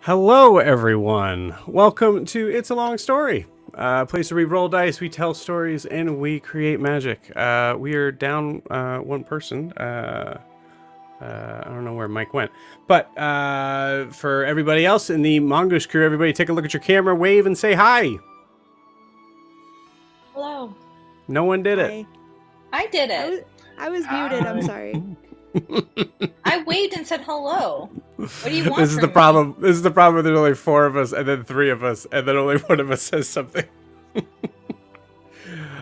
Hello, everyone. Welcome to It's a Long Story, a place where we roll dice, we tell stories, and we create magic. We are down one person. I don't know where Mike went. But for everybody else in the Mongoose Crew, everybody take a look at your camera, wave, and say hi. Hello. No one did it. Hi. I did it. I was muted. I'm sorry. I waved and said hello. What do you want This is from the me? problem. This is the problem. There's only four of us, and then three of us, and then only one of us says something.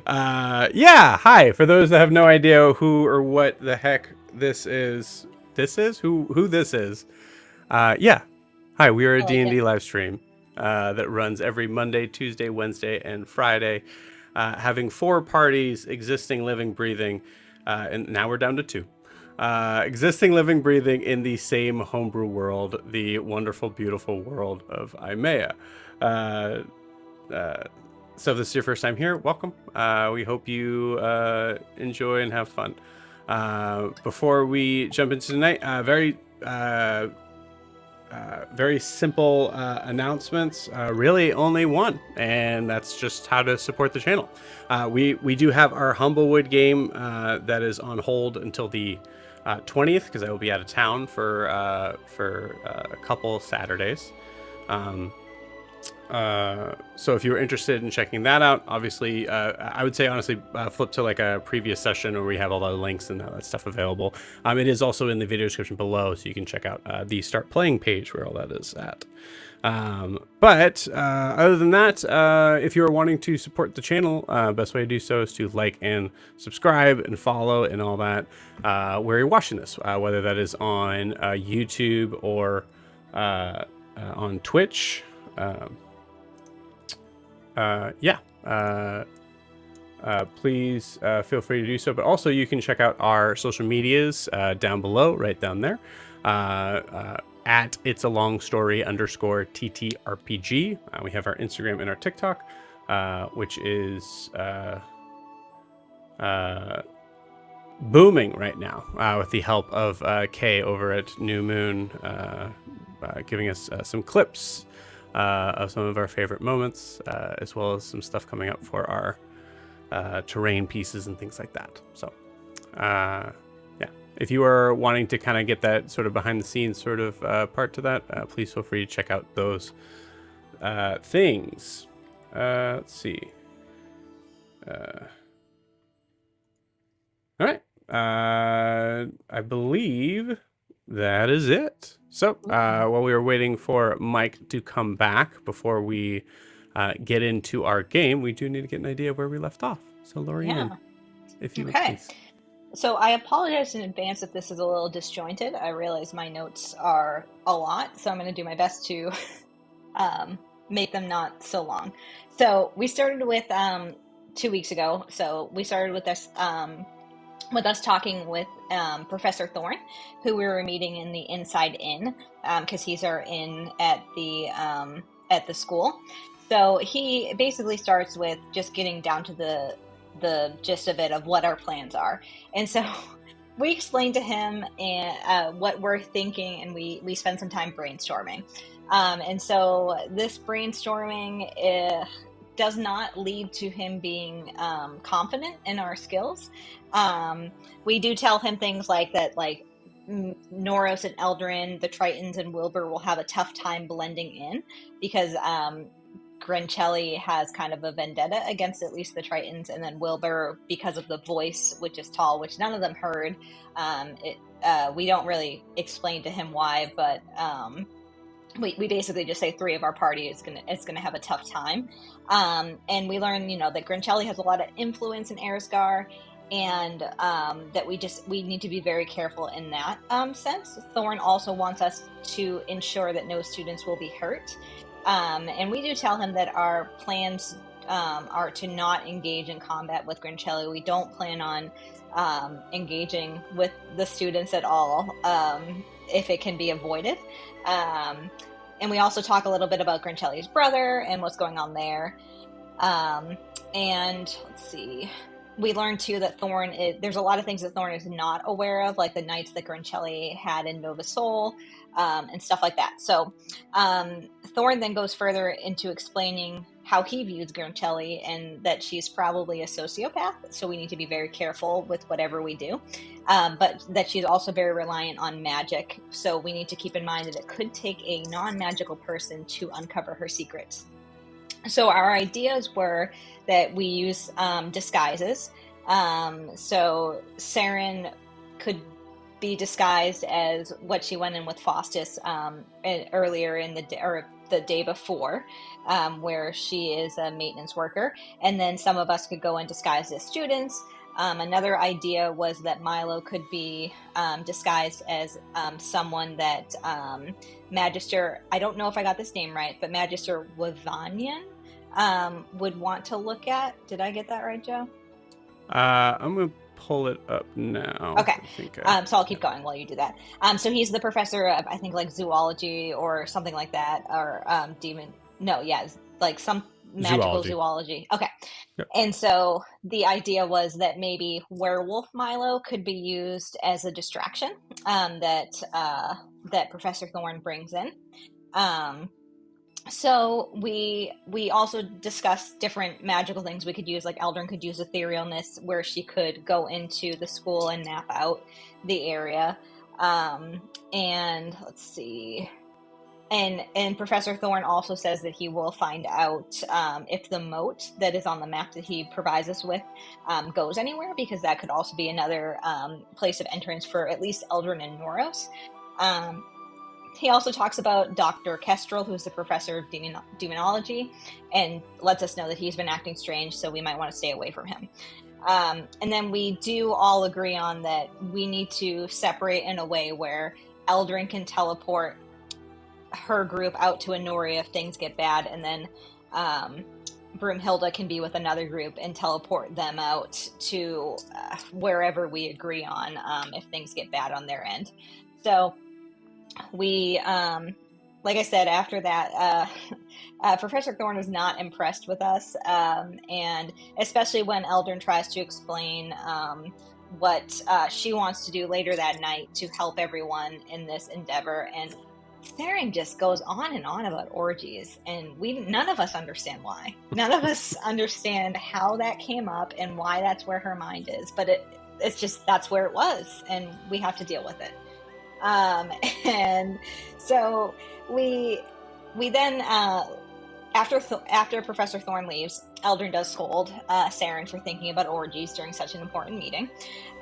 Yeah. Hi. For those that have no idea who or what the heck this is, who this is. Yeah. Hi. We are a I like D&D it. live stream that runs every Monday, Tuesday, Wednesday, and Friday, having four parties, existing, living, breathing, and now we're down to two. Existing, living, breathing in the same homebrew world, the wonderful, beautiful world of Imea. So if this is your first time here, welcome. We hope you enjoy and have fun. Before we jump into tonight, very simple announcements. Really only one, and that's just how to support the channel. We do have our Humblewood game that is on hold until the 20th, because I will be out of town for a couple Saturdays. So if you're interested in checking that out, obviously, I would say honestly, flip to like a previous session where we have all the links and all that stuff available. It is also in the video description below, so you can check out the Start Playing page where all that is at. But other than that, if you're wanting to support the channel, best way to do so is to like and subscribe and follow and all that where you're watching this, whether that is on YouTube or on Twitch. Please feel free to do so. But also, you can check out our social medias down below, right down there. At It's a Long Story _TTRPG. We have our Instagram and our TikTok, which is booming right now with the help of Kay over at New Moon, giving us some clips of some of our favorite moments, as well as some stuff coming up for our terrain pieces and things like that. So, yeah, if you are wanting to kind of get that sort of behind the scenes sort of part to that, please feel free to check out those things. Let's see. All right. I believe that is it. So while we were waiting for Mike to come back before we get into our game, we do need to get an idea of where we left off. So Lorianne, if you would please. So I apologize in advance if this is a little disjointed. I realize my notes are a lot, so I'm going to do my best to make them not so long. So we started with 2 weeks ago. So we started with us talking with Professor Thorne, who we were meeting in the Inside Inn, because he's our inn at the school. So he basically starts with just getting down to the gist of it, of what our plans are. And so we explained to him what we're thinking, and we spend some time brainstorming. And so this brainstorming does not lead to him being confident in our skills. We do tell him things like that, like Noros and Eldrin, the Tritons, and Wilbur will have a tough time blending in, because Grincelli has kind of a vendetta against at least the Tritons, and then Wilbur, because of the voice, which is tall, which none of them heard. We don't really explain to him why, but we basically just say three of our party is gonna have a tough time. And we learn, that Grincelli has a lot of influence in Ariskar, and that we need to be very careful in that sense. Thorne also wants us to ensure that no students will be hurt. And we do tell him that our plans are to not engage in combat with Grincelli. We don't plan on engaging with the students at all, if it can be avoided. And we also talk a little bit about Grincelli's brother and what's going on there. And let's see. We learned too that there's a lot of things that Thorne is not aware of, like the nights that Grincelli had in Nova Sol. and stuff like that. So Thorn then goes further into explaining how he views Grimcelli and that she's probably a sociopath, so we need to be very careful with whatever we do. But that she's also very reliant on magic, so we need to keep in mind that it could take a non-magical person to uncover her secrets. So our ideas were that we use disguises. So Saren could be disguised as what she went in with Faustus earlier in the day, or the day before, where she is a maintenance worker, and then some of us could go in disguised as students. Another idea was that Milo could be disguised as someone that Magister, I don't know if I got this name right, but Magister Wavanyan would want to look at. Did I get that right, Joe? I'm going to pull it up now. Okay. So I'll keep going while you do that. So he's the professor of, I think, like zoology or something like that, or like some magical zoology. Okay. Yep. And so the idea was that maybe werewolf Milo could be used as a distraction that Professor Thorn brings in. So we also discussed different magical things we could use, like Eldrin could use etherealness, where she could go into the school and map out the area. And let's see. And Professor Thorn also says that he will find out if the moat that is on the map that he provides us with goes anywhere, because that could also be another place of entrance for at least Eldrin and Noros. He also talks about Dr. Kestrel, who's the professor of demonology, and lets us know that he's been acting strange, so we might want to stay away from him. And then we do all agree on that we need to separate in a way where Eldrin can teleport her group out to Anoria if things get bad, and then Broomhilda can be with another group and teleport them out to wherever we agree on if things get bad on their end. So we, like I said, after that, Professor Thorn was not impressed with us, and especially when Eldrin tries to explain what she wants to do later that night to help everyone in this endeavor. And Saren just goes on and on about orgies, and none of us understand why. None of us understand how that came up and why that's where her mind is, but it's just, that's where it was, and we have to deal with it. And so we then, after Professor Thorn leaves, Eldrin does scold Saren for thinking about orgies during such an important meeting.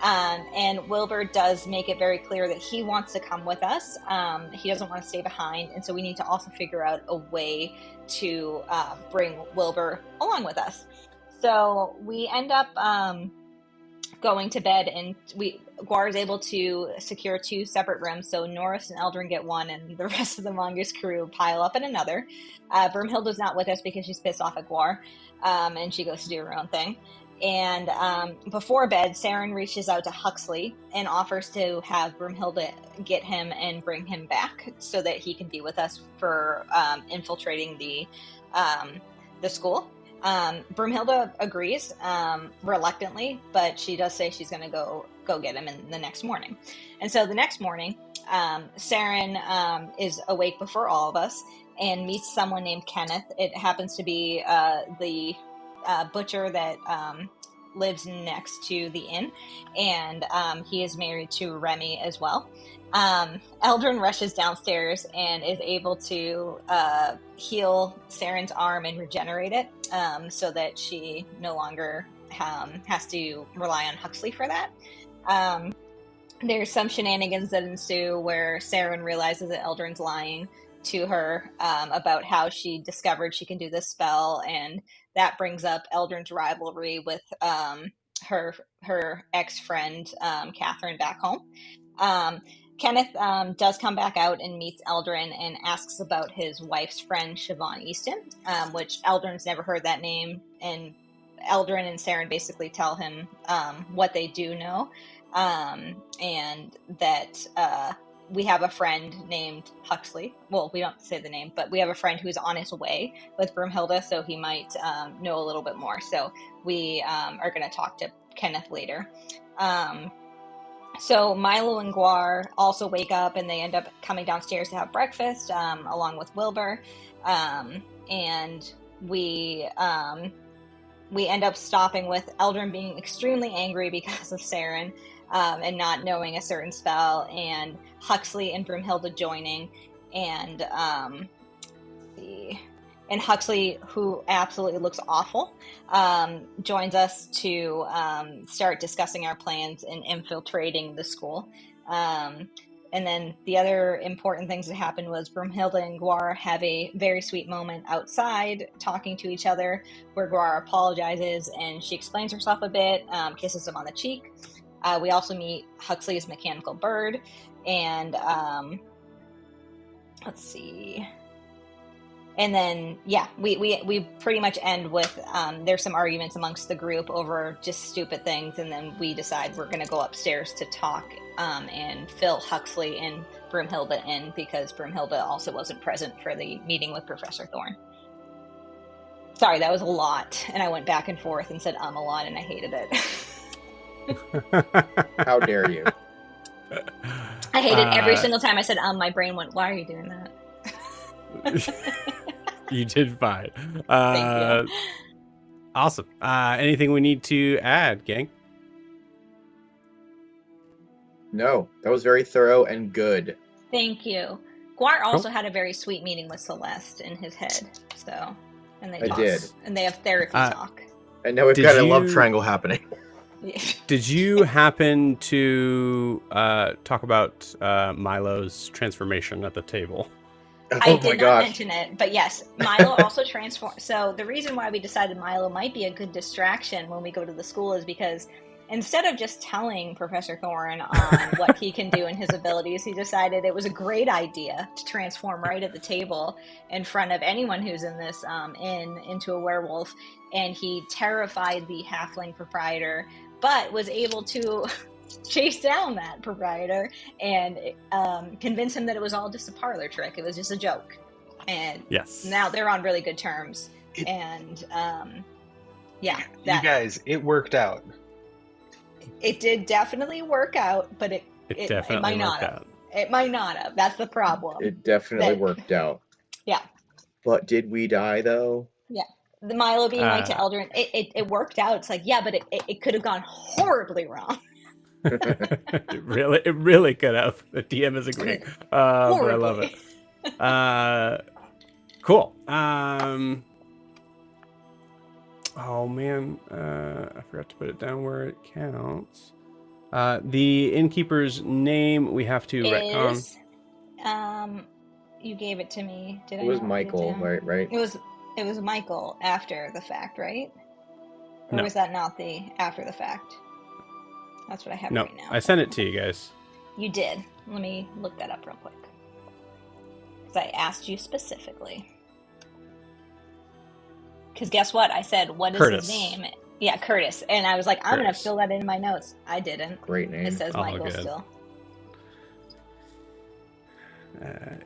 And Wilbur does make it very clear that he wants to come with us. He doesn't want to stay behind, and so we need to also figure out a way to bring Wilbur along with us. So we end up going to bed, and Guar is able to secure 2 separate rooms, so Norris and Eldrin get one, and the rest of the Mongoose crew pile up in another. Broomhilda's not with us because she's pissed off at Guar, and she goes to do her own thing. And before bed, Saren reaches out to Huxley and offers to have Broomhilda get him and bring him back so that he can be with us for infiltrating the school. Broomhilda agrees reluctantly, but she does say she's going to go get him in the next morning. And so the next morning, Saren is awake before all of us and meets someone named Kenneth. It happens to be the butcher that lives next to the inn, and he is married to Remy as well. Eldrin rushes downstairs and is able to heal Saren's arm and regenerate it, so that she no longer has to rely on Huxley for that. There's some shenanigans that ensue where Saren realizes that Eldrin's lying to her about how she discovered she can do this spell, and that brings up Eldrin's rivalry with her ex-friend Catherine back home. Kenneth does come back out and meets Eldrin and asks about his wife's friend Siobhan Easton, which Eldrin's never heard that name, and Eldrin and Saren basically tell him what they do know, and that we have a friend named Huxley. Well, we don't say the name, but we have a friend who's on his way with Broomhilda, so he might know a little bit more. So we are going to talk to Kenneth later. so Milo and Guar also wake up and they end up coming downstairs to have breakfast along with Wilbur. And we end up stopping with Eldrin being extremely angry because of Saren and not knowing a certain spell, and Huxley and Broomhilda joining, and and Huxley, who absolutely looks awful, joins us to start discussing our plans in infiltrating the school. And then the other important things that happened was Broomhilda and Guar have a very sweet moment outside talking to each other, where Guar apologizes and she explains herself a bit, kisses him on the cheek. We also meet Huxley's mechanical bird, and let's see. And then, yeah, we pretty much end with there's some arguments amongst the group over just stupid things, and then we decide we're going to go upstairs to talk and fill Huxley and Broomhilda in, because Broomhilda also wasn't present for the meeting with Professor Thorne. Sorry, that was a lot, and I went back and forth and said a lot, and I hated it. How dare you? I hated every single time I said my brain went, why are you doing that? You did fine. Thank you. Awesome. Anything we need to add, gang? No, that was very thorough and good. Thank you. Guar also had a very sweet meeting with Celeste in his head. So, and they I talk, did. and they have therapy talk. And now we've got a love triangle happening. Did you happen to talk about Milo's transformation at the table? I did not mention it, but yes, Milo also transformed. So the reason why we decided Milo might be a good distraction when we go to the school is because instead of just telling Professor Thorne what he can do and his abilities, he decided it was a great idea to transform right at the table in front of anyone who's in this into a werewolf. And he terrified the halfling proprietor, but was able to chase down that proprietor and convince him that it was all just a parlor trick. It was just a joke. And yes, now they're on really good terms. And yeah, you guys, it worked out. It did definitely work out, but it might not have. It might not have. That's the problem. It definitely worked out. Yeah. But did we die though? Yeah. The Milo being like to Eldrin, it worked out. It's like, yeah, but it could have gone horribly wrong. It really could have. The DM is agreeing. But I love it. Cool. Oh man, I forgot to put it down where it counts. The innkeeper's name we have to retcon. You gave it to me. Did it was Michael, right? It was Michael after the fact, right? Or was that not the after the fact? That's what I have right now. I sent it to you guys. You did. Let me look that up real quick. Because I asked you specifically. Because guess what? I said, what is Curtis. his name? Yeah, Curtis. And I was like, I'm going to fill that in my notes. I didn't. Great name. It says Michael good. still.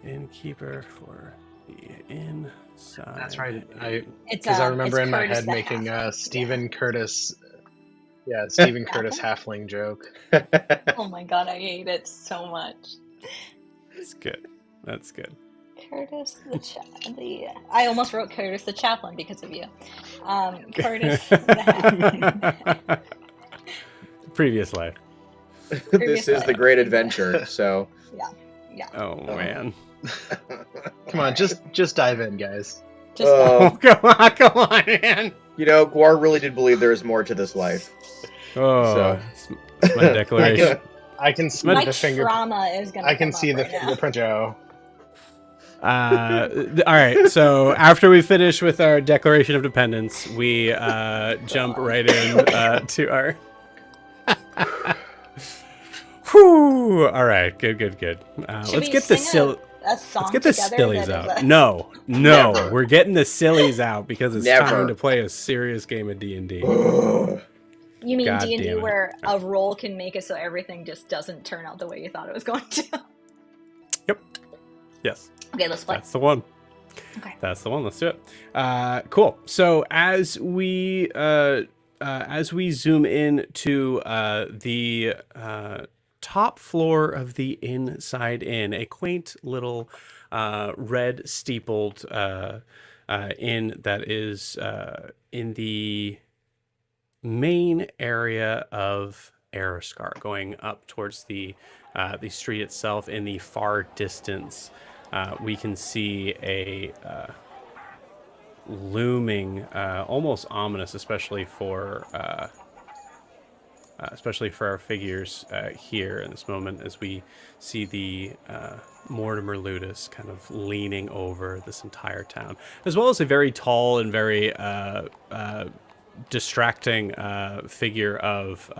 Innkeeper for the inside. That's right. Because I remember in my head making Stephen Curtis. Yeah, Stephen Curtis halfling joke. Oh my god, I hate it so much. That's good. That's good. Curtis I almost wrote Curtis the Chaplain because of you. Curtis the halfling. Previous life. This is the great adventure, so. Yeah. Oh man. Come on, just dive in, guys. Come on, man. You know, Guar really did believe there was more to this life. Oh, it's my declaration. I can see the fingerprint. Trauma is gonna. I can see the fingerprint, Joe. All right. So after we finish with our Declaration of Dependence, we jump right in to our. Whew. All right. Good. Let's get the silly. Let's get the sillies out. No, Never. We're getting the sillies out because it's Never. time to play a serious game of D&D. You mean D&D where a roll can make it so everything just doesn't turn out the way you thought it was going to? Yep. Yes. Okay, let's play. That's the one. Okay. That's the one. Let's do it. Cool. So as we zoom in to the top floor of the Inside Inn, a quaint little red steepled inn that is in the main area of Ariskar, going up towards the street itself. In the far distance, we can see a looming, almost ominous, especially for our figures here in this moment, as we see the Mortimer Ludus kind of leaning over this entire town, as well as a very tall and very distracting figure of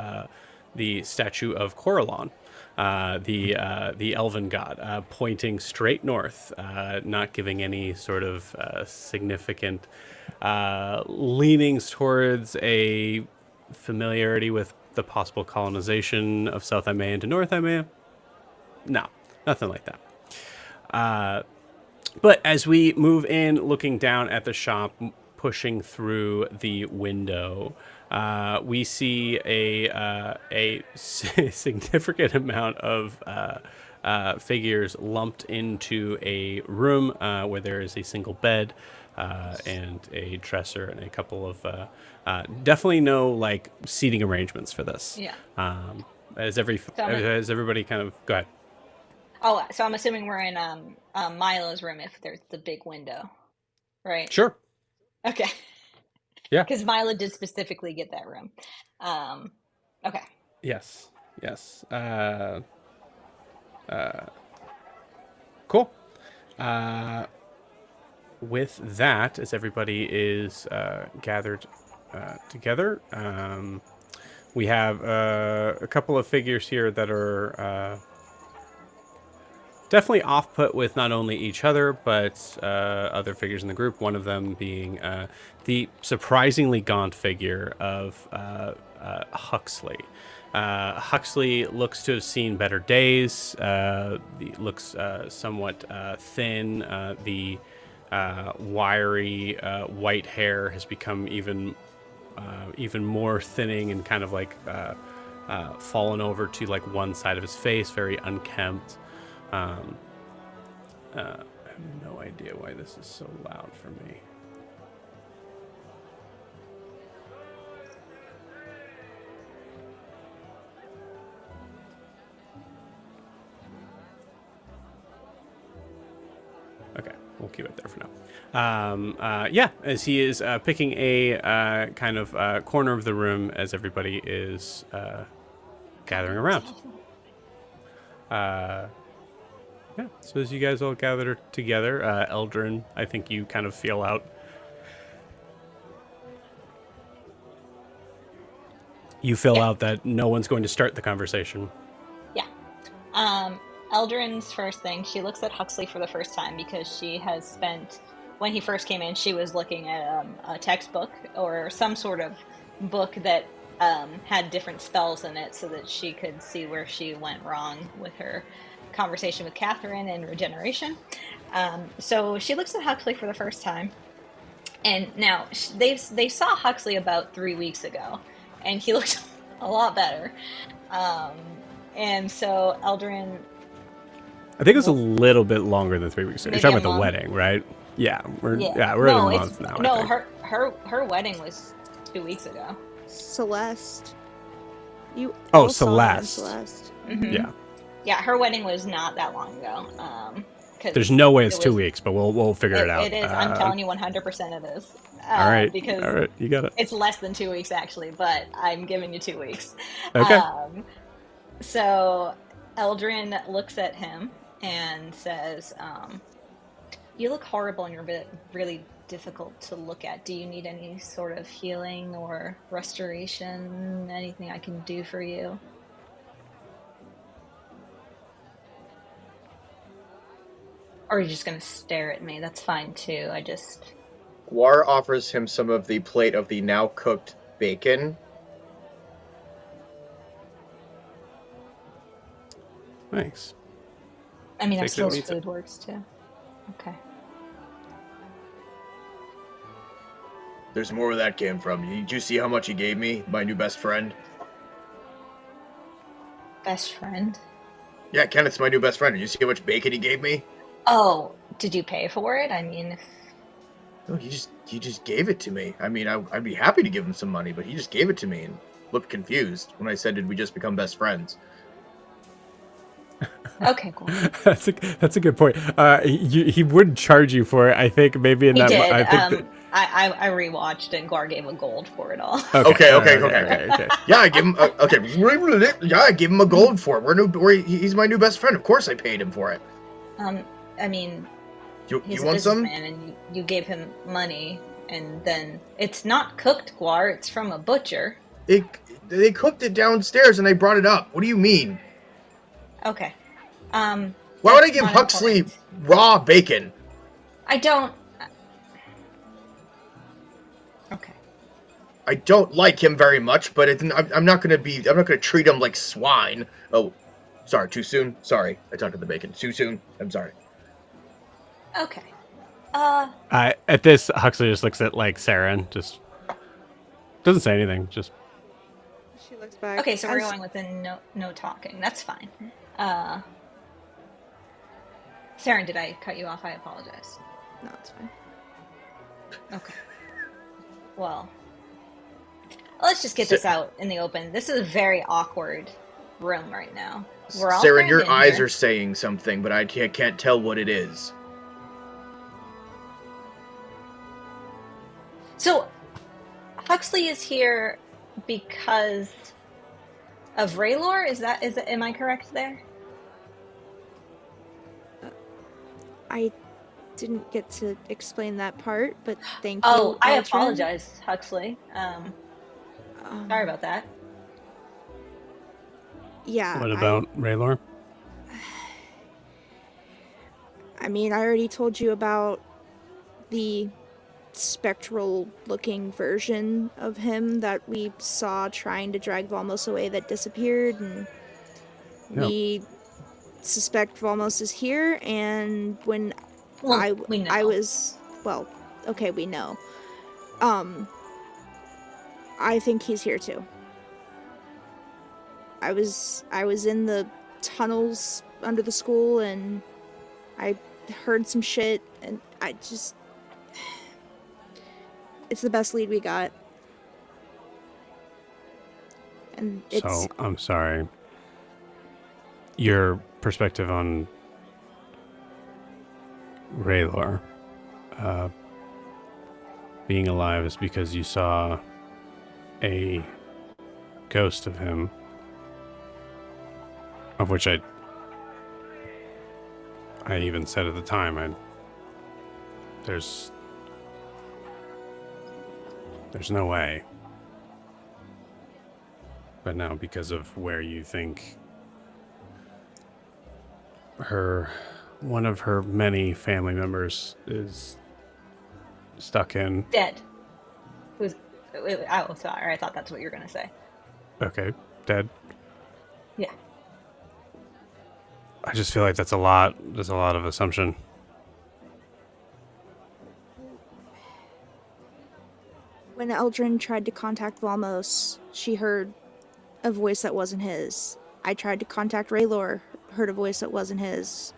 the statue of Corellon, the elven god, pointing straight north, not giving any sort of significant leanings towards a familiarity with the possible colonization of South Imea into North Imea. No, nothing like that. But as we move in, looking down at the shop, pushing through the window, we see a significant amount of figures lumped into a room where there is a single bed and a dresser and a couple of definitely no like seating arrangements for this. Yeah. As everybody kind of go ahead. Oh, so I'm assuming we're in Milo's room if there's the big window, right? Sure. Okay. Yeah. Because Milo did specifically get that room. Okay. Yes. Cool. With that, as everybody is gathered together, we have a couple of figures here that are definitely off-put with not only each other, but other figures in the group. One of them being the surprisingly gaunt figure of Huxley. Huxley looks to have seen better days. He looks somewhat thin. The wiry white hair has become even more thinning and kind of like fallen over to like one side of his face, very unkempt. I have no idea why this is so loud for me. Okay, we'll keep it there for now. Yeah, as he is picking a kind of corner of the room as everybody is gathering around. Yeah, so as you guys all gather together, Eldrin, I think you kind of feel out. You feel out that no one's going to start the conversation. Yeah. Eldrin's first thing, she looks at Huxley for the first time because she has spent, when he first came in, she was looking at a textbook or some sort of book that had different spells in it so that she could see where she went wrong with her conversation with Catherine and regeneration. So she looks at Huxley for the first time, and now they saw Huxley about 3 weeks ago, and he looked a lot better. And so Eldrin, I think it was a little bit longer than 3 weeks ago. You're talking about the wedding, right? Yeah, we're in a month now. No, her wedding was 2 weeks ago. Celeste. You. Celeste. Mm-hmm. Yeah. Yeah, her wedding was not that long ago. There's no way it's 2 weeks, but we'll figure it out. It is. I'm telling you, 100% it is. All right. Because all right, you got it. It's less than 2 weeks actually, but I'm giving you 2 weeks. Okay. So Eldrin looks at him and says, "You look horrible, and you're really difficult to look at. Do you need any sort of healing or restoration? Anything I can do for you?" Or are you just going to stare at me? That's fine, too. Guar offers him some of the plate of the now cooked bacon. Thanks. I mean, I suppose food works, too. Okay. There's more where that came from. Did you see how much he gave me, my new best friend? best friend? Yeah, Kenneth's my new best friend. Did you see how much bacon he gave me? Oh, did you pay for it? I mean, No, he just gave it to me. I mean, I'd be happy to give him some money, but he just gave it to me and looked confused when I said, "Did we just become best friends?" okay, cool. That's a good point. He would charge you for it. I think maybe in He that. did. I think. I rewatched and Guar gave a gold for it all. Okay. Yeah, I give him. Okay, yeah, I give him a gold for it. He's my new best friend. Of course, I paid him for it. I mean, You he's want a some? businessman, and you gave him money, and then it's not cooked Guar. It's from a butcher. They cooked it downstairs and they brought it up. What do you mean? Okay. Why would I give Huxley raw bacon? I don't. Okay. I don't like him very much, but I'm not gonna treat him like swine. Oh, sorry, too soon. Sorry, I talked to the bacon too soon. I'm sorry. Okay. At this, Huxley just looks at like Sarah and just doesn't say anything. Just She looks back. Okay, so we're going with no talking. That's fine. Saren, did I cut you off? I apologize. No, it's fine. Okay. Well, let's just get this out in the open. This is a very awkward room right now. We're all Saren, your eyes here. are saying something, but I can't tell what it is. So, Huxley is here because of Raylor? Am I correct there? I didn't get to explain that part, but thank you. Oh, I Aldrin. apologize, Huxley. Sorry about that. Yeah. what about Raylor? I mean, I already told you about the spectral-looking version of him that we saw trying to drag Valmos away that disappeared, and we suspect Valmos is here, and when we know. I was... Well, okay, we know. I think he's here too. I was in the tunnels under the school, and I heard some shit, and I just... It's the best lead we got. And it's... So, I'm sorry. Your perspective on Raylor being alive is because you saw a ghost of him, of which I even said at the time, there's no way. But now, because of where you think one of her many family members is stuck in. Dead. Oh, sorry. I thought that's what you were going to say. Okay, dead. Yeah. I just feel like that's a lot. There's a lot of assumption. When Eldrin tried to contact Valmos, she heard a voice that wasn't his. I tried to contact Raylor, heard a voice that wasn't his.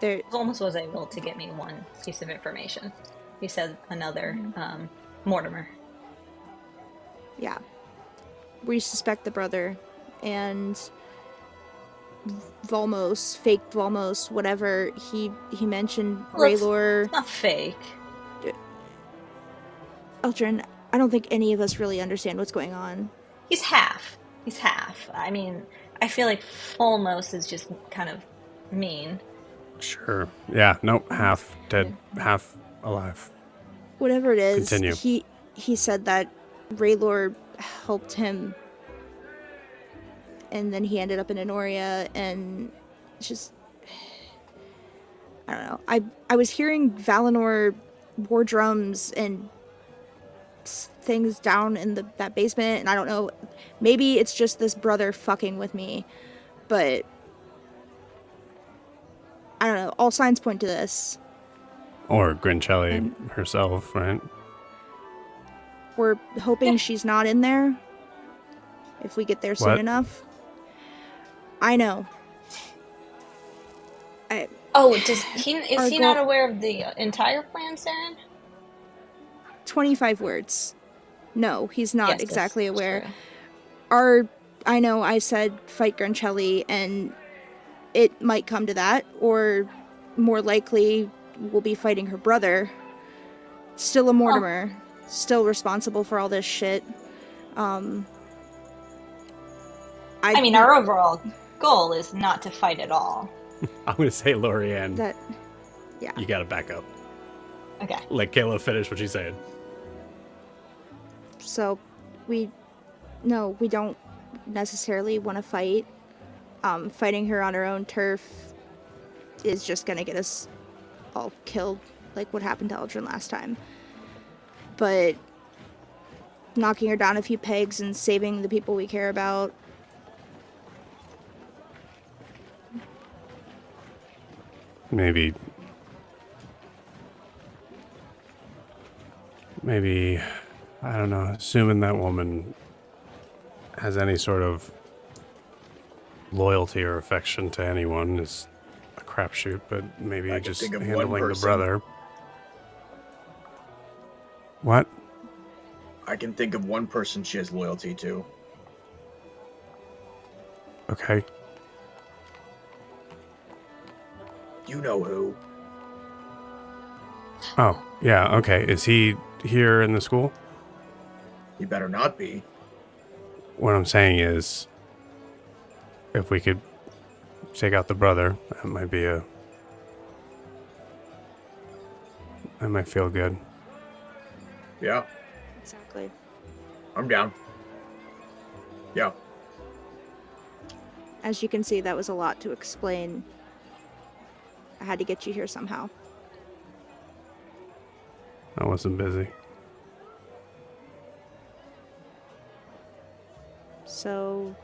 Valmos was able to get me one piece of information. He said another, Mortimer. Yeah. We suspect the brother, and Valmos, fake Valmos, whatever, he mentioned Raylor. It's not fake. Eldrin, I don't think any of us really understand what's going on. He's half. I mean, I feel like Valmos is just kind of mean. Sure. Yeah. Nope. Half dead, half alive. Whatever it is, Continue. he said that Raylor helped him, and then he ended up in Anoria, and just... I don't know. I was hearing Valinor war drums and things down in that basement, and I don't know, maybe it's just this brother fucking with me, but I don't know, all signs point to this. Or Grinchelli herself, right? We're hoping she's not in there. if we get there soon enough. I know. Is he not aware of the entire plan, Saren? 25 words. No, he's not exactly aware. True. I know I said fight Grancelli, and it might come to that, or more likely we'll be fighting her brother. Still a Mortimer. Still responsible for all this shit. I mean, our overall goal is not to fight at all. I'm going to say, Lorianne, yeah. You got to back up. Okay. Let Kayla finish what she's saying. So, we don't necessarily want to fight. Fighting her on her own turf is just going to get us all killed, like what happened to Eldrin last time. But knocking her down a few pegs and saving the people we care about. Maybe, I don't know, assuming that woman has any sort of loyalty or affection to anyone is a crapshoot, but maybe just handling the brother. What? I can think of one person she has loyalty to. Okay. You know who. Oh, yeah, okay. Is he here in the school? He better not be. What I'm saying is, if we could take out the brother, that might feel good. Yeah. Exactly. I'm down. Yeah. As you can see, that was a lot to explain. I had to get you here somehow. I wasn't busy. So,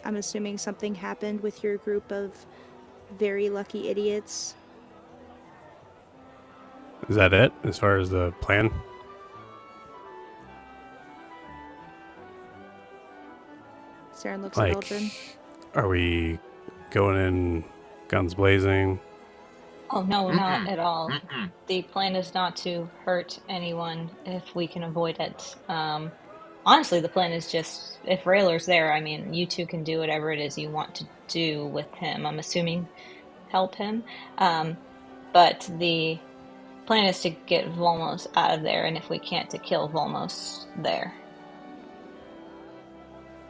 I'm assuming something happened with your group of very lucky idiots. Is that it, as far as the plan? Saren looks at Eldrin. Are we going in guns blazing? Oh, no, not at all. The plan is not to hurt anyone if we can avoid it. Honestly, the plan is just, if Rayler's there, I mean, you two can do whatever it is you want to do with him. I'm assuming help him. But the plan is to get Volmos out of there, and if we can't, to kill Volmos there.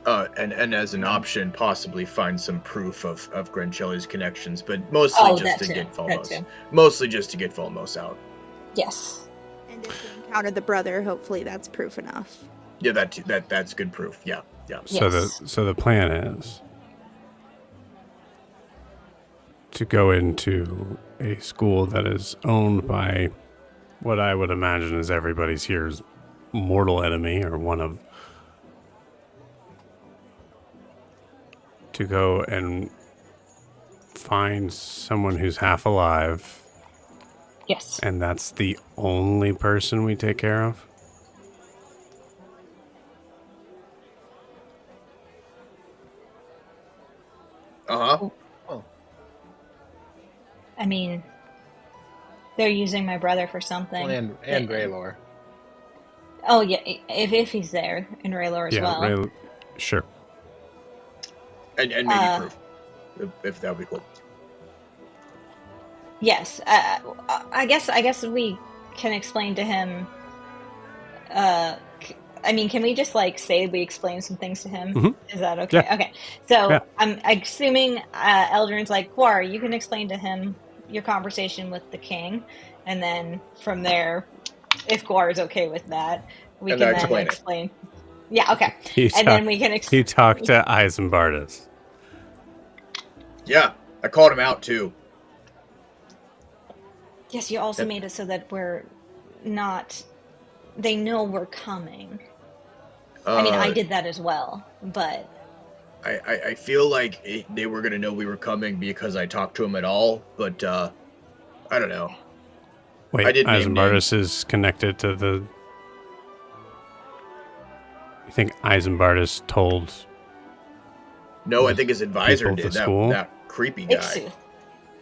And as an option, possibly find some proof of Grancelli's connections, but mostly just to get Volmos. Mostly just to get Volmos out. Yes. And if we encounter the brother, hopefully that's proof enough. Yeah, that's good proof. Yeah. So the plan is to go into a school that is owned by what I would imagine is everybody's here's mortal enemy, or one of. To go and find someone who's half alive. Yes. And that's the only person we take care of? Uh-huh. Oh. I mean, they're using my brother for something. Well, and Raylor. Oh, yeah, if he's there, and Raylor as well. Sure. And maybe proof, if that would be cool. Yes, I guess we can explain to him. I mean, can we just say we explain some things to him? Mm-hmm. Is that okay? Yeah. Okay. So yeah. I'm assuming Eldrin's Quar, you can explain to him your conversation with the king, and then from there, if Quar is okay with that, we can then explain. Yeah. Okay. Then we can. He talked to Eisenbartus. Yeah, I called him out too. Yes, you also made it so that we're not. They know we're coming. I mean, I did that as well, but. I feel like they were gonna know we were coming because I talked to him at all, but I don't know. Wait, Eisenbartus is connected to the. You think Eisenbart told? No, I think his advisor did. School? That creepy guy. Ixu.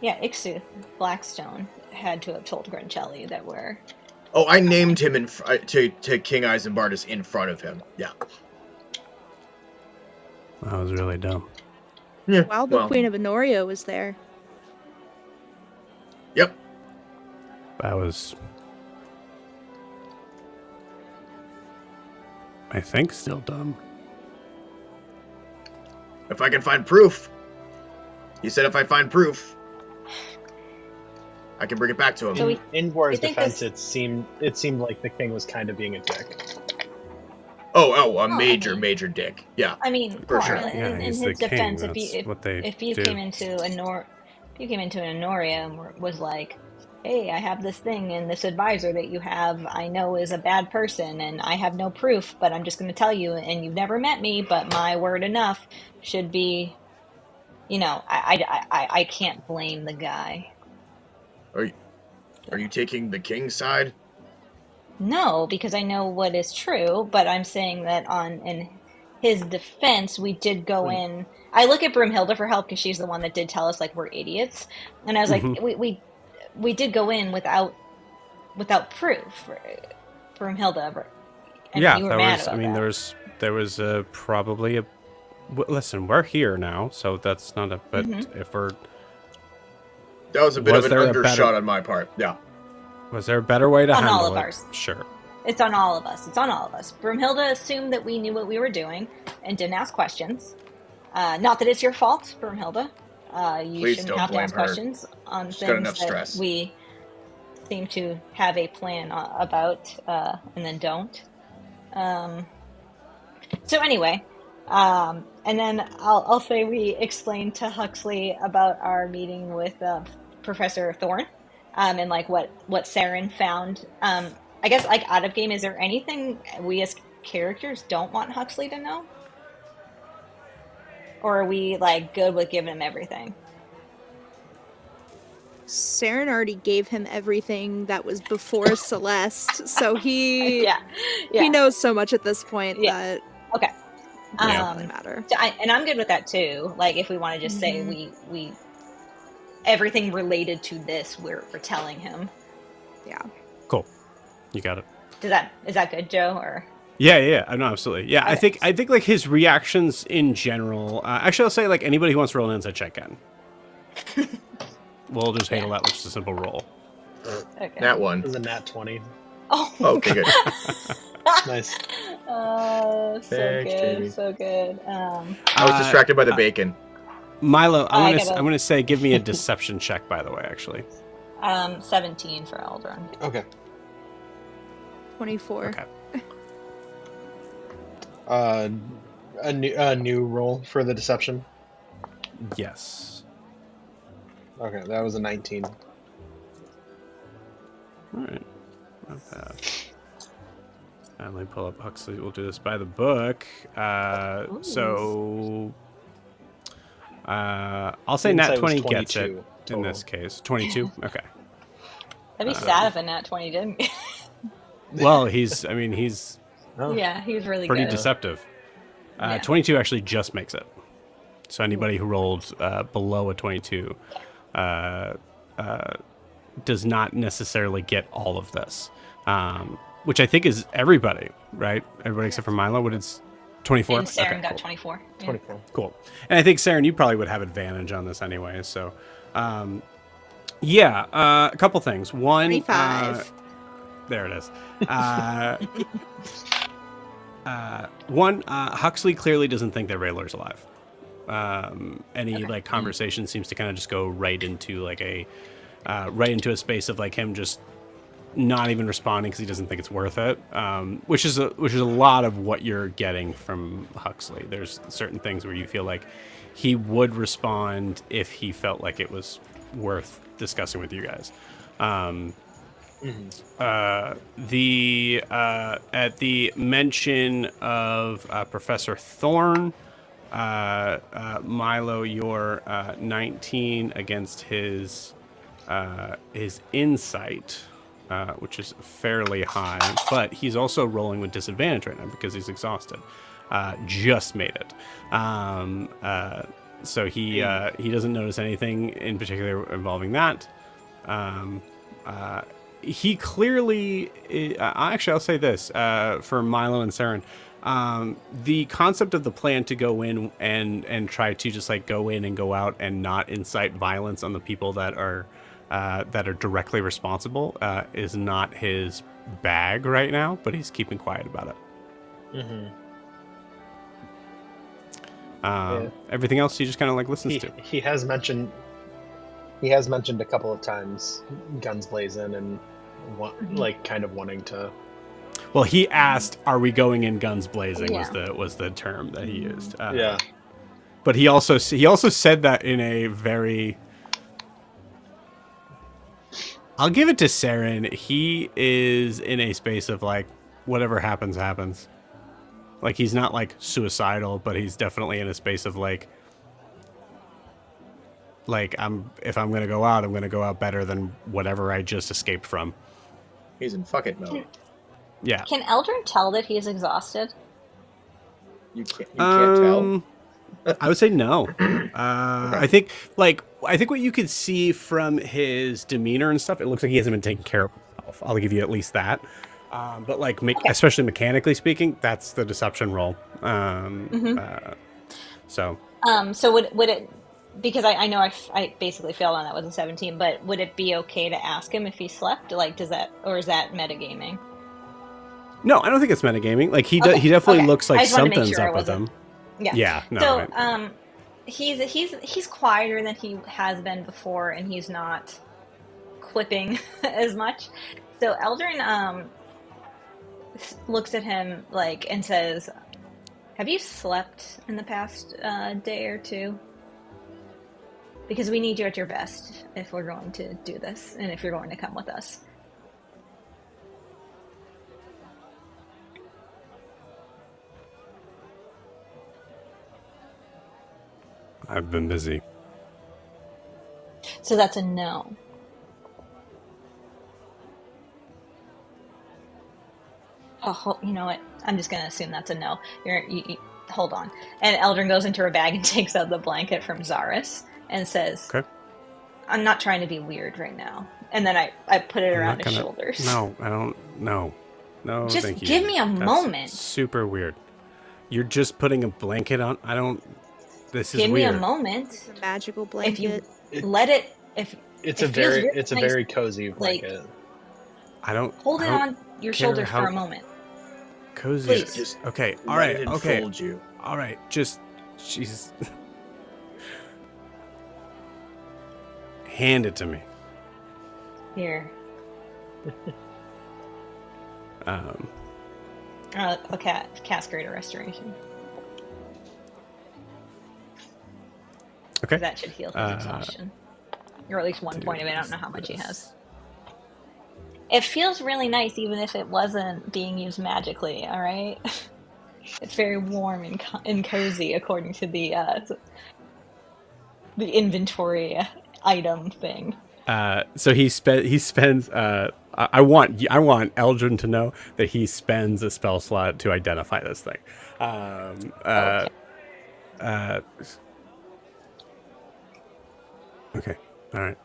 Yeah, Ixu Blackstone had to have told Grancelli that we're... Oh, I named him to King Eisenbart in front of him. Yeah. That was really dumb. Yeah. While the Queen of Honoria was there. Yep. That was, I think, still dumb. If I can find proof. He said if I find proof, I can bring it back to him. So in War's defense, it seemed like the king was kind of being a dick. A major dick. Yeah. I mean, for sure. In his defense, if you came into Honoria and was like, hey, I have this thing, and this advisor that you have I know is a bad person, and I have no proof, but I'm just going to tell you, and you've never met me, but my word enough should be, I can't blame the guy. Are you taking the king's side? No, because I know what is true, but I'm saying that in his defense, we did go in. I look at Broomhilda for help because she's the one that did tell us like we're idiots, and I was like, we did go in without proof, Broomhilda. And yeah, you were that mad was. about I mean, that. there was probably a. Listen, we're here now, so that's not a. But if we're. That was a bit of an undershot on my part. Yeah. Was there a better way to handle it? On all of ours. Sure. It's on all of us. Broomhilda assumed that we knew what we were doing and didn't ask questions. Not that it's your fault, Broomhilda. You Please shouldn't don't have to blame ask her. questions on She's things got enough that stress. we seem to have a plan about and then don't. So anyway, and then I'll say we explained to Huxley about our meeting with Professor Thorne. And like what Saren found. I guess like out of game, is there anything we as characters don't want Huxley to know? Or are we like good with giving him everything? Saren already gave him everything that was before Celeste, so he he knows so much at this point that okay, it doesn't really matter. So and I'm good with that too. Like if we want to just say we everything related to this we're telling him. Yeah. Cool. You got it. Is that good, Joe? Or yeah. No, absolutely. Yeah, okay. I think like his reactions in general. Actually, I'll say like anybody who wants to roll an insight check in. We'll just handle that with just a simple roll. Okay. That one. It was a nat 20. Oh. Okay, good. Nice. Oh, so Thanks, good, Jamie. so good. I was distracted by the bacon. Milo, I'm gonna say give me a deception check. By the way, actually. 17 for Eldron. Okay. 24. Okay. A new roll for the deception. Yes. Okay, that was a 19. All right. Not bad. Let me pull up Huxley. We'll do this by the book. So I'll say nat 20 gets it total. In this case. 22? Okay. That'd be sad if a nat 20 didn't. Well, he's yeah, he's really pretty good. deceptive. Yeah. 22 actually just makes it. So anybody who rolled below a 22 does not necessarily get all of this. Which I think is everybody, right? Everybody except for Milo. What is 24? And Saren got cool. 24. Yeah. 24. Cool. And I think, Saren, you probably would have advantage on this anyway. So, a couple things. One, 25. there it is. One, Huxley clearly doesn't think that Raylor's alive. Any like conversation seems to kind of just go right into like right into a space of like him just not even responding because he doesn't think it's worth it, which is a lot of what you're getting from Huxley. There's certain things where you feel like he would respond if he felt like it was worth discussing with you guys. At the mention of Professor Thorne, Milo, you're 19 against his insight. which is fairly high, but he's also rolling with disadvantage right now because he's exhausted. Just made it. So he doesn't notice anything in particular involving that. He clearly, actually, I'll say this for Milo and Saren. The concept of the plan to go in and try to just like go in and go out and not incite violence on the people that are directly responsible is not his bag right now, but he's keeping quiet about it. Mm-hmm. Everything else he just kind of like listens to. He has mentioned a couple of times guns blazing and like kind of wanting to. Well, he asked, "Are we going in guns blazing?" was the term that he used. Yeah. But he also said that in a very. I'll give it to Saren. He is in a space of like, whatever happens, happens. Like, he's not like suicidal, but he's definitely in a space of like if I'm gonna go out, I'm gonna go out better than whatever I just escaped from. He's in fuck it mode. Yeah. Can Eldrin tell that he's exhausted? You can't tell. I would say no. I think what you could see from his demeanor and stuff, it looks like he hasn't been taking care of himself. I'll give you at least that. But like, especially mechanically speaking, that's the deception roll. So would it? Because I know I basically failed on that with a 17, but would it be okay to ask him if he slept? Like, does that, or is that metagaming? No, I don't think it's metagaming. Like he definitely looks like something's up with him. Yeah. Yeah. No, so he's quieter than he has been before, and he's not quipping as much. So Eldrin looks at him like and says, "Have you slept in the past day or two? Because we need you at your best if we're going to do this, and if you're going to come with us." I've been busy. So that's a no. Oh, you know what? I'm just going to assume that's a no. You hold on. And Eldrin goes into her bag and takes out the blanket from Zaris and says, "Okay, I'm not trying to be weird right now." And then I put it around his shoulders. No, I don't. No, just thank you. Give me a moment. Super weird. You're just putting a blanket on. I don't. This is Give weird. me a moment. It's a magical blanket. If you let it, it's a very cozy blanket. I don't hold it on your shoulders for a moment. Cozy. Please. Just okay. All right. Okay. Fold you. All right. Just, Jesus. Hand it to me. Here. Okay. Cast Greater Restoration. Okay. That should heal his exhaustion. Or at least 1 point of it. I don't know how much he has. It feels really nice, even if it wasn't being used magically, alright? It's very warm and cozy, according to the inventory item thing. So he spends. I want Eldrin to know that he spends a spell slot to identify this thing. Okay. All right.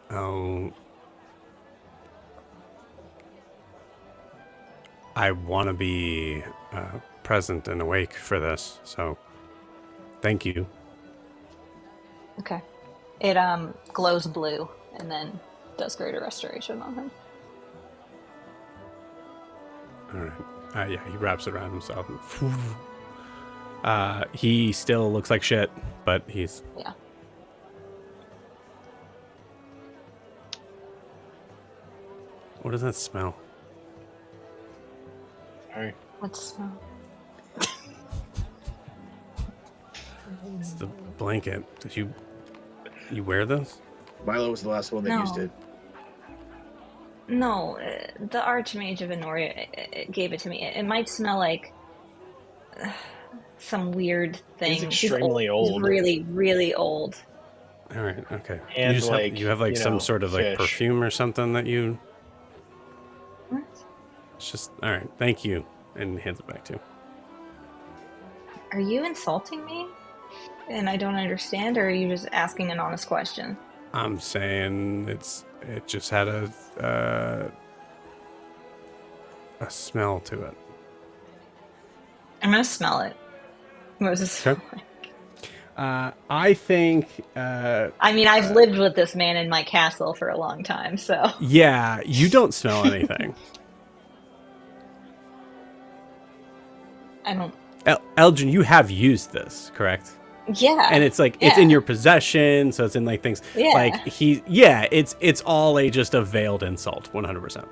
I want to be present and awake for this, so thank you. Okay. It glows blue and then does Greater Restoration on him. All right. Yeah, he wraps it around himself. He still looks like shit, but he's... Yeah. What does that smell? Sorry. What smell? It's the blanket. Did you wear those? Milo was the last one that used it. No, the Archmage of Enoria gave it to me. It might smell like some weird thing. He's extremely old. He's really, really old. All right, okay. And you have some sort of like fish. perfume or something that you... It's just, all right, thank you. And hands it back to you. Are you insulting me? And I don't understand, or are you just asking an honest question? I'm saying it just had a smell to it. I'm gonna smell it. What does it smell like? I think. I mean, I've lived with this man in my castle for a long time, so. Yeah, you don't smell anything. I don't. Elgin, you have used this, correct? Yeah. And it's like it's in your possession, so it's in like things. Yeah. Like it's all just a veiled insult, 100%.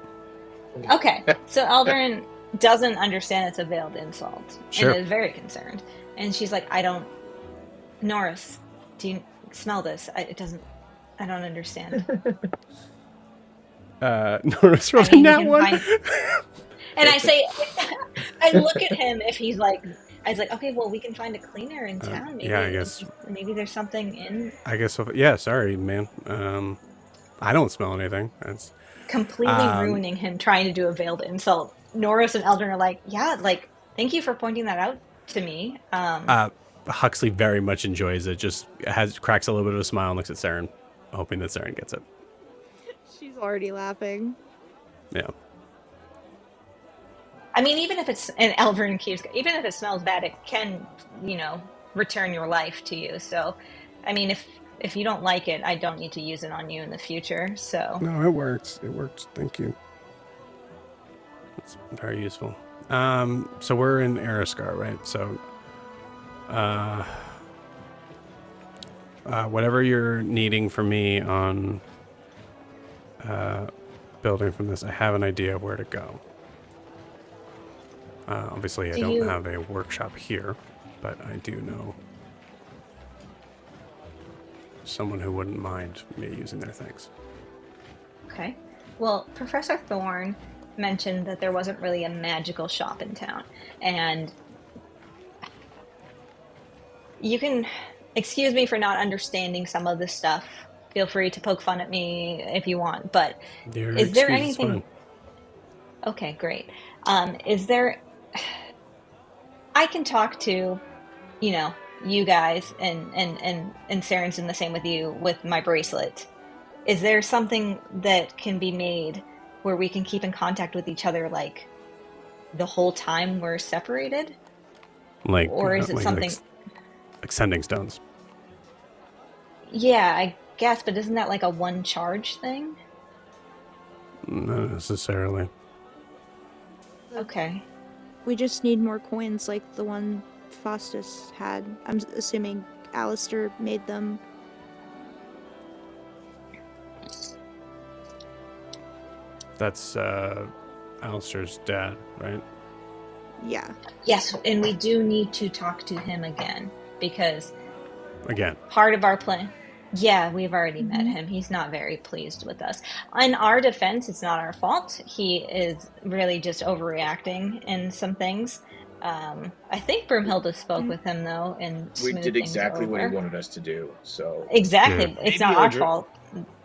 Okay, so Eldrin doesn't understand it's a veiled insult, Sure. and is very concerned. And she's like, Norris, do you smell this? I don't understand. Norris rolled in that one. And I say, I look at him if he's like, I was like, okay, well, we can find a cleaner in town. Maybe, yeah, I guess. Maybe there's something in. I guess so. Yeah, sorry, man. I don't smell anything. That's completely ruining him trying to do a veiled insult. Norris and Eldrin are like, yeah, like, thank you for pointing that out to me. Huxley very much enjoys it. Just cracks a little bit of a smile and looks at Saren, hoping that Saren gets it. She's already laughing. Yeah. I mean, even if it's an Eldrin keeps, even if it smells bad, it can, return your life to you. So, I mean, if you don't like it, I don't need to use it on you in the future. So no, it works. It works. Thank you. It's very useful. So we're in Ariskar, right? So, whatever you're needing from me on building from this, I have an idea of where to go. Obviously, I don't have a workshop here, but I do know someone who wouldn't mind me using their things. Okay. Well, Professor Thorne mentioned that there wasn't really a magical shop in town. And you can excuse me for not understanding some of this stuff. Feel free to poke fun at me if you want, but is there anything... Okay, great. Is there... I can talk to, you guys, and Saren's in the same with you with my bracelet. Is there something that can be made where we can keep in contact with each other, like, the whole time we're separated? Like, or is it something... Like sending stones. Yeah, I guess, but isn't that like a one charge thing? Not necessarily. Okay. We just need more coins like the one Faustus had. I'm assuming Alistair made them. That's Alistair's dad, right? Yeah. Yes, and we do need to talk to him again, because... Again. Part of our plan... Yeah, we've already met him. He's not very pleased with us. In our defense, it's not our fault. He is really just overreacting in some things. I think Broomhilda spoke with him, though, and we did exactly over. what he wanted us to do. So exactly, yeah. It's not our fault.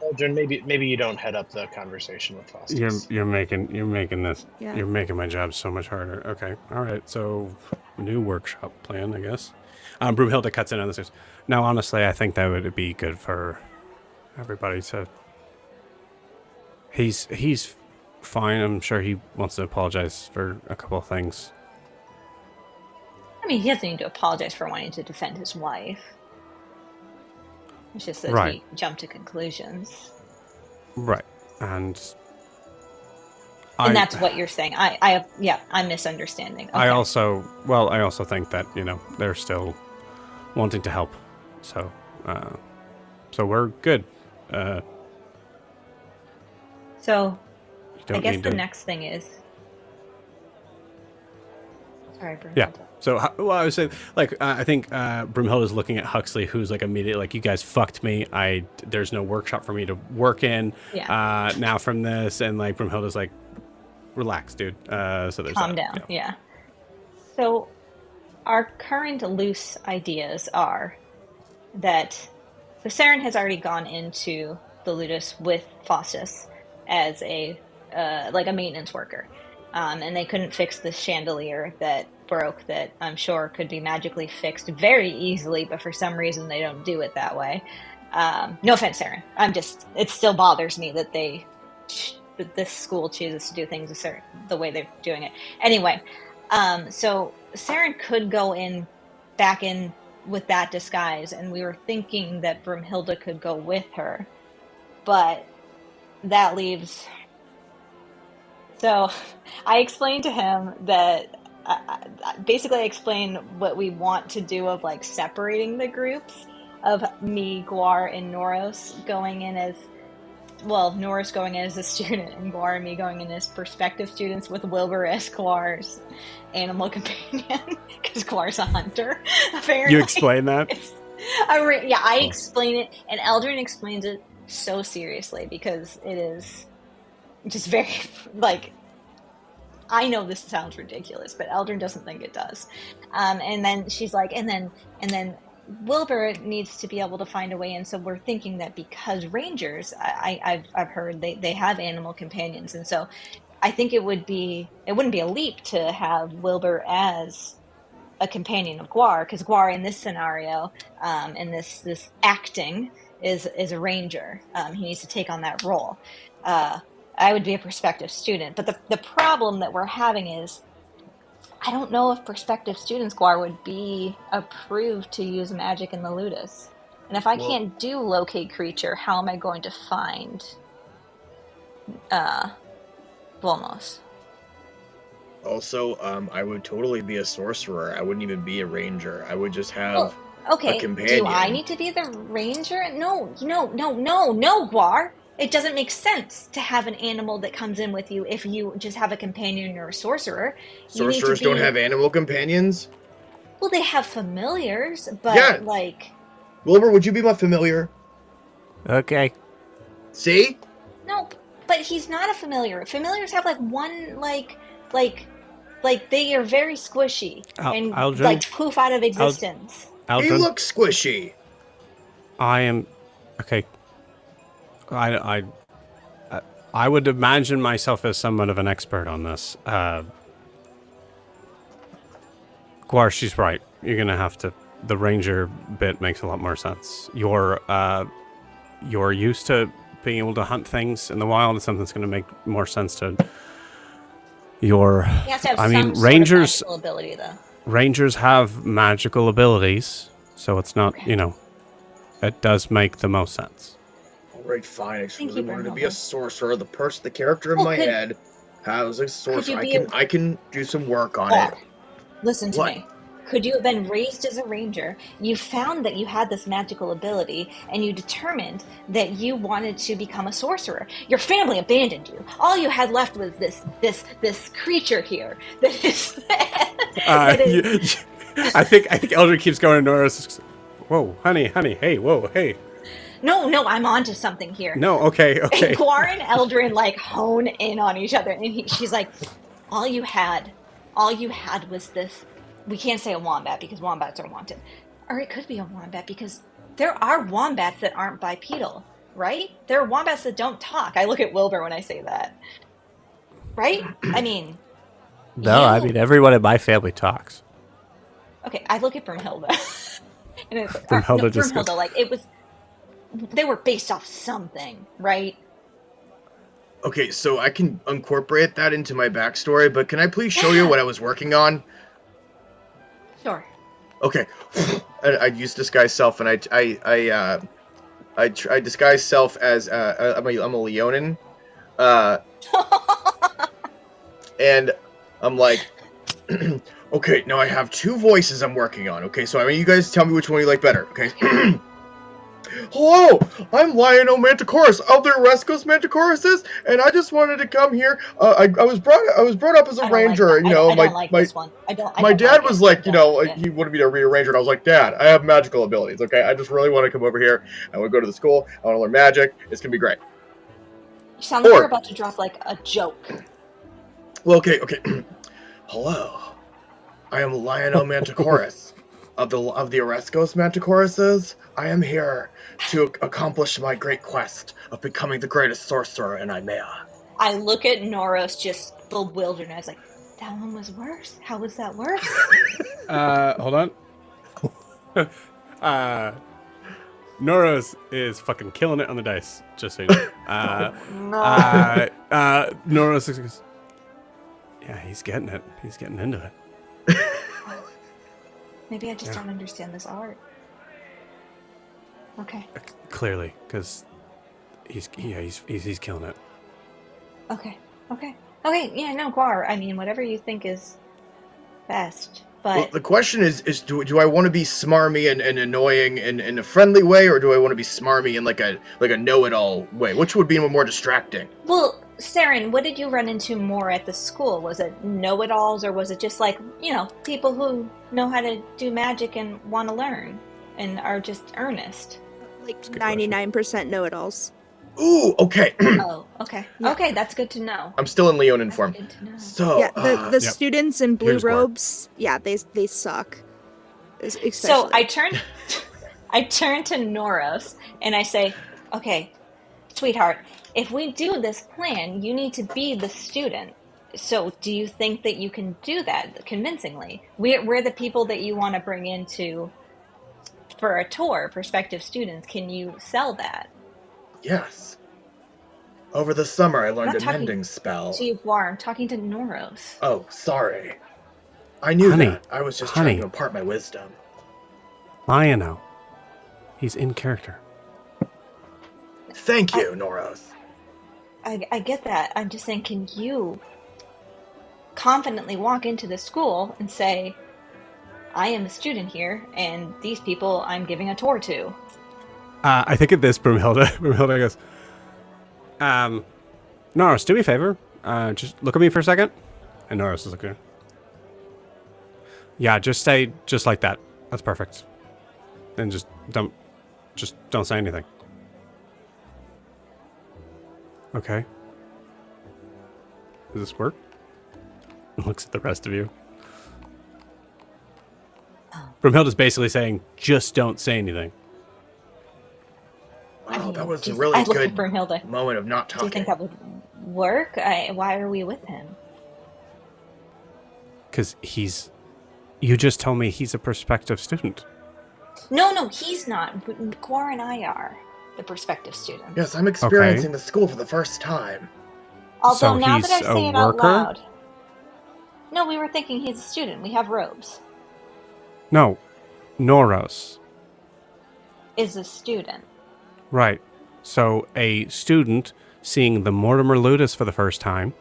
Eldrin, maybe you don't head up the conversation with Faustus. You're making this. Yeah. You're making my job so much harder. Okay, all right. So, new workshop plan, I guess. Broomhilda cuts in on this. Now, honestly, I think that would be good for everybody to... He's fine. I'm sure he wants to apologize for a couple of things. I mean, he doesn't need to apologize for wanting to defend his wife. It's just that right. He jumped to conclusions. Right. And that's what you're saying. I'm misunderstanding. Okay. I also think that, they're still wanting to help. So we're good. So I guess the next thing is... Sorry, Broomhilda. Yeah. So, I was saying, I think Broomhilda's looking at Huxley, who's immediately like, you guys fucked me. There's no workshop for me to work in. Yeah. Now from this, and Broomhilda's like, relax, dude. So there's calm down. Yeah. So our current loose ideas are that Saren has already gone into the Ludus with Faustus as a maintenance worker. and they couldn't fix the chandelier that broke that I'm sure could be magically fixed very easily, but for some reason they don't do it that way. No offense, Aaron. It still bothers me that that this school chooses to do things the way they're doing it. Anyway, so Saren could go back in with that disguise, and we were thinking that Broomhilda could go with her, but that leaves. So I explained to him that basically I explained what we want to do of like separating the groups of me, Guar, and Noros going in as, well, Noros going in as a student and Guar and me going in as prospective students with Wilbur as Guar's animal companion because Guar's a hunter, apparently. You explain that? I explain it, and Eldrin explains it so seriously because it is just very, like, I know this sounds ridiculous, but Eldrin doesn't think it does. And then she's like, and then Wilbur needs to be able to find a way in. So we're thinking that because Rangers, I've heard they have animal companions, and so I think it wouldn't be a leap to have Wilbur as a companion of Guar, because Guar in this scenario, in this acting, is a ranger. He needs to take on that role. I would be a prospective student, but the problem that we're having is I don't know if prospective students, Guar, would be approved to use magic in the Ludus. And if I can't do locate creature, how am I going to find Volmos? Also, I would totally be a sorcerer. I wouldn't even be a ranger. I would just have a companion. Do I need to be the ranger? No, Guar. It doesn't make sense to have an animal that comes in with you if you just have a companion or a sorcerer. Sorcerers don't have animal companions? Well, they have familiars, but like... Wilbur, would you be my familiar? Okay. See? No, but he's not a familiar. Familiars have like one, like they are very squishy and like poof out of existence. He looks squishy. I am... Okay. I would imagine myself as somewhat of an expert on this. Guar, she's right. You're gonna have to. The ranger bit makes a lot more sense. You're used to being able to hunt things in the wild, and something's gonna make more sense to your. Rangers. Magical ability, though. Rangers have magical abilities, so it's not. Okay. It does make the most sense. Right, fine. I just really wanted to be a sorcerer. The character in my head has a sorcerer. I can do some work on it. Listen to me. Could you have been raised as a ranger? You found that you had this magical ability, and you determined that you wanted to become a sorcerer. Your family abandoned you. All you had left was this creature here. I think Eldrin keeps going to Noros. Whoa, honey, hey, whoa, hey. No, I'm onto something here. No, okay. And Guar and Eldrin like hone in on each other, and she's like, all you had was this. We can't say a wombat because wombats are wanted, or it could be a wombat because there are wombats that aren't bipedal, right? There are wombats that don't talk. I look at Wilbur when I say that, right? I mean, everyone in my family talks. Okay, I look at Broomhilda, and it's Broomhilda, like it was. They were based off something, right? Okay, so I can incorporate that into my backstory, but can I please show you what I was working on? Sure. Okay, I use disguise self, and I disguise self as I'm a Leonin, and I'm like, okay, now I have two voices I'm working on. Okay, so I mean, you guys tell me which one you like better. Okay. Hello, I'm Lionel Manticoris of the Ariskar Manticoruses, and I just wanted to come here. I was brought up as a ranger. My dad was like, he wanted me to be a ranger, and I was like, Dad, I have magical abilities. Okay, I just really want to come over here. I want to go to the school. I want to learn magic. It's gonna be great. You sound like you're about to drop like a joke. Well, okay. Hello, I am Lionel Manticoris of the Ariskar Manticoruses. I am here to accomplish my great quest of becoming the greatest sorcerer in Imea. I look at Noros just bewilderness, like, that one was worse? How was that worse? Hold on. Noros is fucking killing it on the dice, just so you know. No. Noros is... Yeah, he's getting it. He's getting into it. Maybe I just don't understand this art. Okay. Clearly, because he's killing it. Okay. Yeah, no, Guar. I mean, whatever you think is best. But well, the question is do I want to be smarmy and annoying in a friendly way, or do I want to be smarmy in like a know-it-all way? Which would be more distracting? Well, Saren, what did you run into more at the school? Was it know-it-alls, or was it just like, people who know how to do magic and want to learn and are just earnest? Like 99% know-it-alls. Ooh, okay. Oh, okay. Yeah. Okay, that's good to know. I'm still in Leonin form. Good to know. So yeah, the students in blue robes, they suck. Especially. So I turn to Noros and I say, "Okay, sweetheart, if we do this plan, you need to be the student. So do you think that you can do that convincingly? We're the people that you want to bring into for a tour, prospective students. Can you sell that?" Yes. Over the summer, I learned a mending spell. To you, Guar. I'm talking to Noros. Oh, sorry. I knew that. I was just trying to impart my wisdom. Lionel. He's in character. Thank you, Noros. I get that. I'm just saying, can you confidently walk into the school and say, I am a student here, and these people I'm giving a tour to? I think at this, Broomhilda goes, Norris, do me a favor. Just look at me for a second. And Norris is looking. Yeah, just say, just like that. That's perfect. And just don't say anything. Okay. Does this work? Looks at the rest of you. Broomhilda's basically saying, just don't say anything. Wow, that was a really good moment of not talking. Do you think that would work? Why are we with him? Because you just told me he's a prospective student. No, he's not. Guar and I are the prospective students. Yes, I'm experiencing the school for the first time. Although so now he's that I say a it out worker? loud. No, we were thinking he's a student. We have robes. No, Noros. Is a student. Right. So a student seeing the Mortimer Ludus for the first time,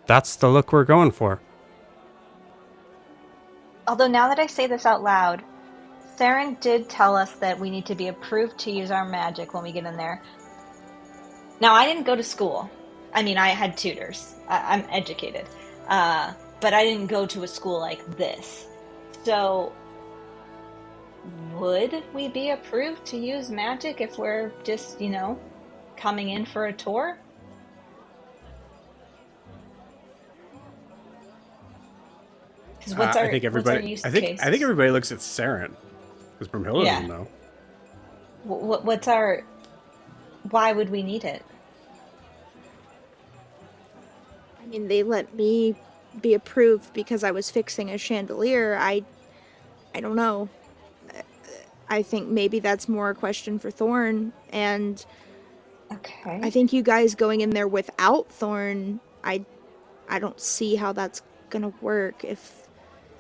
that's the look we're going for. Although now that I say this out loud, Saren did tell us that we need to be approved to use our magic when we get in there. Now, I didn't go to school. I mean, I had tutors. I'm educated. But I didn't go to a school like this. So, would we be approved to use magic if we're just, coming in for a tour? I think everybody looks at Saren. Because Broomhilda doesn't know. Why would we need it? I mean, they let me be approved because I was fixing a chandelier. I don't know. I think maybe that's more a question for Thorn. And okay. I think you guys going in there without Thorn, I don't see how that's gonna work.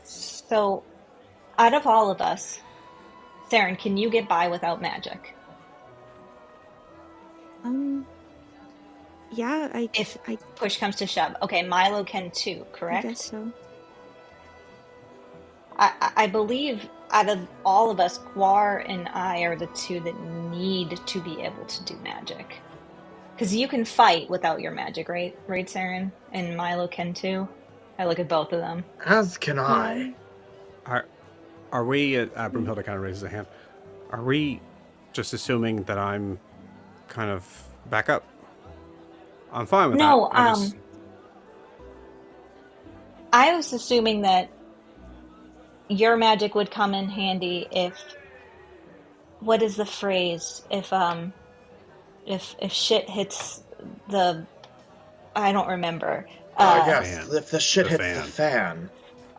So, out of all of us, Saren, can you get by without magic? Yeah, if push comes to shove. Okay, Milo can too, correct? I guess so. I believe out of all of us, Guar and I are the two that need to be able to do magic. Because you can fight without your magic, right? Right, Saren? And Milo can too? I look at both of them. As can I. Are we, Broomhilda kind of raises a hand, are we just assuming that I'm kind of back up? I'm fine with that. No, I was assuming that your magic would come in handy if, what is the phrase? If shit hits the, I don't remember. Yes, if the shit hits the fan.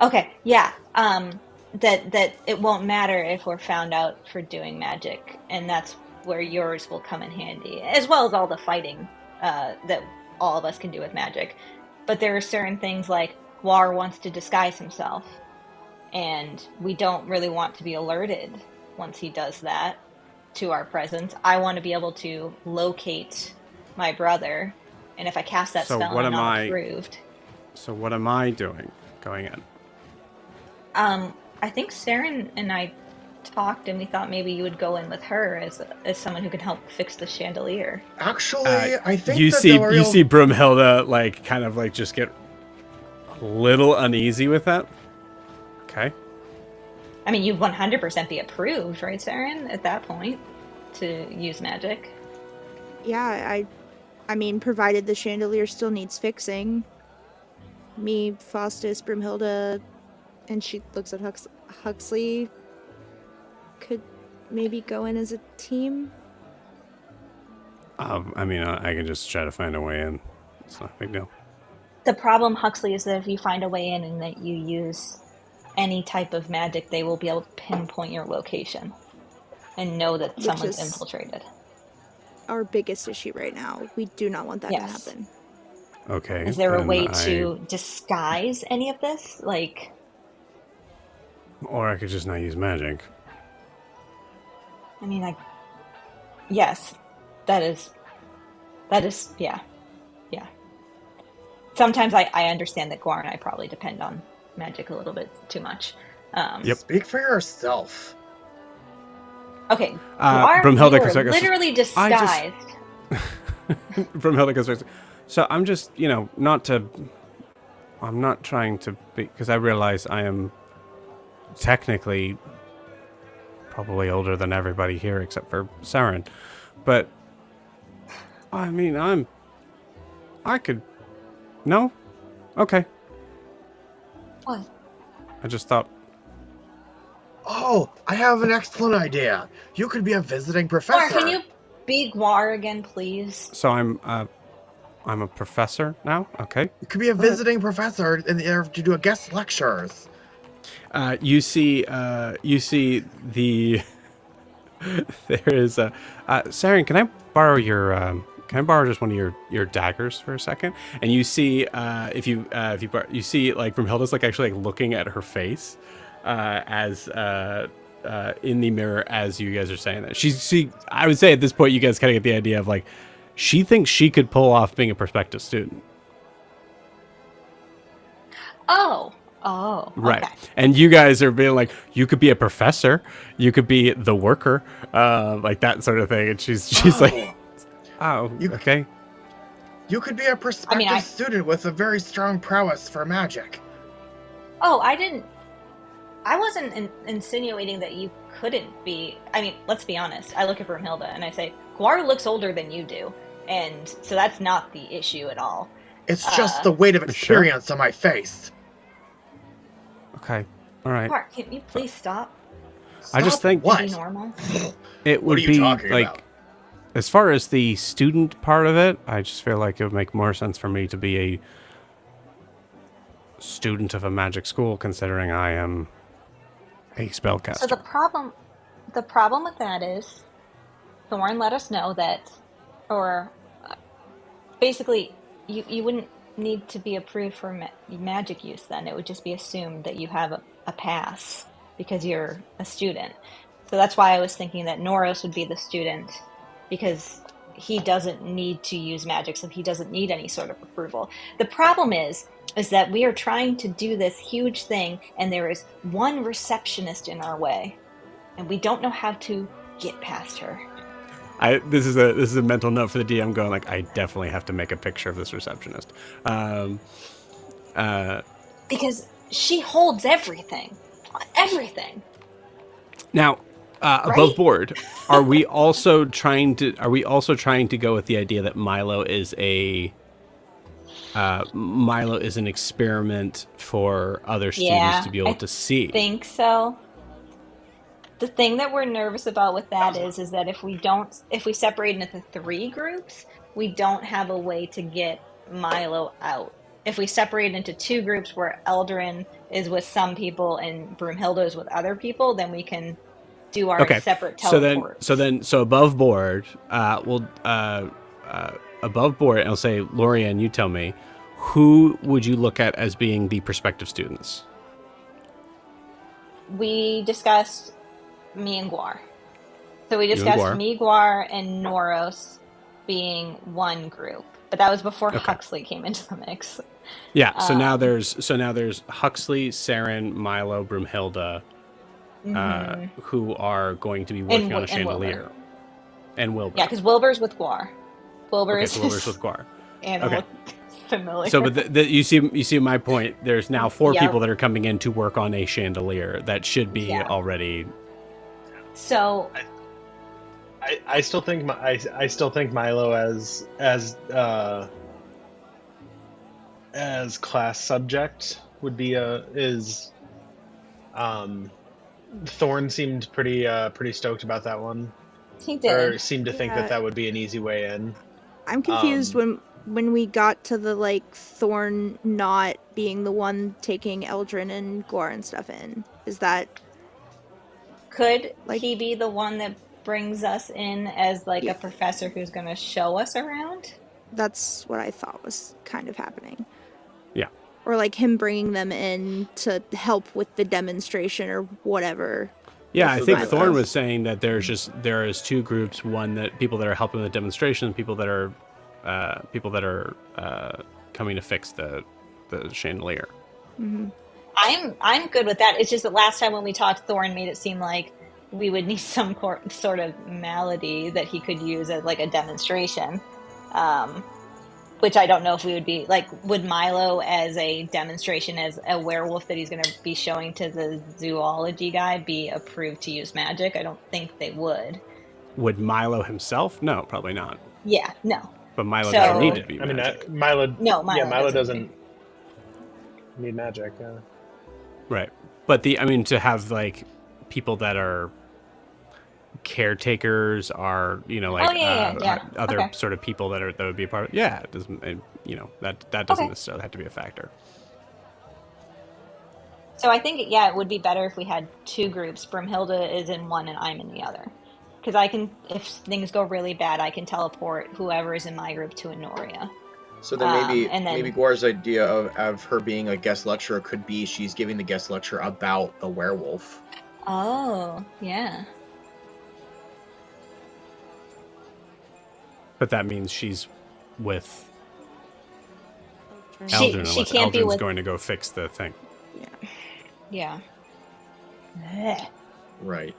Okay, yeah. That it won't matter if we're found out for doing magic, and that's where yours will come in handy, as well as all the fighting that all of us can do with magic. But there are certain things like Guar wants to disguise himself, and we don't really want to be alerted once he does that to our presence. I want to be able to locate my brother, and if I cast that spell and I'm not approved. So what am I doing going in? I think Saren and I talked, and we thought maybe you would go in with her as someone who can help fix the chandelier. Actually, I think you see Broomhilda like kind of like just get a little uneasy with that. Okay. I mean, you'd 100% be approved, right, Saren? At that point, to use magic. Yeah, I mean, provided the chandelier still needs fixing. Me, Faustus, Broomhilda, and she looks at Huxley, could maybe go in as a team? I mean, I can just try to find a way in. It's not a big deal. The problem, Huxley, is that if you find a way in and that you use any type of magic, they will be able to pinpoint your location and know that someone's infiltrated. Our biggest issue right now. We do not want that to happen. Okay. Is there a way to disguise any of this? Like... Or I could just not use magic. I mean, yes, that is, yeah. Sometimes I understand that Guar and I probably depend on magic a little bit too much. Yep. Speak for yourself. Okay, Guar, Broomhilda, literally disguised. Broomhilda goes first. So I'm just, I'm not trying to be, because I realize I am technically probably older than everybody here except for Saren, but I mean, no? Okay. What? I just thought. Oh, I have an excellent idea. You could be a visiting professor. Guar, can you be Guar again, please? So I'm a professor now? Okay. You could be a visiting professor and to do a guest lectures. You see the there is a Saren, can I borrow just one of your daggers for a second? And you see if you see like Broomhilda's like actually like looking at her face as in the mirror as you guys are saying that. She I would say at this point you guys kind of get the idea of like she thinks she could pull off being a prospective student. Oh, right. Okay. And you guys are being like, you could be a professor, you could be the worker, like that sort of thing. And she's like, okay. You could be a prospective student with a very strong prowess for magic. Oh, I wasn't insinuating that you couldn't be. I mean, let's be honest. I look at Broomhilda and I say, Guar looks older than you do. And so that's not the issue at all. It's just the weight of experience on my face. Okay. All right. Guar, can you please stop? I just think be normal. It would be like, as far as the student part of it, I just feel like it would make more sense for me to be a student of a magic school, considering I am a spellcaster. So the problem with that is, Thorn let us know that, or basically, you wouldn't need to be approved for magic use then. It would just be assumed that you have a pass because you're a student. So that's why I was thinking that Noros would be the student, because he doesn't need to use magic, so he doesn't need any sort of approval. The problem is that we are trying to do this huge thing, and there is one receptionist in our way, and we don't know how to get past her. This is a mental note for the DM going like, I definitely have to make a picture of this receptionist. Because she holds everything. Everything. Now, above board, are we also trying to go with the idea that Milo is an experiment for other students to be able to see? I think so. The thing that we're nervous about with that is that if we separate into 3 groups, we don't have a way to get Milo out. if we separate into two groups where Eldrin is with some people and Broomhilda is with other people, then we can do our separate teleports. So above board, above board, I'll say, Lorianne, you tell me, who would you look at as being the prospective students? We discussed me and Guar. So we discussed me, Guar, and Noros being one group, but that was before Huxley came into the mix. Yeah. So now there's Huxley, Saren, Milo, Broomhilda, who are going to be working on a chandelier, and Wilbur. Yeah, because Wilbur's with Guar. Wilbur's with Guar. And familiar. So, but you see my point. There's now 4 people that are coming in to work on a chandelier that should be already. So, I still think Milo as class subject would be Thorn seemed pretty stoked about that one. He did. Or seemed to think that would be an easy way in. I'm confused when we got to the Thorn not being the one taking Eldrin and Guar and stuff in. Is that could he be the one that brings us in as a professor who's going to show us around? That's what I thought was kind of happening. Yeah. Or him bringing them in to help with the demonstration or whatever. Yeah, I think Thorn was saying that there is 2 groups: one that people that are helping with the demonstration, people that are coming to fix the chandelier. Mm-hmm. I'm good with that. It's just that last time when we talked, Thorn made it seem like we would need some sort of malady that he could use as a demonstration, which I don't know if we would be would Milo as a demonstration as a werewolf that he's going to be showing to the zoology guy be approved to use magic? I don't think they would. Would Milo himself? No, probably not. Yeah, no. But Milo doesn't need to be magic. Milo Milo doesn't need magic. Yeah. Right, but to have people that are caretakers are other sort of people that would be a part of it doesn't that doesn't necessarily have to be a factor. So I think it would be better if we had 2 groups. Broomhilda is in one and I'm in the other, because if things go really bad, I can teleport whoever is in my group to Anoria. So then maybe Guar's idea of her being a guest lecturer could be she's giving the guest lecture about the werewolf. Oh, yeah. But that means she's with Eldrin, unless can't Eldrin's going to go fix the thing. Yeah. Right.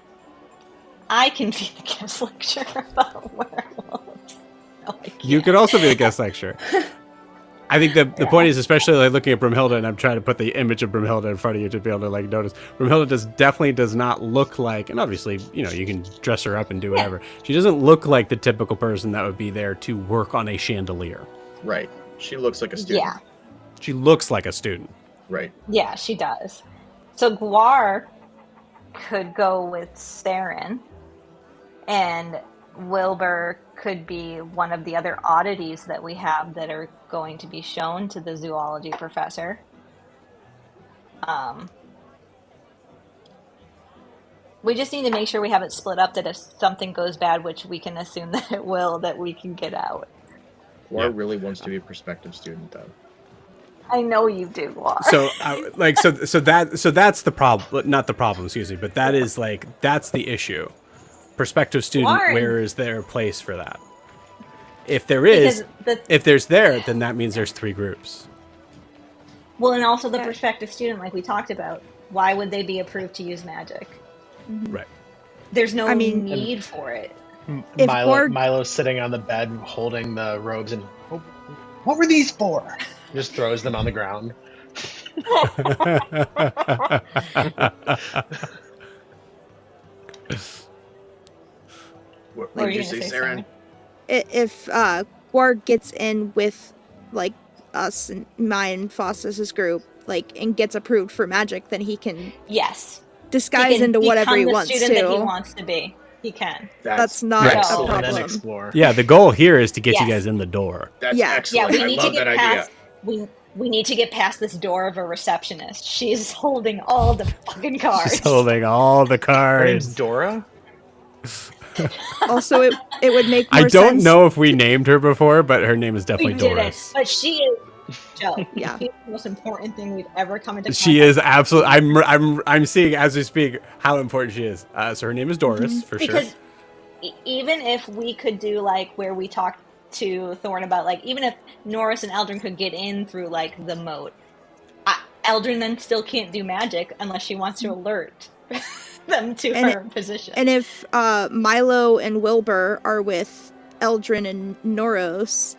I can be the guest lecturer about werewolves. No, you could also be the guest lecturer. I think the point is, especially looking at Broomhilda, and I'm trying to put the image of Broomhilda in front of you to be able to notice. Broomhilda definitely does not look like, and obviously, you can dress her up and do whatever. She doesn't look like the typical person that would be there to work on a chandelier. Right. She looks like a student. Yeah. She looks like a student. Right. Yeah, she does. So Guar could go with Saren, and Wilbur could be one of the other oddities that we have that are going to be shown to the zoology professor. We just need to make sure we have it split up, that if something goes bad, which we can assume that it will, that we can get out. Guar really wants to be a prospective student, though. I know you do, Guar. So that's the problem. Not the problem, excuse me, but that's the issue. Prospective student, where is their place for that? If there is, then that means there's 3 groups. Well, and also the prospective student, like we talked about, why would they be approved to use magic? Mm-hmm. Right. There's no need for it. Milo's sitting on the bed holding the robes and, what were these for? Just throws them on the ground. What did you say, Saren? If Guar gets in with us and mine and Faustus's group, and gets approved for magic, then he can disguise into whatever he wants to. Become the student that he wants to be. He can. That's not a problem. And then explore. Yeah, the goal here is to get you guys in the door. That's excellent. Yeah, we need I love to get that past. idea. We need to get past this door of a receptionist. She's holding all the fucking cards. She's holding all the Her name's cards. Dora? Also, it would make more I sense. don't know if we named her before, but her name is definitely We didn't, Doris. but she is Joe. Yeah. She's the most important thing we've ever come into contact She is with. absolutely. I'm seeing as we speak how important she is. So her name is Doris for sure. Because even if we could do like where we talked to Thorn about like even if Norris and Eldrin could get in through like the moat, Eldrin then still can't do magic unless she wants to alert them to her position. And if Milo and Wilbur are with Eldrin and Noros,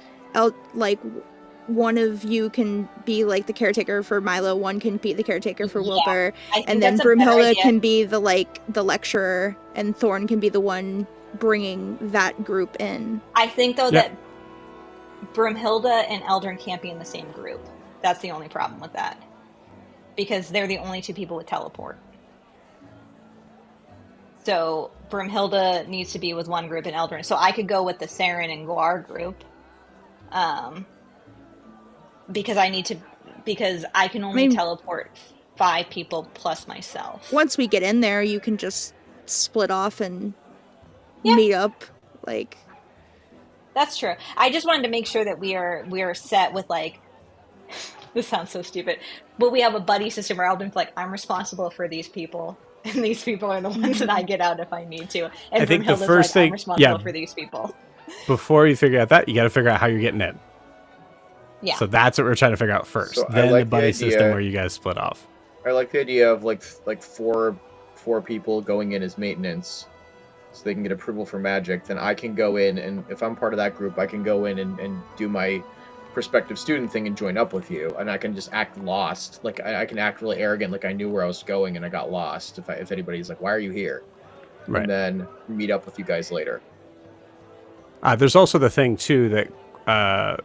one of you can be like the caretaker for Milo, one can be the caretaker for Wilbur, and then Broomhilda can be the lecturer, and Thorn can be the one bringing that group in. I think though that Broomhilda and Eldrin can't be in the same group. That's the only problem with that. Because they're the only two people with teleport. So Broomhilda needs to be with one group and Eldrin. So I could go with the Saren and Guar group. Because I can only teleport 5 people plus myself. Once we get in there, you can just split off and meet up. Like, that's true. I just wanted to make sure that we are set with like. This sounds so stupid, but we have a buddy system where Eldrin's like, I'm responsible for these people, and these people are the ones that I get out if I need to. And I think the like, first thing, I'm responsible for these people. Before you figure out that, you got to figure out how you're getting in. Yeah. So that's what we're trying to figure out first. So then the buddy system where you guys split off. I like the idea of like four people going in as maintenance, so they can get approval for magic. Then I can go in, and if I'm part of that group, I can go in and do my prospective student thing and join up with you, and I can just act lost. Like I can act really arrogant, like I knew where I was going and I got lost. If anybody's like, "Why are you here?" Right. And then meet up with you guys later. There's also the thing too that I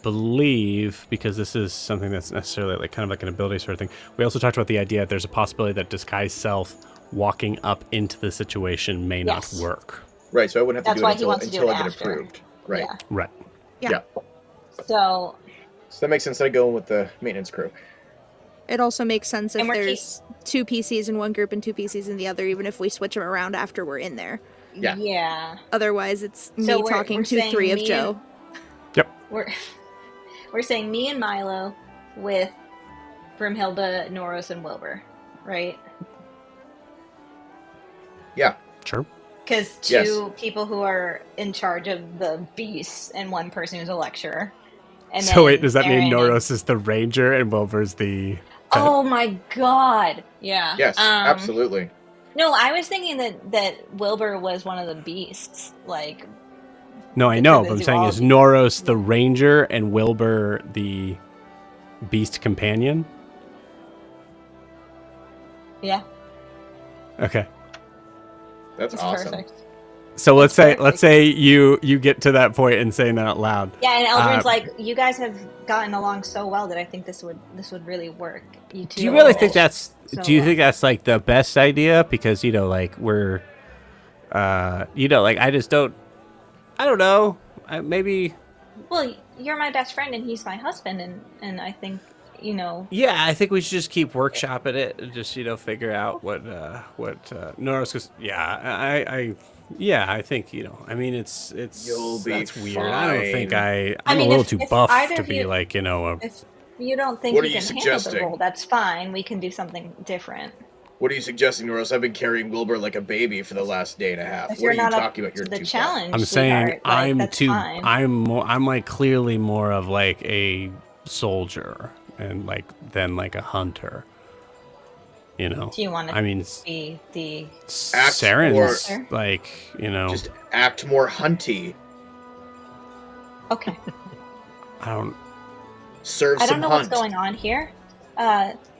believe, because this is something that's necessarily like kind of like an ability sort of thing. We also talked about the idea that there's a possibility that disguise self walking up into the situation may not work. Right. So I wouldn't have to do it until I get after. approved. Right. Yeah. Right. Yeah. So that makes sense. I go in with the maintenance crew. It also makes sense if there's 2 PCs in one group and 2 PCs in the other, even if we switch them around after we're in there. Yeah. Yeah. Otherwise, it's me talking to 3 of Joe. Yep. We're saying me and Milo with Broomhilda, Noros, and Wilbur, right? Yeah. Sure. Because 2 people who are in charge of the beasts and 1 person who's a lecturer. And so wait, does that mean Noros is the ranger and Wilbur's the... Oh my god! Yeah. Yes, absolutely. No, I was thinking that Wilbur was one of the beasts. Like... No, I know, but I'm saying is Noros the ranger and Wilbur the beast companion? Yeah. Okay. That's awesome. Perfect. So let's say you get to that point and saying that out loud. Yeah, and Eldrin's like, you guys have gotten along so well that I think this would really work. You two. Do you really think that's? Do you think that's like the best idea? Because like we're, like I just don't. I don't know. Maybe. Well, you're my best friend and he's my husband, and I think Yeah, I think we should just keep workshopping it and just figure out what Noros. Because I think I mean it's that's weird. Fine. I don't think I'm a little too buff to be like If you don't think what you can handle the role, that's fine. We can do something different. What are you suggesting, Noros? I've been carrying Wilbur like a baby for the last day and a half. If what are you're you not talking about? You're the too challenge. I'm saying like, I'm that's too. Fine. I'm like clearly more of like a soldier and than like a hunter. Do you want to? I mean, be the Saren's like just act more hunty. Okay. I don't. Serve some I don't know hunt. what's going on here,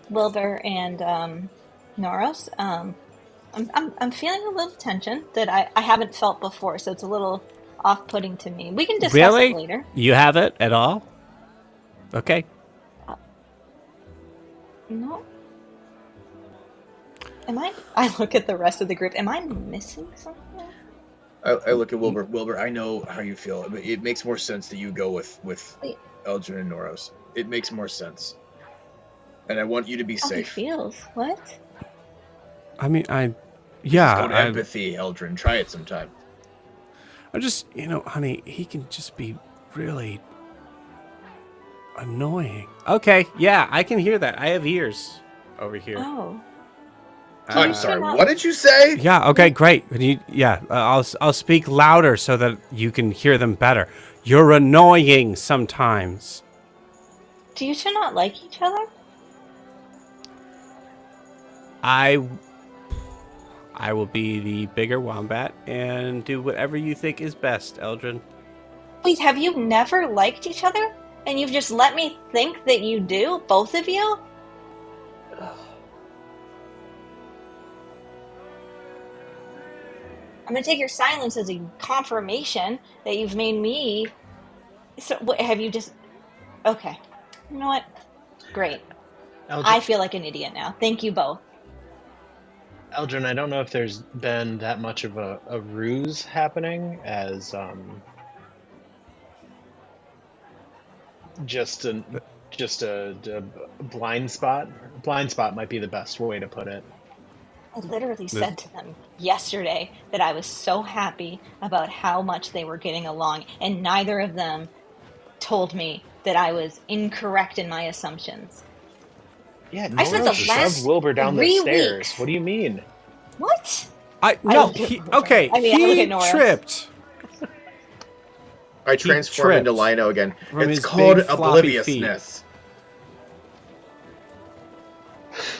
Wilbur and Noros. I'm feeling a little tension that I haven't felt before, so it's a little off-putting to me. We can discuss it later. You have it at all? Okay. No. I look at the rest of the group. Am I missing something? I look at Wilbur. Wilbur, I know how you feel. It makes more sense that you go with Eldrin and Noros. It makes more sense. And I want you to be How he safe. feels? What? I mean, This is called empathy, Eldrin. Try it sometime. I just, honey, he can just be really annoying. Okay, yeah, I can hear that. I have ears over here. Oh. I'm sorry. What did you say? Yeah. Okay. Great. I'll speak louder so that you can hear them better. You're annoying sometimes. Do you two not like each other? I will be the bigger wombat and do whatever you think is best, Eldrin. Wait, have you never liked each other? And you've just let me think that you do, both of you? I'm gonna take your silence as a confirmation that you've made me. So, what, have you just? Okay, you know what? Great. I feel like an idiot now. Thank you both. Eldrin, I don't know if there's been that much of a ruse happening as just a blind spot. Blind spot might be the best way to put it. I literally said to them yesterday that I was so happy about how much they were getting along, and neither of them told me that I was incorrect in my assumptions. Yeah, I spent the last Wilbur down the stairs. Weeks. What do you mean? What? He tripped. I transformed into Lino again. It's called obliviousness.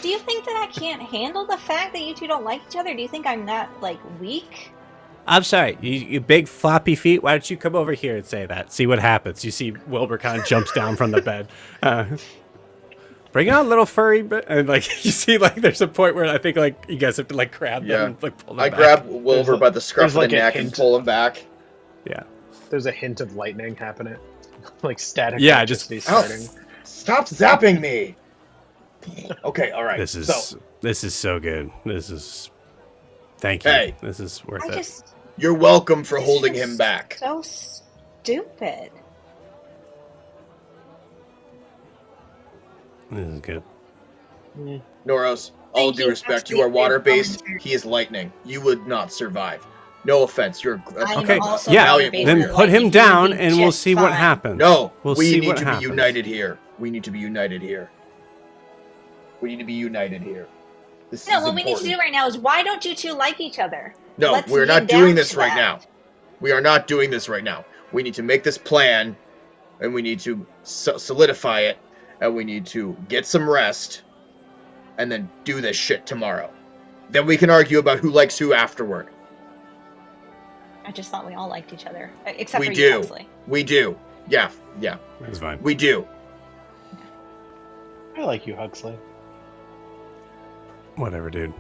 Do you think that I can't handle the fact that you two don't like each other? Do you think I'm that, weak? I'm sorry, you big floppy feet. Why don't you come over here and say that? See what happens. You see Wilbur kind of jumps down from the bed. Bring on little furry, and you see there's a point where I think you guys have to grab them and pull them back. I grab Wilbur by the scruff of the neck and pull him back. Yeah. There's a hint of lightning happening, static. Yeah, just starting. Stop zapping me. Okay, all right. This is so good. Thank you. Hey, this is worth it. You're welcome for holding him back. So stupid. This is good. Noros, all due respect, you are water-based. He is lightning. You would not survive. No offense. You're okay. Yeah, then put him down, and we'll see what happens. No, we need to be united here. We need to be united here. We need to be united here. What we need to do right now is, why don't you two like each other? No, we're not doing this right now. We are not doing this right now. We need to make this plan, and we need to solidify it, and we need to get some rest, and then do this shit tomorrow. Then we can argue about who likes who afterward. I just thought we all liked each other, except for you, Huxley. We do. Yeah. That's fine. We do. I like you, Huxley. Whatever, dude.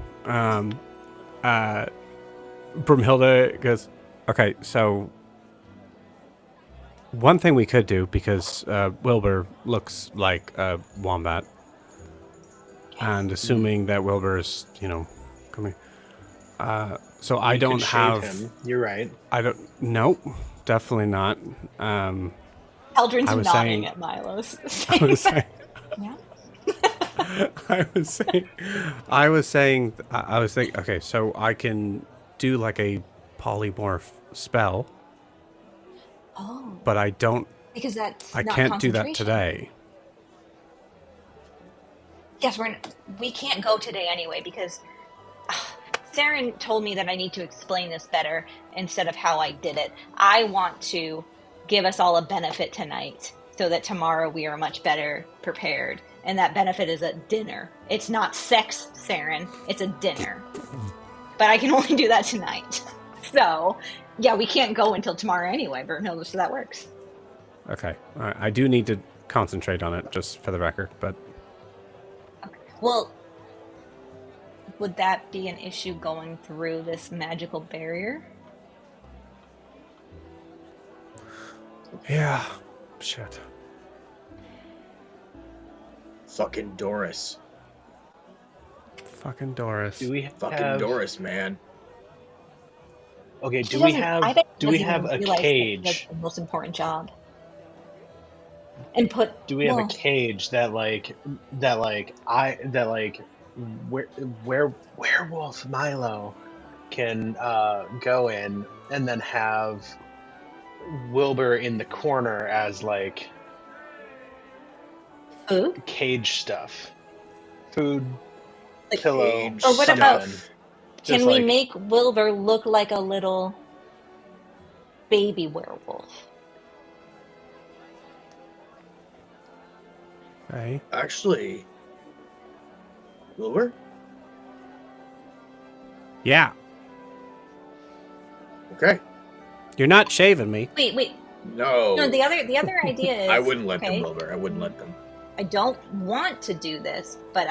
Brumhilda goes, okay, so one thing we could do, because Wilbur looks like a wombat, and assuming that Wilbur is, coming, so I don't have... him. You're right. I don't... Nope, definitely not. Eldrin's nodding at Milos. I was saying... Yeah? I was thinking, okay, so I can do a polymorph spell. Oh. But I don't... Because that's I can't do that today. Yes, we can't go today anyway, because Saren told me that I need to explain this better instead of how I did it. I want to give us all a benefit tonight, so that tomorrow we are much better prepared. And that benefit is a dinner. It's not sex, Saren. It's a dinner. But I can only do that tonight. So, yeah, we can't go until tomorrow anyway, Brumhilda, so that works. Okay. All right. I do need to concentrate on it, just for the record, but... Okay. Well, would that be an issue going through this magical barrier? Yeah. Shit. Fucking Doris. Fucking Doris. Do we Fucking Doris, man. Okay, do we have a cage? That's the most important job. And do we have a cage that werewolf Milo can go in, and then have Wilbur in the corner as like food, cage stuff, food, like, pillow, or what something. about? Can we make Wilbur look like a little baby werewolf? Right. Actually, Wilbur? Yeah. Okay. You're not shaving me. Wait. No. No, the other idea is I wouldn't let them, Wilbur. I wouldn't let them. I don't want to do this, but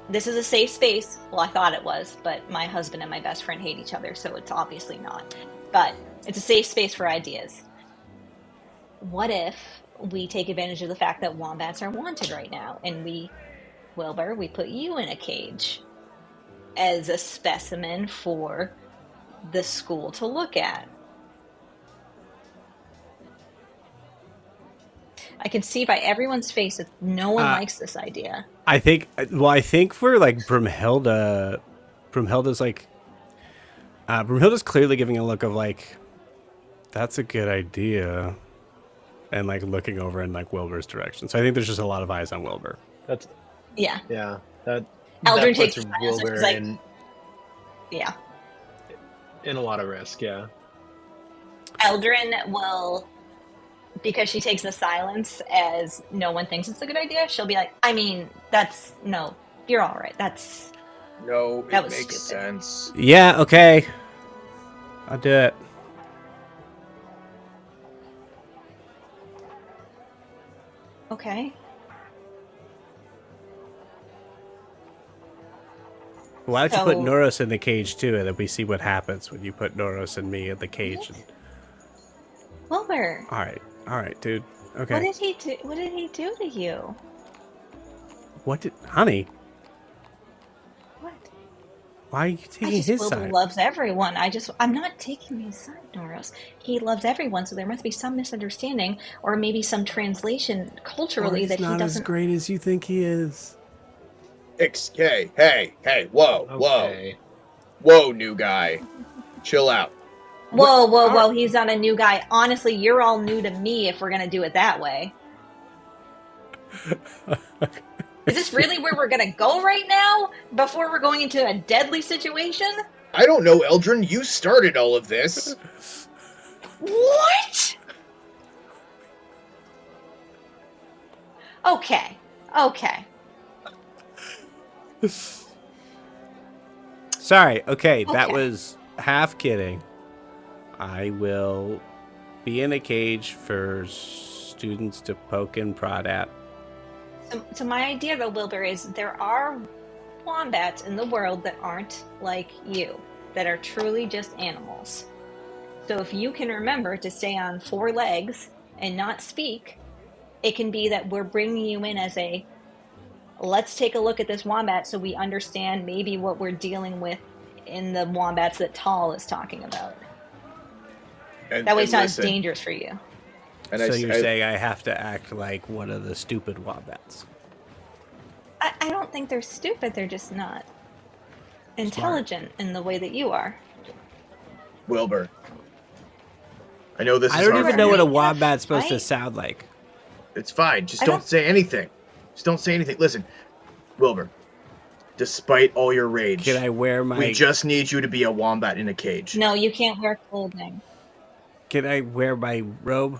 this is a safe space. Well, I thought it was, but my husband and my best friend hate each other, so it's obviously not. But it's a safe space for ideas. What if we take advantage of the fact that wombats are wanted right now, and Wilbur, we put you in a cage as a specimen for the school to look at? I can see by everyone's face that no one likes this idea. I think for like Brumhilda, Brumhilda's clearly giving a look of like, that's a good idea, and like looking over in like Wilbur's direction. So I think there's just a lot of eyes on Wilbur. That Eldrin puts takes Wilbur like, in a lot of risk. Yeah, Eldrin will, because she takes the silence as no one thinks it's a good idea, she'll be like, I mean, no, you're all right. That makes stupid. Sense. Yeah, okay. I'll do it. Okay. Why don't you put Noros in the cage too, and then we see what happens when you put Noros and me in the cage. Wilbur. All right, dude. Okay. What did he do to you? Honey? What? Why are you taking his side? Wilbur loves everyone. I'm not taking his side, Noros. He loves everyone, so there must be some misunderstanding, or maybe some translation culturally that he doesn't. He's not as great as you think he is. Hey, whoa, okay. Whoa, new guy. Chill out. Whoa, he's not a new guy. Honestly, you're all new to me if we're going to do it that way. Is this really where we're going to go right now? Before we're going into a deadly situation? I don't know, Eldrin. You started all of this. What? Okay. Sorry, okay, that was half kidding. I will be in a cage for students to poke and prod at. So my idea, though, Wilbur, is there are wombats in the world that aren't like you, that are truly just animals. So if you can remember to stay on 4 legs and not speak, it can be that we're bringing you in as let's take a look at this wombat so we understand maybe what we're dealing with in the wombats that Tall is talking about. That way it's not as dangerous for you. So you're saying I have to act like one of the stupid wombats? I don't think they're stupid. They're just not intelligent in the way that you are. Wilbur. I know this is I don't even know what a wombat's supposed to sound like. It's fine. Just don't say anything. Listen, Wilbur. Despite all your rage, can I wear my... we just need you to be a wombat in a cage. No, you can't wear clothing. Can I wear my robe?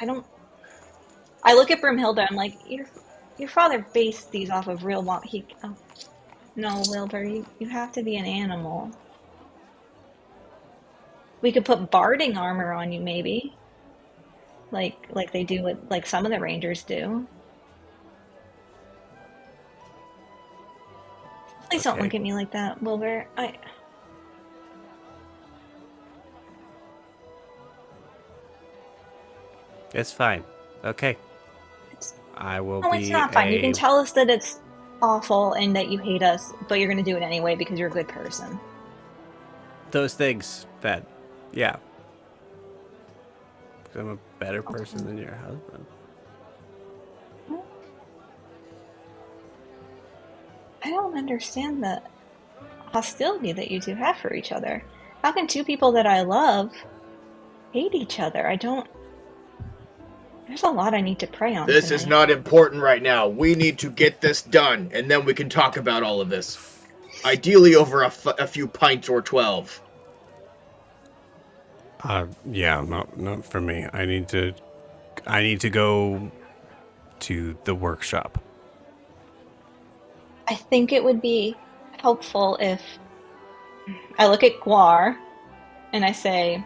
I look at Brumhilda, I'm like, your father based these off of real no, Wilbur, you have to be an animal. We could put barding armor on you, maybe. Like they do like some of the rangers do. Please don't look at me like that, Wilbur. It's fine. Okay. I will be. No, it's not fine. You can tell us that it's awful and that you hate us, but you're going to do it anyway because you're a good person. those things that, yeah. 'Cause I'm a better person than your husband. I don't understand the hostility that you two have for each other. How can two people that I love hate each other? There's a lot I need to pray on This tonight. is not important right now. We need to get this done, and then we can talk about all of this. Ideally over a few pints or 12. Yeah, not for me. I need to go to the workshop. I think it would be helpful if I look at Guar and I say,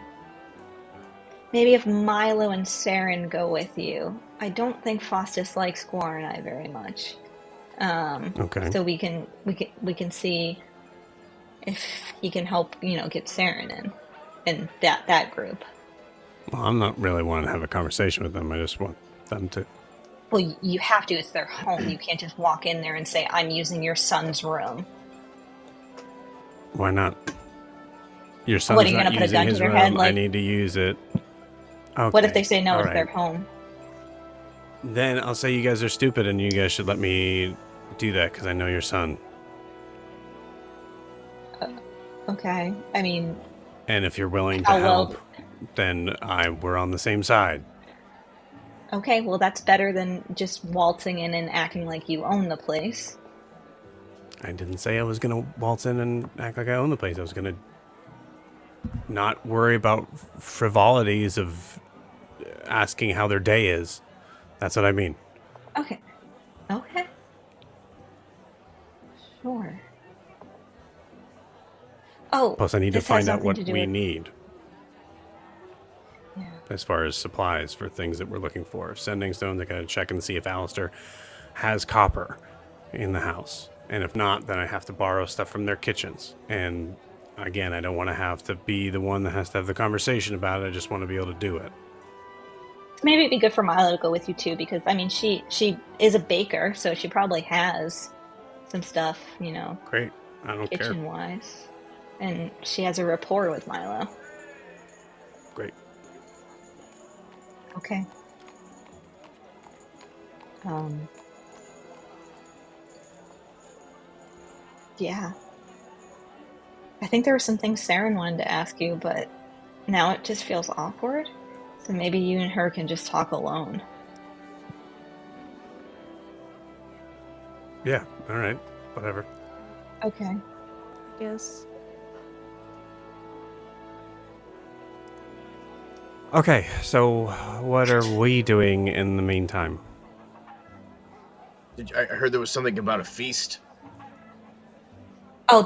maybe if Milo and Saren go with you. I don't think Faustus likes Guar and I very much. Okay. So we can see if he can help, get Saren in that group. Well, I'm not really wanting to have a conversation with them. I just want them to. Well, you have to. It's their home. You can't just walk in there and say, "I'm using your son's room." Why not? Your son's What, are you not gonna put a using gun to his their room. head, I like- need to use it. Okay. What if they say no? all It's right. their home. Then I'll say you guys are stupid and you guys should let me do that because I know your son. Okay. I mean, And if you're willing to How well- help, then we're on the same side. okay. Well, that's better than just waltzing in and acting like you own the place. I didn't say I was going to waltz in and act like I own the place. I was going to not worry about frivolities of asking how their day is. That's what I mean. Okay. Okay. Sure. Oh. Plus, I need to this has find out nothing what to do we with- need Yeah. as far as supplies for things that we're looking for. Sending stones, I got to check and see if Alistair has copper in the house. And if not, then I have to borrow stuff from their kitchens. And again, I don't want to have to be the one that has to have the conversation about it. I just want to be able to do it. Maybe it'd be good for Milo to go with you too, because I mean, she is a baker, so she probably has some stuff, Great. I don't care. kitchen wise, and she has a rapport with Milo. Great. Okay. Yeah. I think there were some things Saren wanted to ask you, but now it just feels awkward. So maybe you and her can just talk alone. Yeah. All right. Whatever. Okay. Yes. Okay. So what are we doing in the meantime? I heard there was something about a feast. Oh,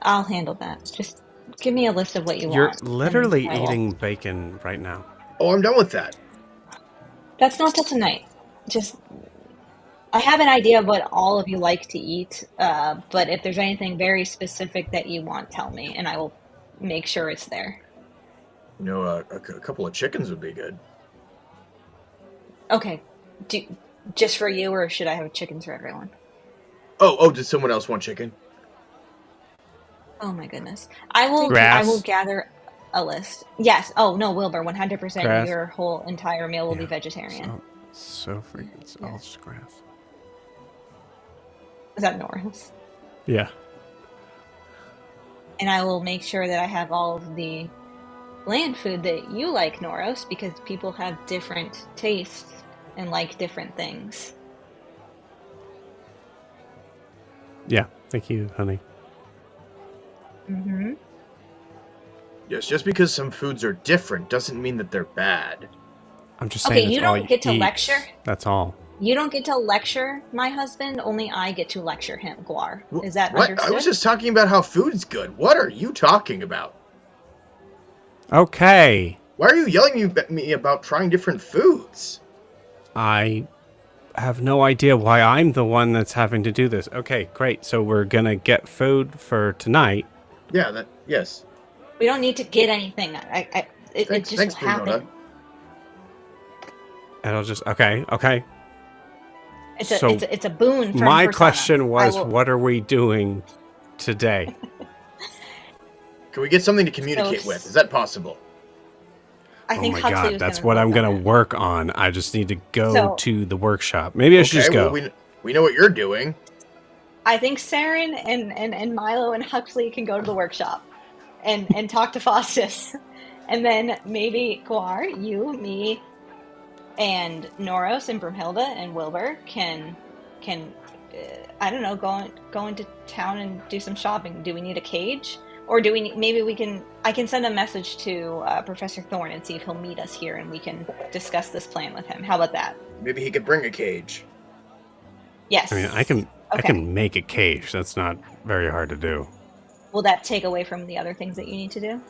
I'll handle that. Just give me a list of what you You're want. literally and I will. eating bacon right now. Oh, I'm done with that. That's not till tonight. I have an idea of what all of you like to eat, but if there's anything very specific that you want, tell me, and I will make sure it's there. A couple of chickens would be good. Okay. Just for you, or should I have chickens for everyone? Oh, did someone else want chicken? Oh my goodness. I will Grass. gather a list. Yes. Oh no, Wilbur, 100%. Grass. Your whole entire meal will be Yeah. vegetarian. So freaking. It's all just grass. Is that Norris? Yeah. And I will make sure that I have all of the land food that you like, Noros, because people have different tastes and like different things. Yeah. Thank you, honey. Mm-hmm. Yes, just because some foods are different doesn't mean that they're bad. I'm just Okay, saying. you that's all don't get to eat. lecture? That's all. You don't get to lecture my husband, only I get to lecture him, Guar. Is that What? understood? I was just talking about how food's good. What are you talking about? Okay. Why are you yelling at me about trying different foods? I have no idea why I'm the one that's having to do this. Okay, great. So we're gonna get food for tonight. Yeah, yes. We don't need to get anything. It Thanks, just will happen. Fiona. And I'll just okay. So It's a boon from my Persona. question was, I will- what are we doing today? Can we get something to communicate with? Is that possible? I think oh my Huxley god, that's what I'm gonna work on. I just need to go to the workshop. Maybe I should just go. Well, we know what you're doing. I think Saren and Milo and Huxley can go to the workshop and talk to Faustus. And then maybe Guar, you, me, and Noros and Brumhilda and Wilbur can I don't know, go into town and do some shopping. Do we need a cage? Or do we I can send a message to Professor Thorne and see if he'll meet us here and we can discuss this plan with him. How about that? Maybe he could bring a cage. Yes. I mean, I can make a cage. That's not very hard to do. Will that take away from the other things that you need to do?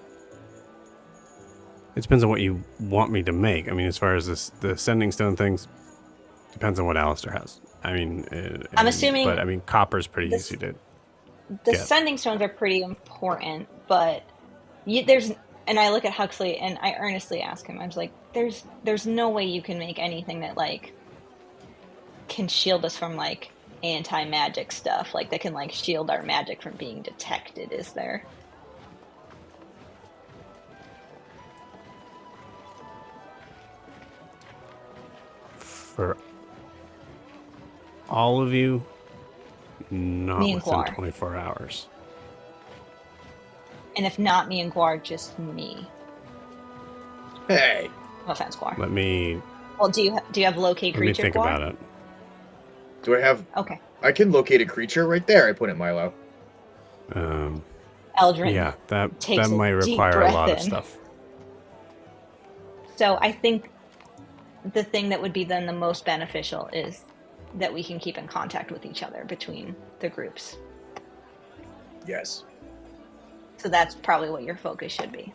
It depends on what you want me to make. I mean, as far as the sending stone things, depends on what Alistair has. I mean, I'm assuming... But, I mean, copper's pretty easy to The sending stones are pretty important, but there's... And I look at Huxley and I earnestly ask him, I was like, there's no way you can make anything that, like, can shield us from, like, anti-magic stuff. Like, that can, like, shield our magic from being detected, is there? For all of you, not within 24 hours. And if not me and Guar, just me. Hey. No offense, Guar. Let me... Well, do you have locate creature, Let me think Guar? about it. Do I have... Okay. I can locate a creature right there. I put it, Milo. Eldrin. Yeah, that might require a lot of stuff. So I think the thing that would be then the most beneficial is that we can keep in contact with each other between the groups. Yes. So that's probably what your focus should be.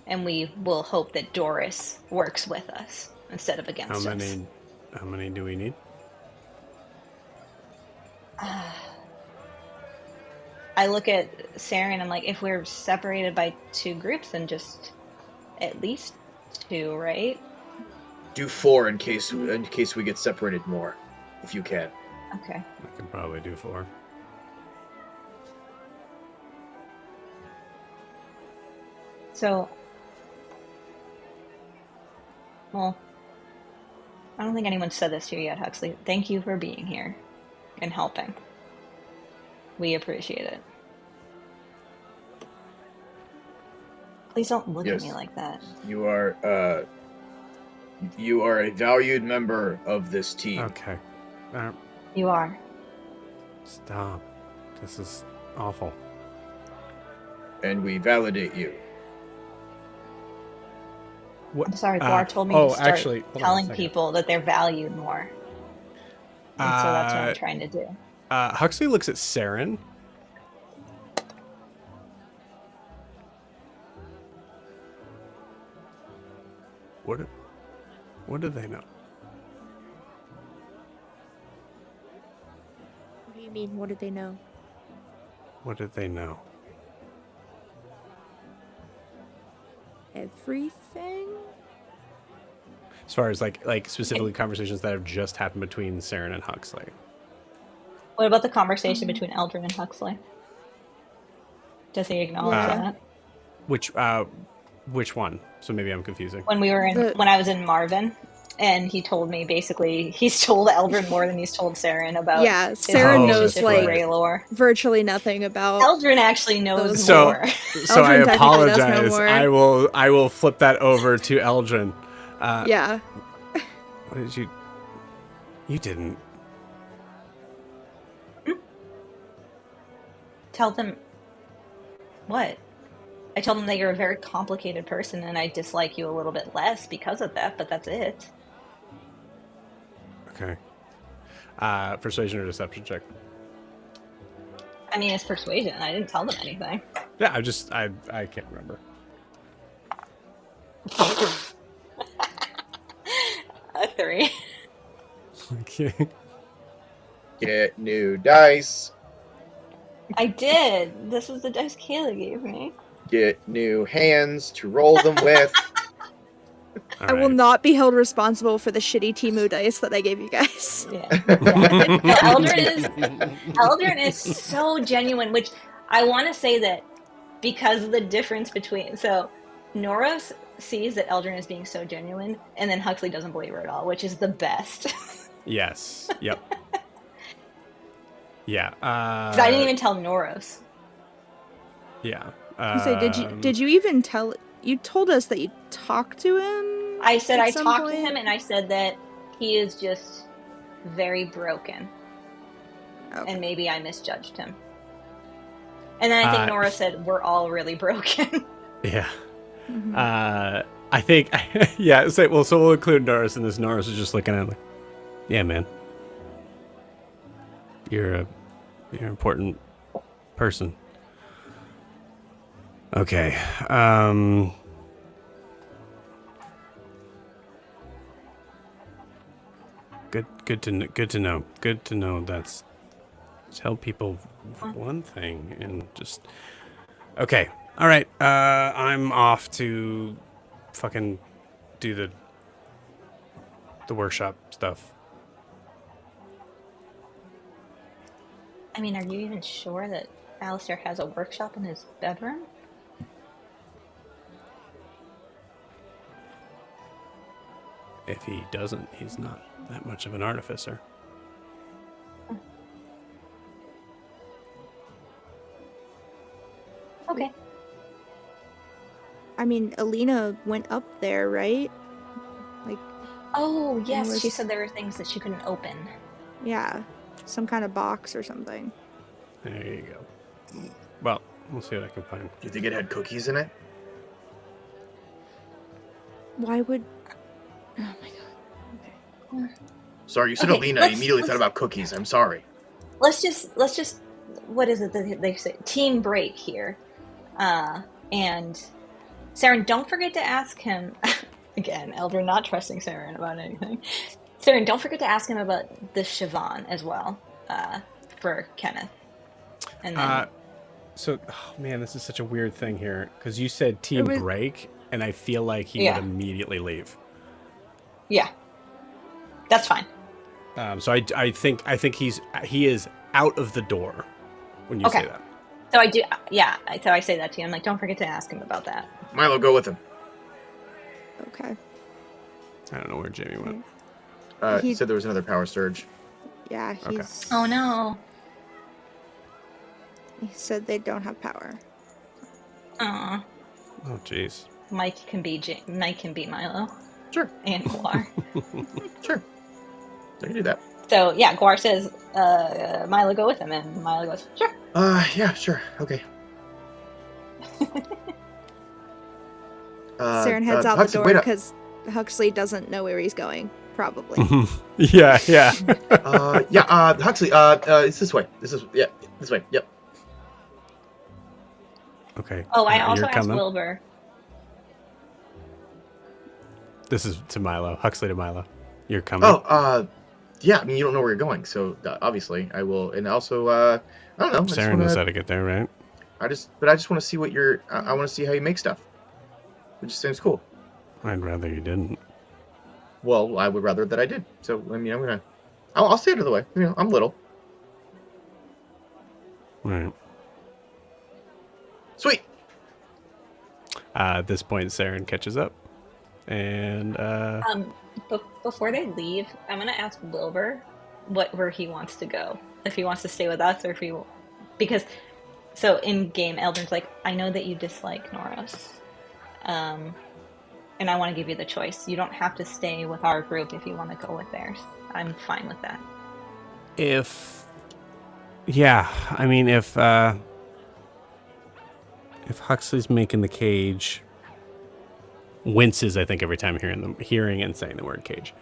And we will hope that Doris works with us instead of against us. How many do we need? I look at Sarah and I'm like, if we're separated by 2 groups, then just at least 2, right? Do 4 in case we get separated more, if you can. Okay. I can probably do 4. So, well, I don't think anyone said this to you yet, Huxley. Thank you for being here and helping. We appreciate it. Please don't look at me like that. You are a valued member of this team. Okay. You are. Stop. This is awful. And we validate you. What? I'm sorry, Guar told me to start telling people that they're valued more. And so that's what I'm trying to do. Huxley looks at Saren. What do they know? What do you mean, what did they know? What did they know? Everything? As far as like specifically conversations that have just happened between Saren and Huxley. What about the conversation between Eldrin and Huxley? Does he acknowledge that? Which one? So maybe I'm confusing. When I was in Marvin, and he told me basically he's told Eldrin more than he's told Saren about. Yeah, Saren knows like Raylor. Virtually nothing about. Eldrin actually knows more. So I apologize. I will flip that over to Eldrin. Yeah. What did you? You didn't. Tell them what? I told them that you're a very complicated person and I dislike you a little bit less because of that, but that's it. Okay. Persuasion or deception check? I mean, it's persuasion. I didn't tell them anything. Yeah, I can't remember. A 3. Okay. Get new dice. I did. This was the dice Kayla gave me. Get new hands to roll them with. I will not be held responsible for the shitty Temu dice that I gave you guys. Yeah. Eldrin is so genuine, which I want to say that because of the difference between... So, Noros sees that Eldrin is being so genuine, and then Huxley doesn't believe her at all, which is the best. Yes. Yep. Yeah. 'Cause I didn't even tell Noros. Yeah. So did you even tell... You told us that you talked to him? I said at I some talked to point? him, and I said that he is just very broken. Okay. And maybe I misjudged him. And then I think Nora said, we're all really broken. Yeah. Mhm. I think, yeah, so we'll include Norris in this. Norris is just looking at it like, yeah, man. You're an important person. Okay. Good to know. Good to know. That's tell people one thing and just okay. All right. I'm off to fucking do the workshop stuff. I mean, are you even sure that Alistair has a workshop in his bedroom? If he doesn't, he's not that much of an artificer. Okay. I mean, Alina went up there, right? Like, Oh, yes. was- She said there were things that she couldn't open. yeah, some kind of box or something. There you go. Well, we'll see what I can find. Do you think it had cookies in it? Why would... Oh my god. Okay. Sorry, you said Okay, Alina. I immediately let's- thought about cookies. I'm sorry. Let's just, what is it that they say? Team break here. And Saren, don't forget to ask him, again, Eldrin not trusting Saren about anything. Saren, don't forget to ask him about the Siobhan as well, for Kenneth. And then, So, oh man, this is such a weird thing here because you said team break, and I feel like he would immediately leave. yeah, that's fine. So I think he is out of the door when you say that. So I do, yeah. So I say that to you. I'm like, don't forget to ask him about that. Milo, go with him. Okay. I don't know where Jamie went. He said there was another power surge. Yeah, he's... Oh no. He said they don't have power. Aw. Oh jeez. Mike can be Milo. Sure. And Guar. Sure. I can do that. So yeah, Guar says, Milo, go with him, and Milo goes, sure. Yeah, sure. Okay. Saren heads out Huxley, the door because Huxley doesn't know where he's going, probably. Yeah. Huxley, it's this way. This way. Yep. Okay. Oh, I also you're asked coming? Wilbur. This is to Milo. Huxley to Milo. You're coming. Oh, yeah. I mean, you don't know where you're going, so obviously I will. And also, I don't know. Saren knows how to get there, right? I just want to see what you're. I want to see how you make stuff. It just seems cool. I'd rather you didn't. Well, I would rather that I did. So I mean, I'll stay out of the way. You know, I'm little. Right. Sweet. At this point, Saren catches up, and Before they leave, I'm gonna ask Wilbur where he wants to go. If he wants to stay with us, or if he because so in game, Eldrin's like, I know that you dislike Noros, and I want to give you the choice. You don't have to stay with our group if you want to go with theirs. I'm fine with that. if Huxley's making the cage, winces, I think, every time hearing and saying the word cage.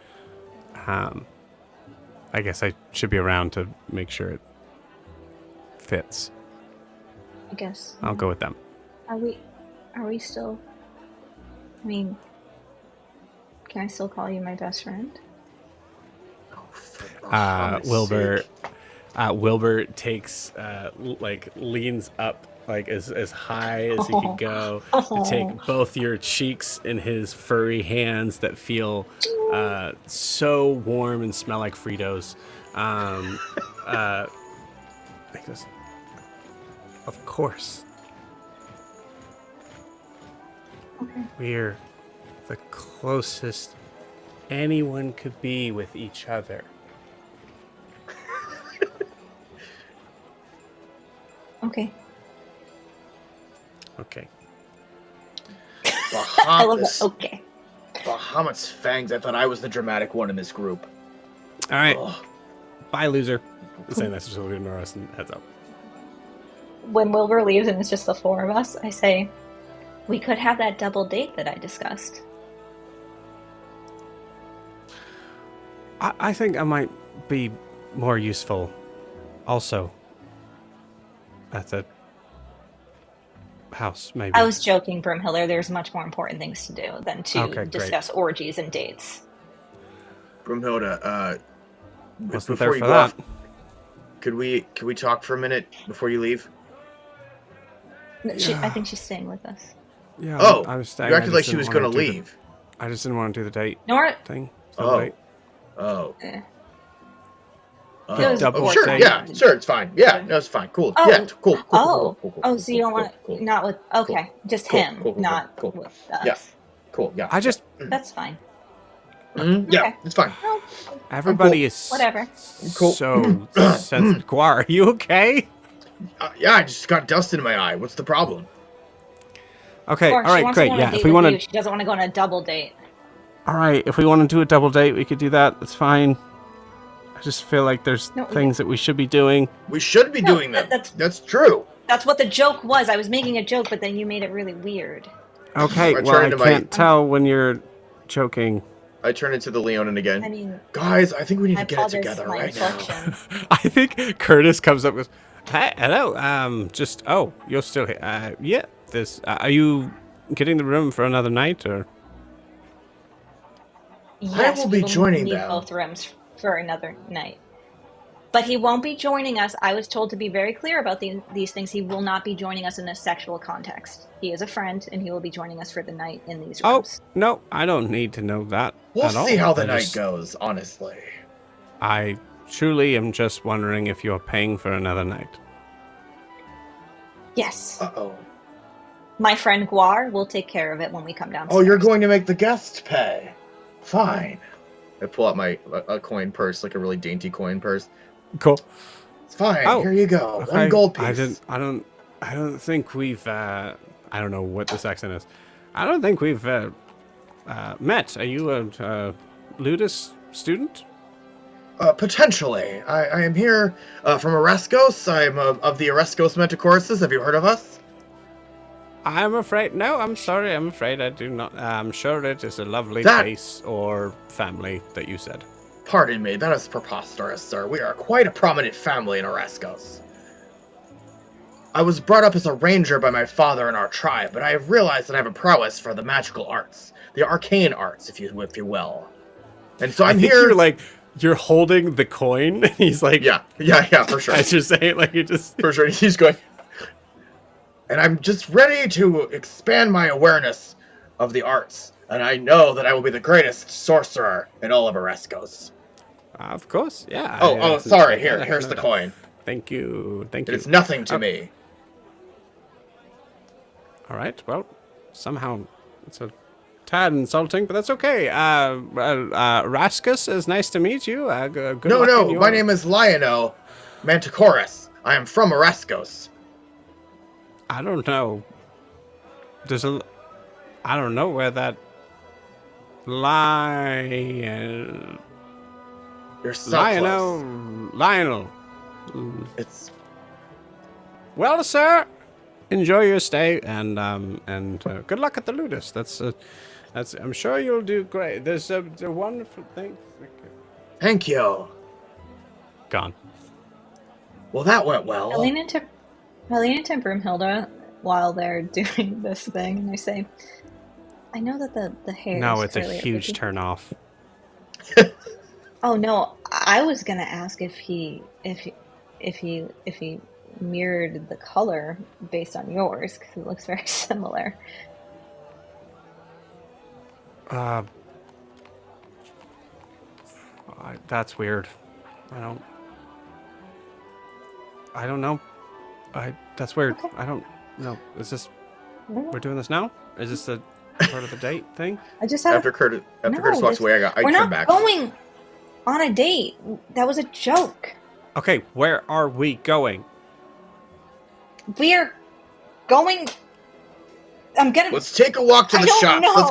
I guess I should be around to make sure it fits. I guess. I'll go with them. Are we still? I mean, can I still call you my best friend? Wilbur takes leans up as high as he can go to take both your cheeks in his furry hands that feel so warm and smell like Fritos. He goes, of course. Okay. We're the closest anyone could be with each other. Okay. Okay. I love that. Okay. Bahamut's fangs. I thought I was the dramatic one in this group. All right. Ugh. Bye, loser. I'm saying that's just a little bit and heads up. When Wilbur leaves and it's just the four of us, I say, we could have that double date that I discussed. I think I might be more useful also at the house, maybe. I was joking, Broomhilder. There's much more important things to do than to discuss great. orgies and dates. Broomhilda, Wasn't before there you for go that. off, could we talk for a minute before you leave? I think she's staying with us. Yeah. Oh, I was staying. you acted like she was going to leave. I just didn't want to do the date Nora. thing. Oh. Sure, date. Yeah, sure, it's fine. Yeah, no, it's fine. Cool. Oh, yeah, cool. So you don't want to, not with, okay, just him, not with us. Yeah, cool, yeah. I just... That's fine. Yeah, Okay. it's fine. Well, Everybody is whatever. Cool. so sensitive. Guar, are you okay? Yeah, I just got dust in my eye. What's the problem? Okay, Or all right, great. Yeah, if we want to... She doesn't want to go on a double date. All right, if we want to do a double date, we could do that. That's fine. I just feel like there's things that we should be doing. We should be doing them. That's true. That's what the joke was. I was making a joke, but then you made it really weird. Okay, I can't tell when you're joking. I turn into the Leonin again. I mean... Guys, I think we need to get it together right now. I think Curtis comes up with, "Hey, hello, you're still here. Yeah, are you getting the room for another night, or...?" Yes, I will be joining need them. Both rooms for another night. But he won't be joining us. I was told to be very clear about these things. He will not be joining us in a sexual context. He is a friend, and he will be joining us for the night in these rooms. Oh, no, I don't need to know that. We'll see how the night goes, honestly. I truly am just wondering if you're paying for another night. Yes. Uh-oh. My friend Guar will take care of it when we come downstairs. Oh, you're going to make the guests pay. Fine. I pull out a coin purse, like a really dainty coin purse. Cool. It's fine. Here you go. Okay. 1 gold piece. I don't think we've I don't know what this accent is. I don't think we've met. Are you a Ludus student? Potentially. I am here from Areskos. I am of the Areskos Metachoruses. Have you heard of us? I'm afraid... No, I'm sorry. I'm afraid I do not. I'm sure it is a lovely place or family that you said. Pardon me. That is preposterous, sir. We are quite a prominent family in Areskos. I was brought up as a ranger by my father in our tribe, but I have realized that I have a prowess for the magical arts. The arcane arts, if you will. And so I'm here... You're holding the coin. He's like... Yeah, for sure. As you're saying, like, you just... For sure, he's going... And I'm just ready to expand my awareness of the arts. And I know that I will be the greatest sorcerer in all of Areskos. Of course, yeah. Oh, sorry. Here's the coin. Thank you. It is nothing to me. All right. Well, somehow it's a tad insulting, but that's okay. Raskus, it's nice to meet you. Good luck. My name is Lionel Manticorus. I am from Areskos. I don't know. I don't know where that You're so close. Lionel. It's... Well, sir, enjoy your stay and good luck at the Ludus. That's I'm sure you'll do great. There's a wonderful thing. Thank you. Gone. Well, that went well. I lean into Broomhilda while they're doing this thing, and I say, I know that the hair. No, it's a huge turn-off. Oh no, I was gonna ask if he mirrored the color based on yours, because it looks very similar. That's weird. I don't know. That's weird. Okay. I don't know. Is this... We're doing this now? Is this the... part of the date thing? I just had After Curtis walks away, I come back. We're not going on a date. That was a joke. Okay, where are we going? We're going. Let's take a walk to the shop. Know. Let's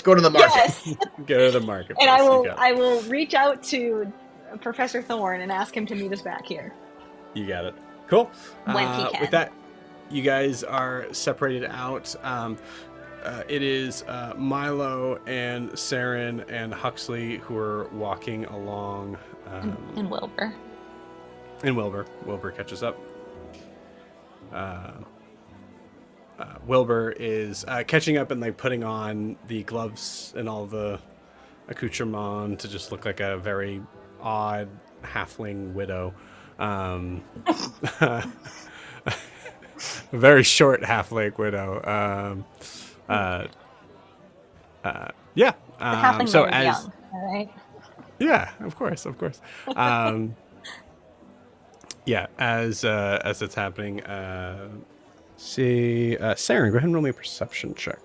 go to the market. Yes. Go to the market. And I will reach out to Professor Thorne and ask him to meet us back here. You got it. Cool. When he can. With that, you guys are separated out. It is Milo and Saren and Huxley who are walking along. And Wilbur. And Wilbur. Wilbur catches up. Wilbur is catching up and like putting on the gloves and all the accoutrement to just look like a very odd halfling widow. A very short halfling widow. Yeah. So as young, all right? Yeah, of course. Yeah, as it's happening, Saren, go ahead and roll me a perception check.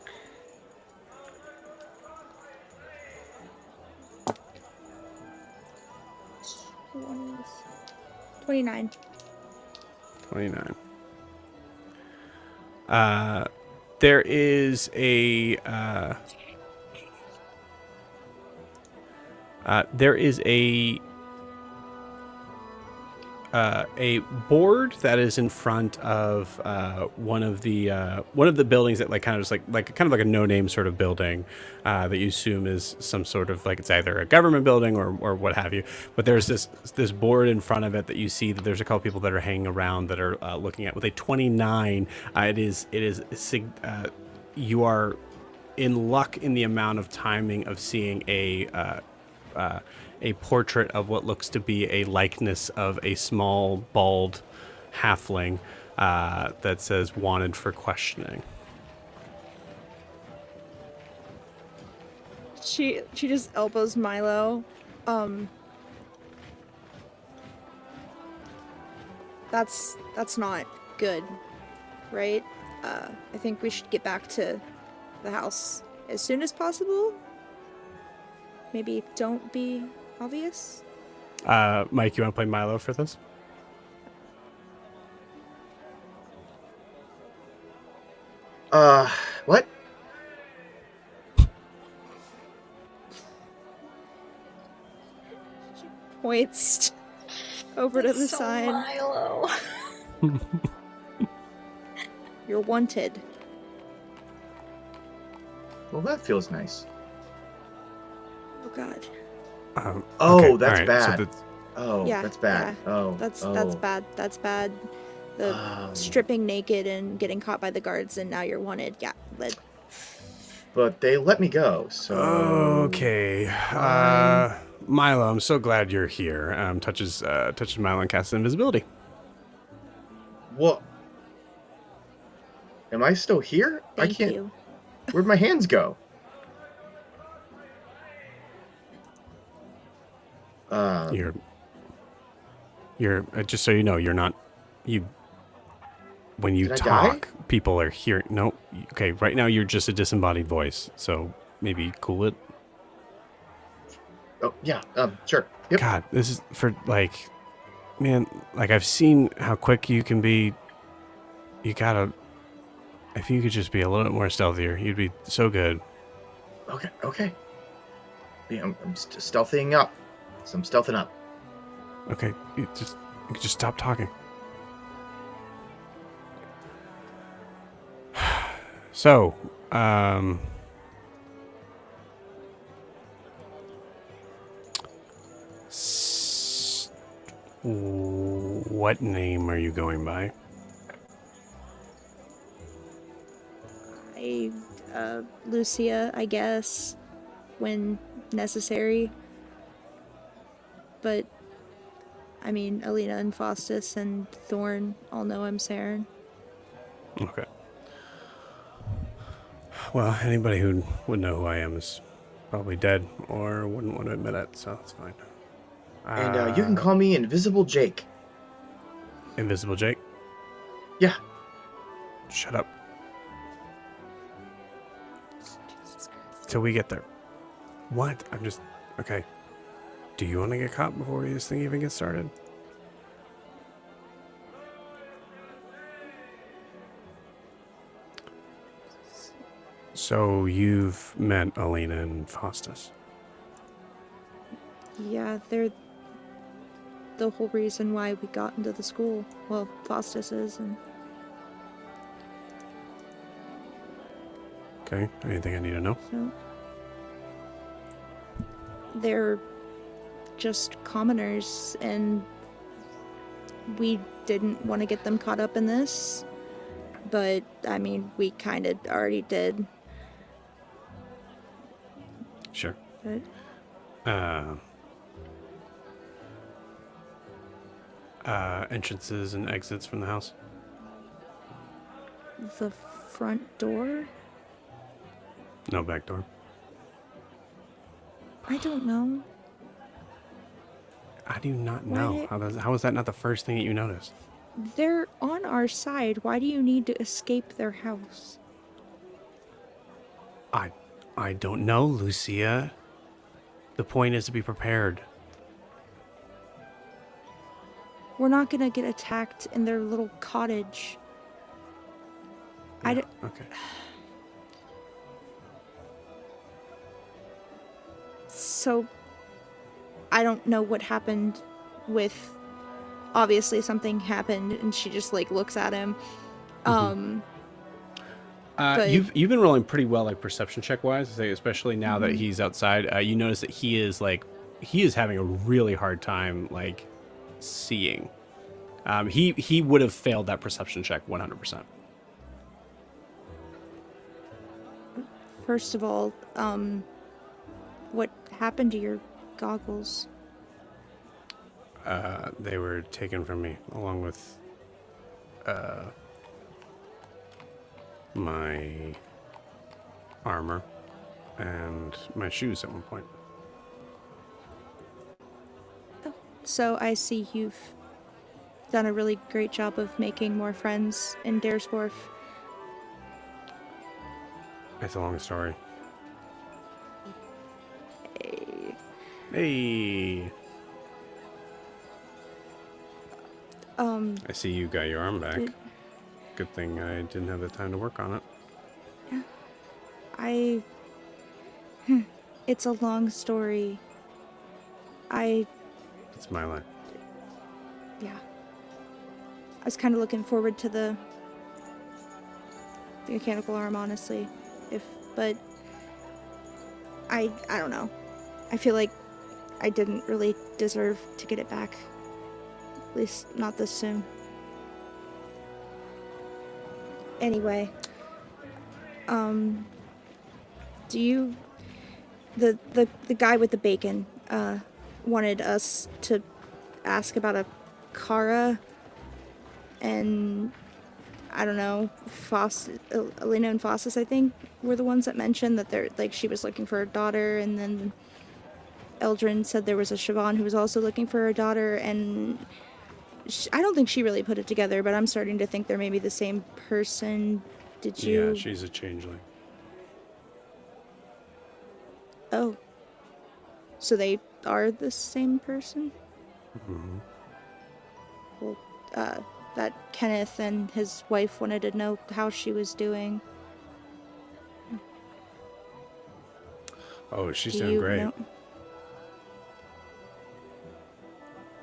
29. 29. There is a board that is in front of one of the buildings that like kind of just like kind of like a no-name sort of building that you assume is some sort of like it's either a government building or what have you. But there's this board in front of it that you see that there's a couple people that are hanging around that are looking at. With a 29, you are in luck in the amount of timing of seeing a portrait of what looks to be a likeness of a small, bald halfling that says "wanted for questioning." She just elbows Milo. That's not good, right? I think we should get back to the house as soon as possible. Maybe don't be obvious. Mike, you want to play Milo for this? What? She points over to the sign. Milo. You're wanted. Well, that feels nice. Oh God. Okay, that's right, bad. So Yeah, that's bad. yeah. Oh, That's bad. That's bad. The stripping naked and getting caught by the guards, and now you're wanted. Yeah. But they let me go. So okay. Milo, I'm so glad you're here. Touches Milo and casts invisibility. What? Am I still here? Thank I can't. you. Where'd my hands go? You're just so you know, you're not you. When you Did I talk, die? people are hearing. No, okay. Right now, you're just a disembodied voice. So maybe cool it. Oh yeah. Sure. Yep. God, this is for like, man. Like I've seen how quick you can be. You gotta. If you could just be a little bit more stealthier, you'd be so good. Okay. Yeah, I'm stealthing up. So I'm stealthing up. Okay, you could just stop talking. So, what name are you going by? Lucia, I guess, when necessary. But, I mean, Alina and Faustus and Thorn all know I'm Saren. Okay. Well, anybody who would know who I am is probably dead or wouldn't want to admit it, so that's fine. And you can call me Invisible Jake. Invisible Jake? Yeah. Shut up. till we get there. What? I'm just... Okay. Do you want to get caught before this thing even gets started? So you've met Alina and Faustus. Yeah, they're the whole reason why we got into the school. Well, Faustus is, and... Okay, anything I need to know? So... They're just commoners, and we didn't want to get them caught up in this. But, I mean, we kind of already did. Sure. But... entrances and exits from the house? The front door? No back door. I don't know. How do you not know? How is that not the first thing that you noticed? They're on our side. Why do you need to escape their house? I don't know, Lucia. The point is to be prepared. We're not gonna get attacked in their little cottage. Yeah, okay. So, I don't know what happened with... Obviously something happened, and she just, like, looks at him. But... You've been rolling pretty well, like, perception check-wise, especially now that he's outside. You notice that he is having a really hard time, like, seeing. He would have failed that perception check 100%. First of all, what happened to your goggles? They were taken from me, along with my armor and my shoes at one point. Oh, so I see you've done a really great job of making more friends in Daresdorf. It's a long story. Hey. Hey. I see you got your arm back. Good thing I didn't have the time to work on it. Yeah. It's a long story. It's my life. Yeah. I was kind of looking forward to the mechanical arm, honestly. But I don't know. I feel like I didn't really deserve to get it back. At least not this soon. Anyway, do you... The guy with the bacon, wanted us to ask about a Kara, and I don't know, Alina and Faustus, I think, were the ones that mentioned that she was looking for her daughter, and then Eldrin said there was a Siobhan who was also looking for her daughter, and I don't think she really put it together, but I'm starting to think they're maybe the same person. Did you... Yeah, she's a changeling. Oh. So they are the same person? Mm-hmm. Well, that Kenneth and his wife wanted to know how she was doing. Oh, she's doing great. Know?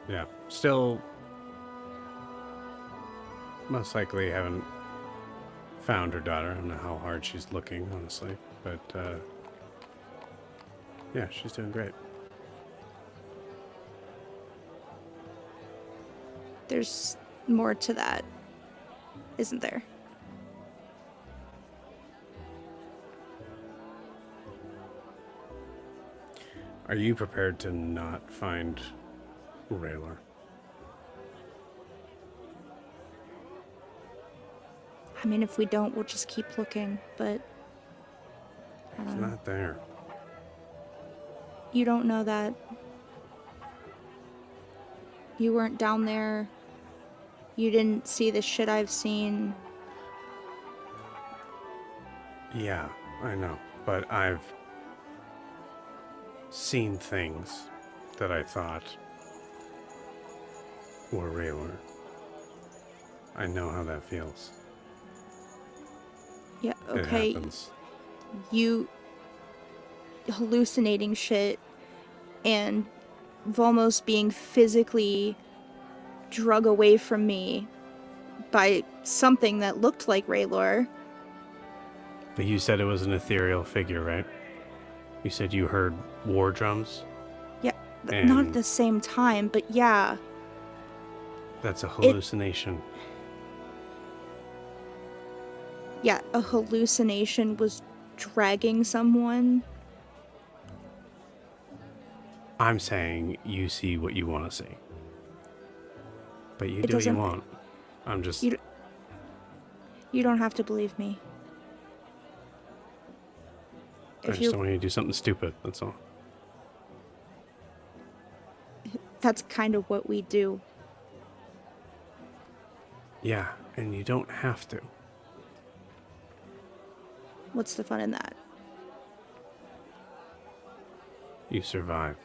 Yeah. Still... most likely haven't found her daughter. I don't know how hard she's looking, honestly. But, yeah, she's doing great. There's more to that, isn't there? Are you prepared to not find Raylar? I mean, if we don't, we'll just keep looking, but... He's not there. You don't know that. You weren't down there. You didn't see the shit I've seen. Yeah, I know. But I've seen things that I thought were realer. I know how that feels. Yeah, It okay. happens. You hallucinating shit and Volmos being physically drug away from me by something that looked like Raylor. But you said it was an ethereal figure, right? You said you heard war drums? Yeah, not at the same time, but yeah. That's a hallucination. Yeah, a hallucination was dragging someone. I'm saying you see what you want to see. But you do what you want. I'm just... You don't have to believe me. I just don't want you to do something stupid, that's all. That's kind of what we do. Yeah, and you don't have to. What's the fun in that? You survive.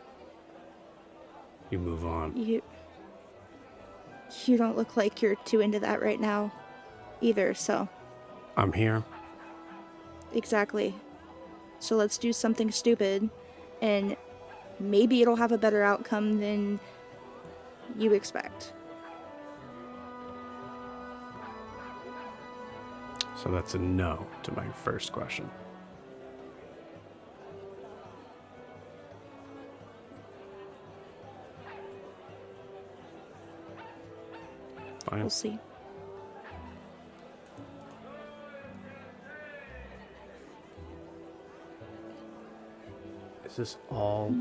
You move on. You don't look like you're too into that right now either, so. I'm here. Exactly. So let's do something stupid, and maybe it'll have a better outcome than you expect. So that's a no to my first question. Fine. We'll see. Is this all...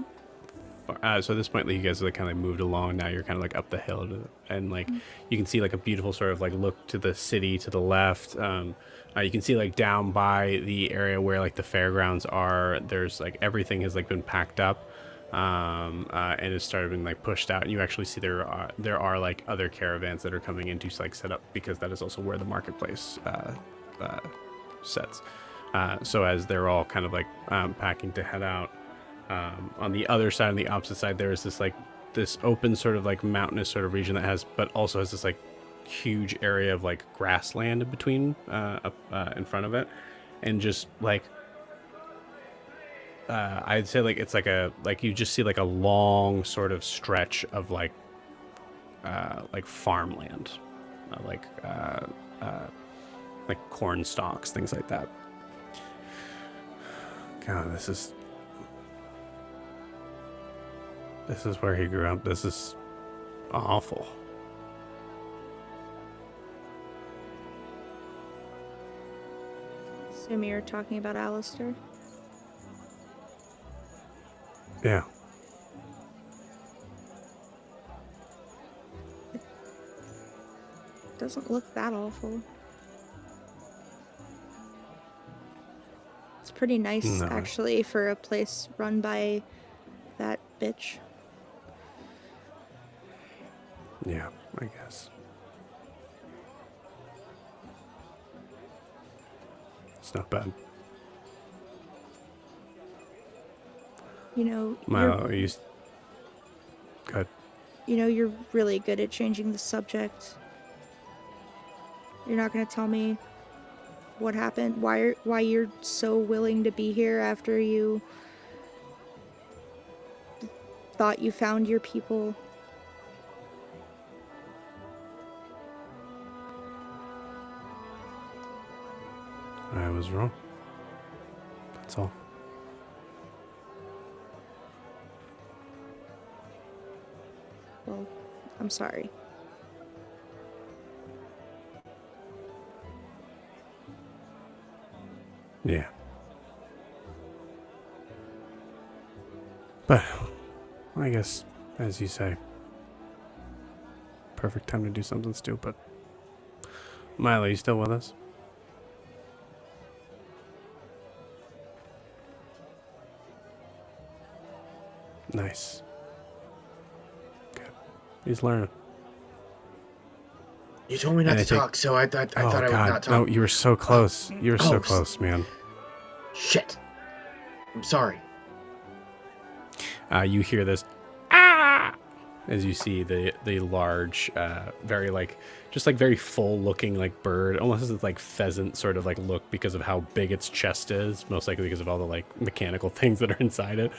so at this point, like, you guys are like, kind of like moved along. Now you're kind of like up the hill, and like you can see like a beautiful sort of like look to the city to the left. You can see like down by the area where like the fairgrounds are. There's like everything has like been packed up, and it's started being like pushed out. And you actually see there are like other caravans that are coming in to like set up, because that is also where the marketplace sets. So as they're all kind of like packing to head out. On the other side, on the opposite side, there is this open sort of like mountainous sort of region that has, but also has this like huge area of like grassland in between, in front of it, and just like I'd say like it's like you just see like a long sort of stretch of like farmland, like corn stalks, things like that. God, this is where he grew up. This is awful. Assume you're talking about Alistair? Yeah. It doesn't look that awful. It's pretty nice, actually, for a place run by that bitch. Yeah, I guess. It's not bad. You know, Milo, good. You know, you're really good at changing the subject. You're not gonna tell me what happened, why you're so willing to be here after you thought you found your people. I was wrong. That's all. Well, I'm sorry. Yeah. But I guess, as you say, perfect time to do something stupid. Milo, you still with us? Nice. Good. He's learning. You told me not to talk, so I thought I would not talk. No, you were so close. You were so close, man. Shit. I'm sorry. You hear this ah as you see the large, very like just like very full looking like bird, almost as like pheasant sort of like look because of how big its chest is, most likely because of all the like mechanical things that are inside it.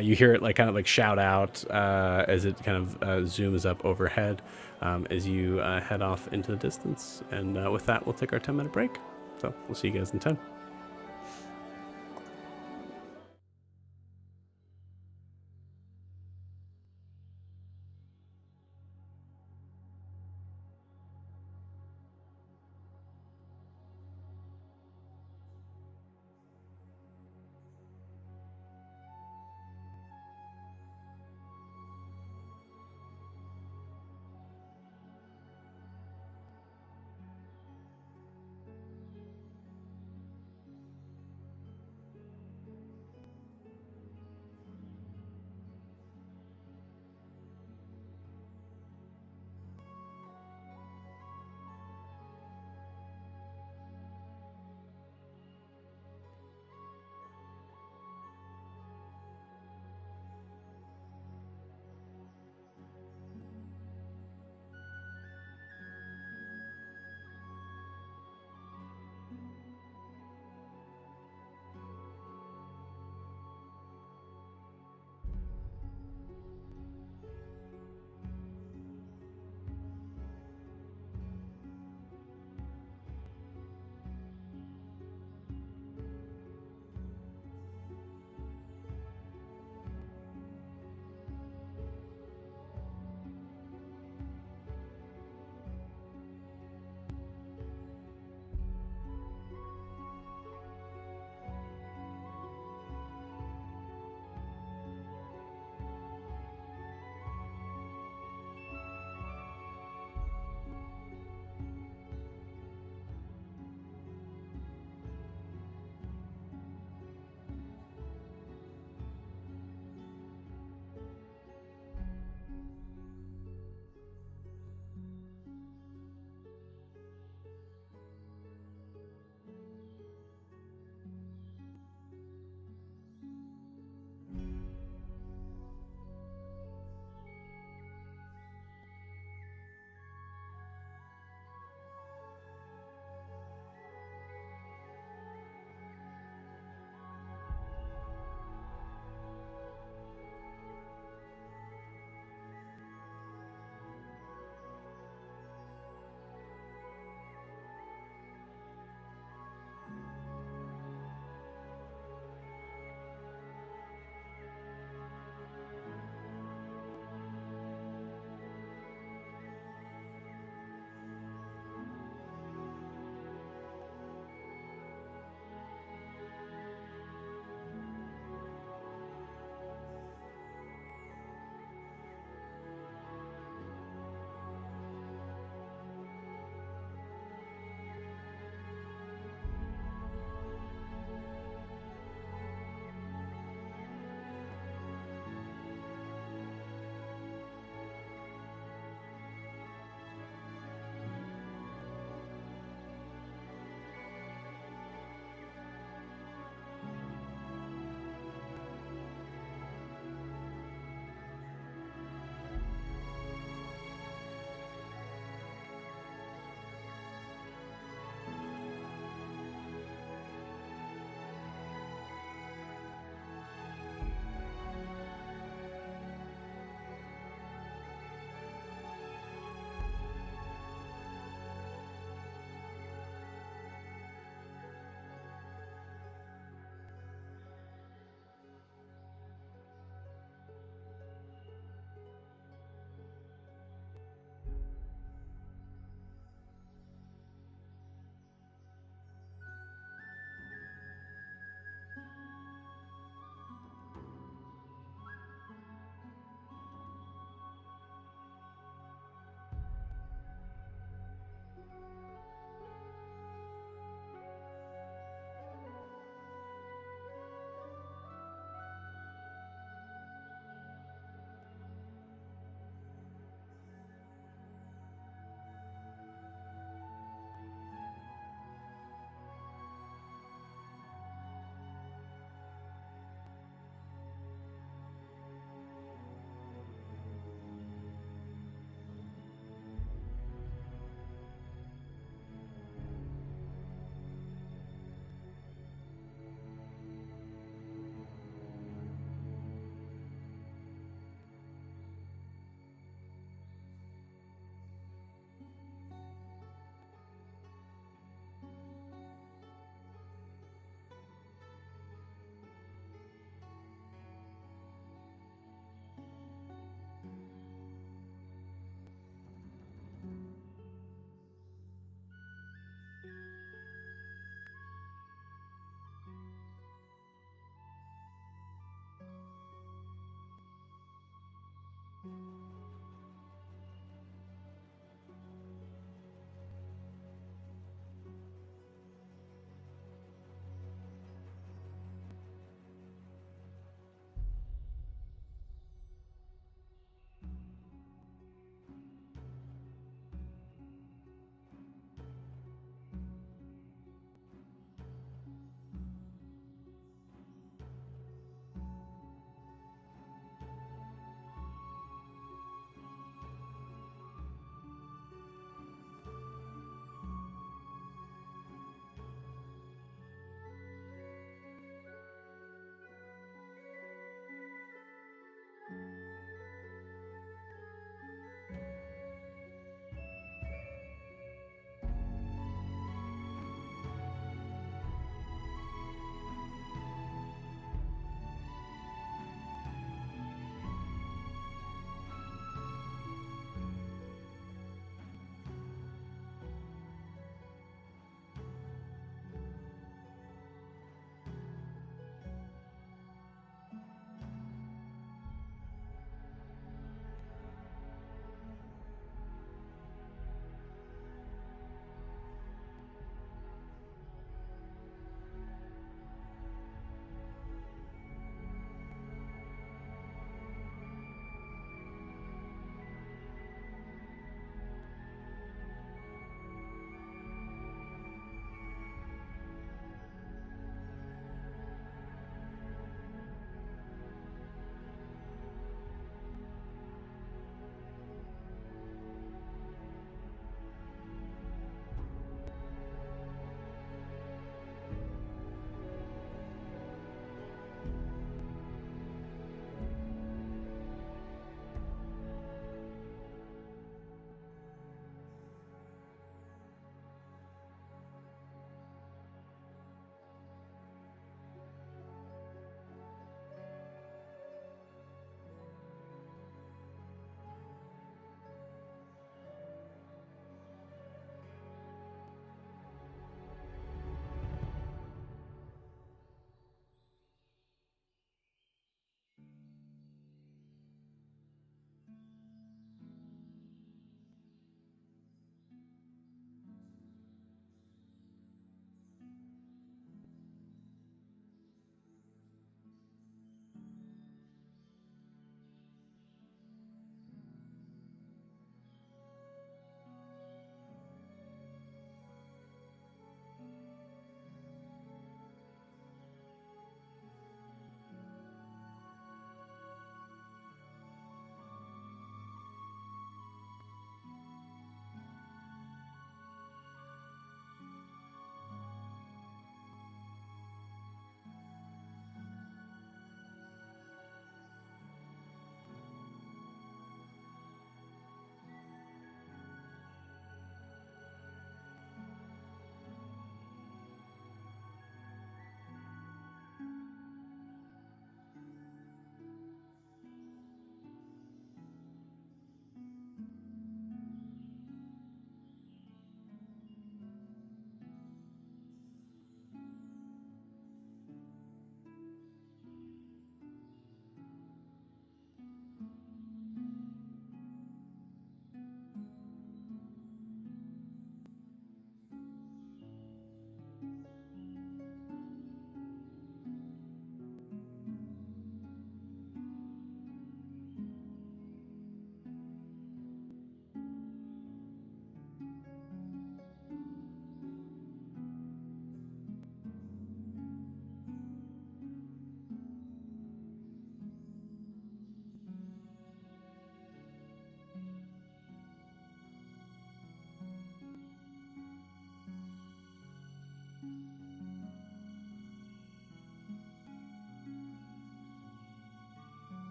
You hear it like kind of like shout out as it kind of zooms up overhead as you head off into the distance. And with that, we'll take our 10-minute break. So we'll see you guys in 10.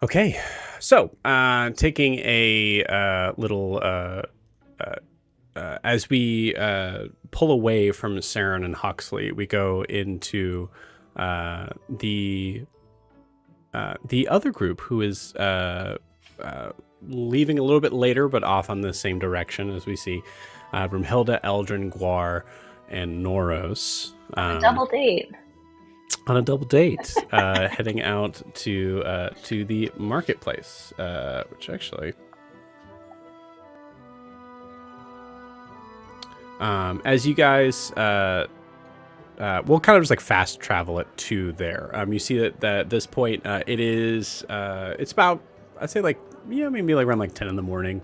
Okay, so taking a little as we pull away from Saren and Huxley, we go into the other group who is leaving a little bit later, but off on the same direction as we see Brumhilda, Eldrin, Guar, and Noros. Double date. On a double date, heading out to the marketplace, which actually, as you guys, we'll kind of just like fast travel it to there. You see that at this point, it is, it's about, I'd say like, yeah, maybe like around like 10 in the morning.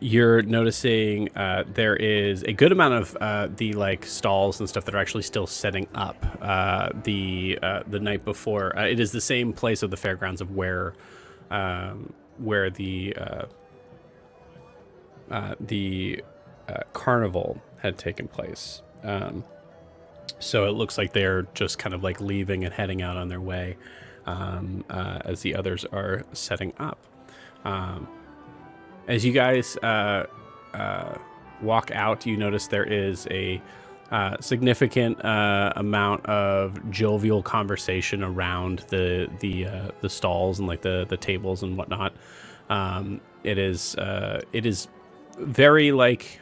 You're noticing there is a good amount of the like stalls and stuff that are actually still setting up the night before. It is the same place of the fairgrounds of where the carnival had taken place. So it looks like they're just kind of like leaving and heading out on their way as the others are setting up. As you guys walk out, you notice there is a significant amount of jovial conversation around the stalls and like the tables and whatnot. It is very like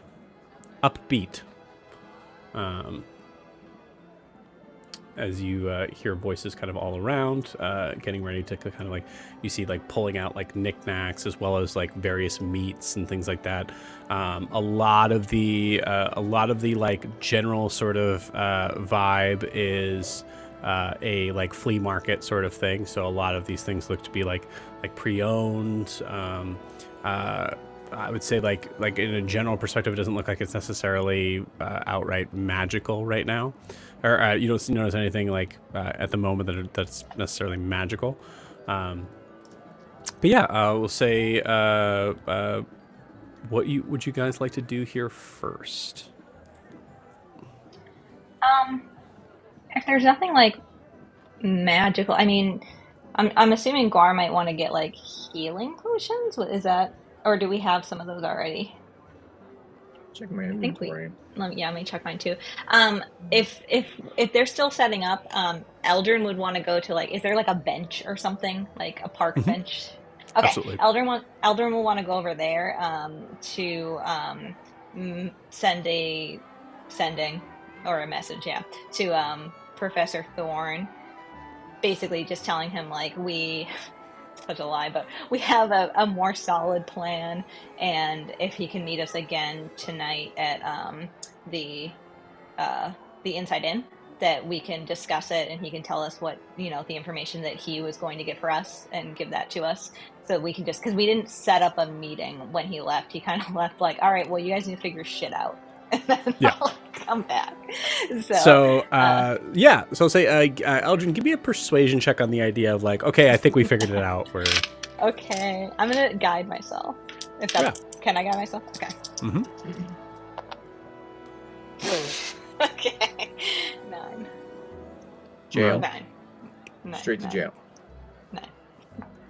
upbeat. As you hear voices kind of all around, getting ready to kind of like, you see like pulling out like knickknacks as well as like various meats and things like that. A lot of the like general sort of vibe is a like flea market sort of thing. So a lot of these things look to be like pre-owned. I would say like in a general perspective, it doesn't look like it's necessarily outright magical right now. Or you don't notice anything like at the moment that's necessarily magical. But yeah, we'll say what would you guys like to do here first? If there's nothing like magical, I mean, I'm assuming Guar might want to get like healing potions. What is that? Or do we have some of those already? Check my inventory. Let me check mine too. If they're still setting up, Eldrin would want to go to like, is there like a bench or something, like a park bench? Okay, absolutely. Eldrin will want to go over there to sending or a message, to Professor Thorne, basically just telling him like such a lie, but we have a more solid plan, and if he can meet us again tonight at the Inside Inn, that we can discuss it, and he can tell us what, the information that he was going to get for us and give that to us, so we can because we didn't set up a meeting when he left. He kind of left like, all right, well, you guys need to figure shit out, and then I'll come back. So say, Eldrin, give me a persuasion check on the idea of like, okay, I think we figured it out. Okay, I'm gonna guide myself. If that's Can I guide myself? Okay. Mm-hmm. Okay. 9. Jail. 9. Straight to jail.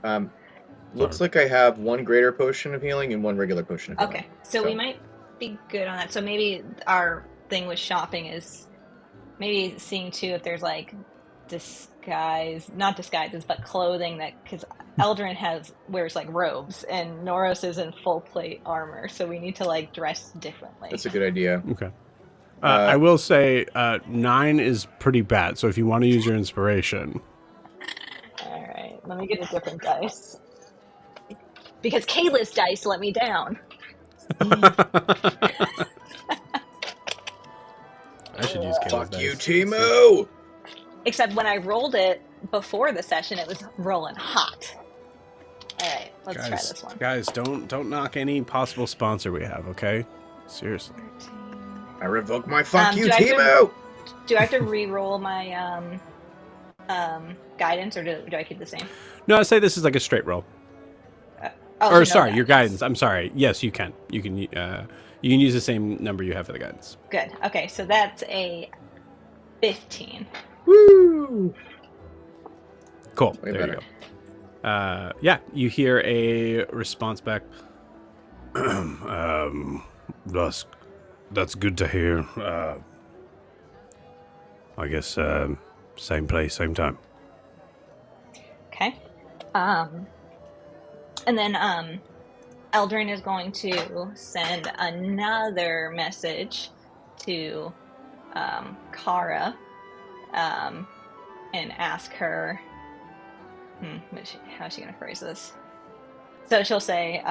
9. Looks like I have 1 greater potion of healing and 1 regular potion of healing. Okay, so we might be good on that. So maybe our thing with shopping is maybe seeing too if there's like not disguises, but clothing because Eldrin wears like robes and Noros is in full plate armor, so we need to like dress differently. That's a good idea. Okay. I will say 9 is pretty bad, so if you want to use your inspiration. All right, let me get a different dice. Because Kayla's dice let me down. I should use Kayla's Fuck dice. you, Timo! Except when I rolled it before the session, it was rolling hot. All right, let's try this one. Guys, don't knock any possible sponsor we have, okay? Seriously. I revoke my fuck you, Timo! Do I have to re-roll my guidance, or do I keep the same? No, I say this is like a straight roll. Your guidance. I'm sorry. Yes, you can. You can use the same number you have for the guidance. Good. Okay, so that's a 15. Woo! Cool. There you go. You hear a response back. That's good to hear. I guess same place, same time. Okay. And then Eldrin is going to send another message to Kara and ask her, how's she going to phrase this? So she'll say,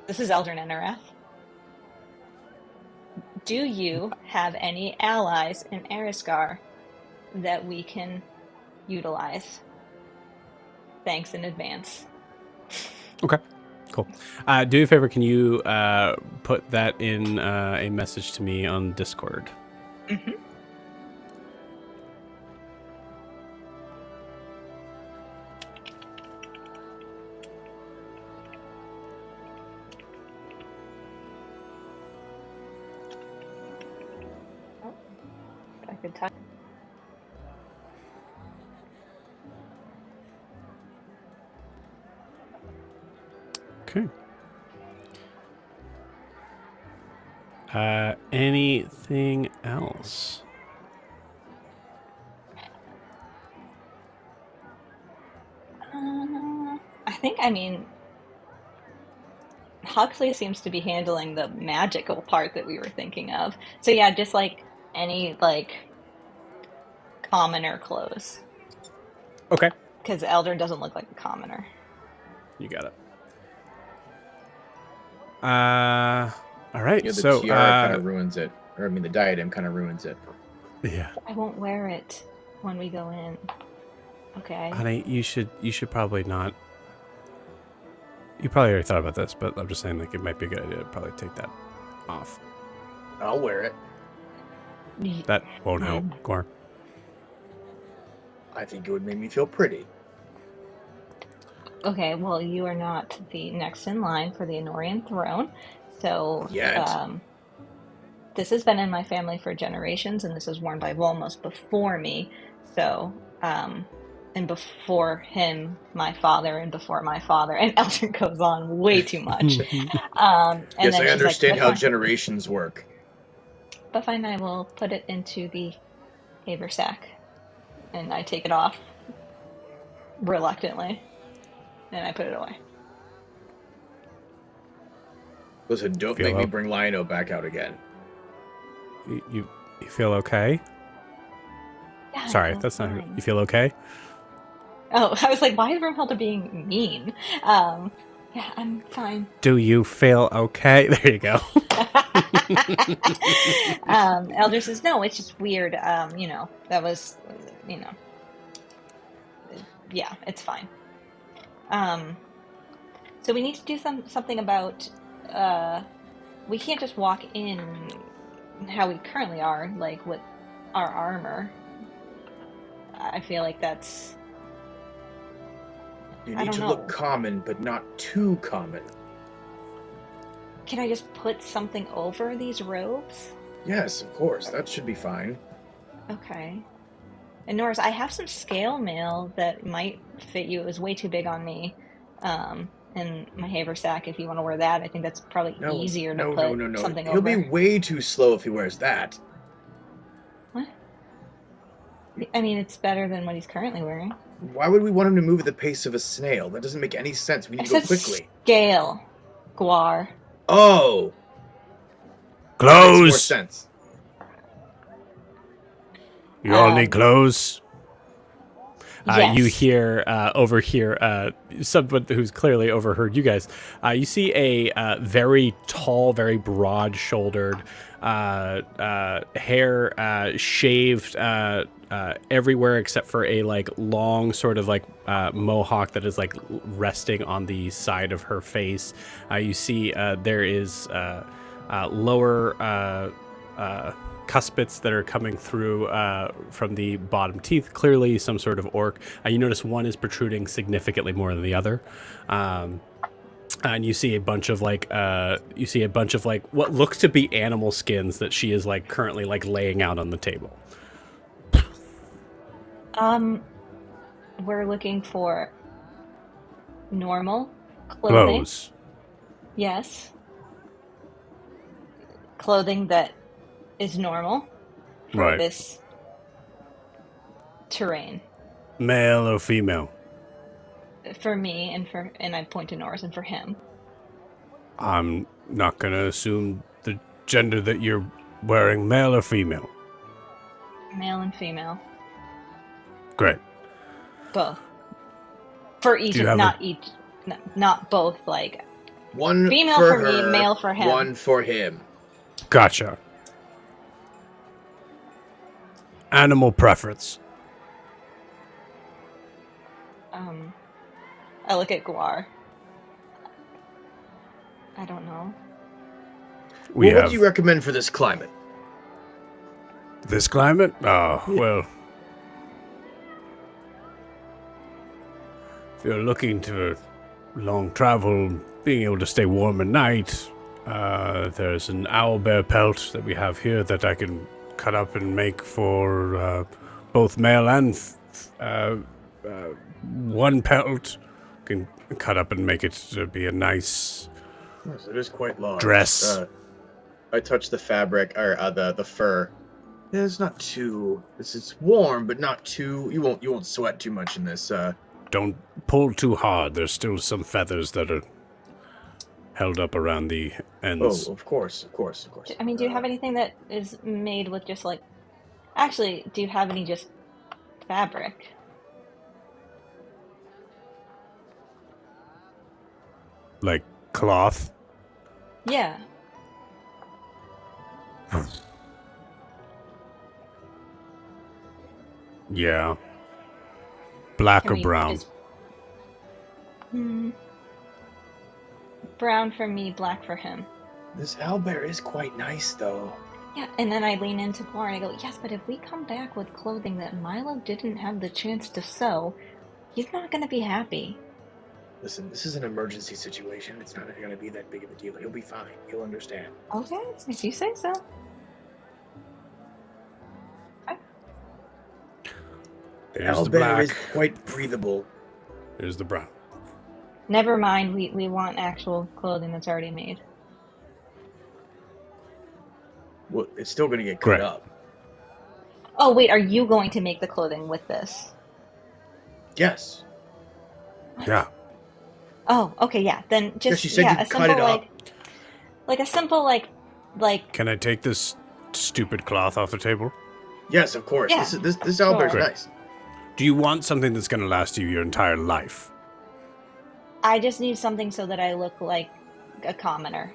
this is Eldrin Enerath. Do you have any allies in Ariskar that we can utilize? Thanks in advance. Okay, cool. Do me a favor. Can you put that in a message to me on Discord? Mm-hmm. Oh, I could type. Okay. Anything else? I mean, Huxley seems to be handling the magical part that we were thinking of. So yeah, just like any like commoner clothes. Okay. Because Eldrin doesn't look like a commoner. You got it. All right. Yeah, the so tiara kind of ruins it. Or I mean, the diadem kind of ruins it. Yeah. I won't wear it when we go in. Okay. Honey, you should probably not. You probably already thought about this, but I'm just saying, like, it might be a good idea to probably take that off. I'll wear it. That won't help, Gwar. I think it would make me feel pretty. Okay, well, you are not the next in line for the Enorian throne, so this has been in my family for generations, and this was worn by Volmos before me, so, and before him, my father, and before my father, and Eldrin goes on way too much. Yes, I understand how generations work. But fine, I will put it into the haversack, and I take it off reluctantly. And I put it away. Listen, don't make me bring Lionel back out again. You feel okay? Yeah, sorry, that's fine. Not. You feel okay? Oh, I was like, why is Rumhilda being mean? Yeah, I'm fine. Do you feel okay? There you go. Elder says, no, it's just weird. That was, yeah, it's fine. So we need to do something about, we can't just walk in how we currently are, like with our armor. I feel like that's... You need to look common, but not too common. Can I just put something over these robes? Yes, of course. That should be fine. Okay. And Norris, I have some scale mail that might fit you. It was way too big on me. And my haversack, if you want to wear that, I think that's probably easier to put something over. He'll be way too slow if he wears that. What? I mean, it's better than what he's currently wearing. Why would we want him to move at the pace of a snail? That doesn't make any sense. We need to go quickly. Scale, Gwar. Oh. Clothes. That makes more sense. You all need clothes. Yes. You overhear someone who's clearly overheard you guys. You see a very tall, very broad-shouldered, hair shaved everywhere except for a long sort of mohawk that is resting on the side of her face. You see there is lower cuspits that are coming through from the bottom teeth, clearly some sort of orc. You notice one is protruding significantly more than the other, and you see a bunch of what looks to be animal skins that she is currently laying out on the table. We're looking for normal clothing. Clothes. Yes. Clothing that is normal for right. this terrain. Male or female? For me, and I point to Norris, and for him. I'm not going to assume the gender that you're wearing, male or female. Male and female. Great. Both. For each, not both, like... One female for me, her, male for him. one for him. Gotcha. Animal preference. I look at Guar. I don't know. What do you recommend for this climate? This climate? Oh, Yeah. Well... If you're looking to long travel, being able to stay warm at night, there's an owlbear pelt that we have here that I can cut up and make for both male and one pelt. Can cut up and make it to be a nice Yes, it is quite large. dress. I touch the fabric or the fur. Yeah, it's not too. It's warm, but not too. You won't sweat too much in this. Don't pull too hard. There's still some feathers that are held up around the ends. Oh, of course. I mean, do you have anything that is made with just like... Actually, do you have any just fabric? Like cloth? Yeah. Yeah. Black Can or we brown? Brown for me, black for him. This owlbear is quite nice, though. Yeah, and then I lean into Guar and I go, yes, but if we come back with clothing that Milo didn't have the chance to sew, he's not going to be happy. Listen, this is an emergency situation. It's not going to be that big of a deal. He'll be fine. He'll understand. Okay, if you say so. There's the Owlbear black. is quite breathable. There's the brown. Never mind, we want actual clothing that's already made. Well, it's still going to get cut Correct. up. Oh, wait, are you going to make the clothing with this? Yes. Yeah. Oh, okay, yeah. Then just she said a you'd cut simple it up. like a simple like Can I take this stupid cloth off the table? Yes, of course. Yeah. This owlbear's Sure. nice. Do you want something that's going to last you your entire life? I just need something so that I look like a commoner.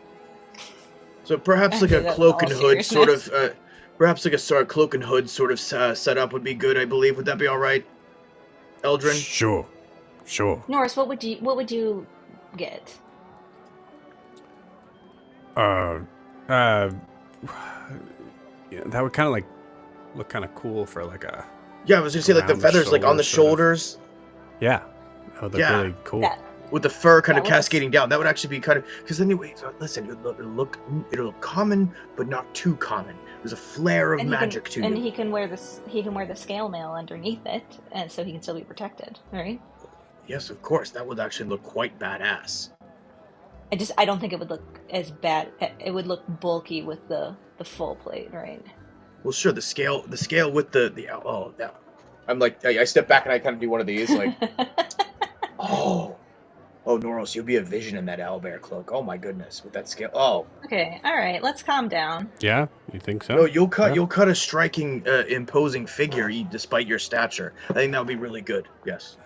So perhaps like a That's cloak all and hood sort of, seriousness. perhaps like a sort of cloak and hood sort of setup would be good, I believe. Would that be all right, Eldrin? Sure. Norris, what would you get? Yeah, that would kind of like look kind of cool for like a... Yeah, I was gonna say like the around the feathers like on the shoulders, shoulders Yeah. That would look Yeah. really cool. That with the fur kind of That works. cascading down. That would actually be kind of because anyway. So listen, it'll look common, but not too common. There's a flare of magic to and you. he can wear the scale mail underneath it, and so he can still be protected, right? Yes, of course. That would actually look quite badass. I don't think it would look as bad. It would look bulky with the full plate, right? Well, sure. The scale with the oh that. I'm like I step back and I kind of do one of these like oh Noros, you'll be a vision in that owlbear cloak. Oh my goodness, with that scale. Oh Okay, all right, let's calm down. Yeah? You think so? no, you'll cut Yeah. a striking, imposing figure despite your stature. I think that would be really good. Yes.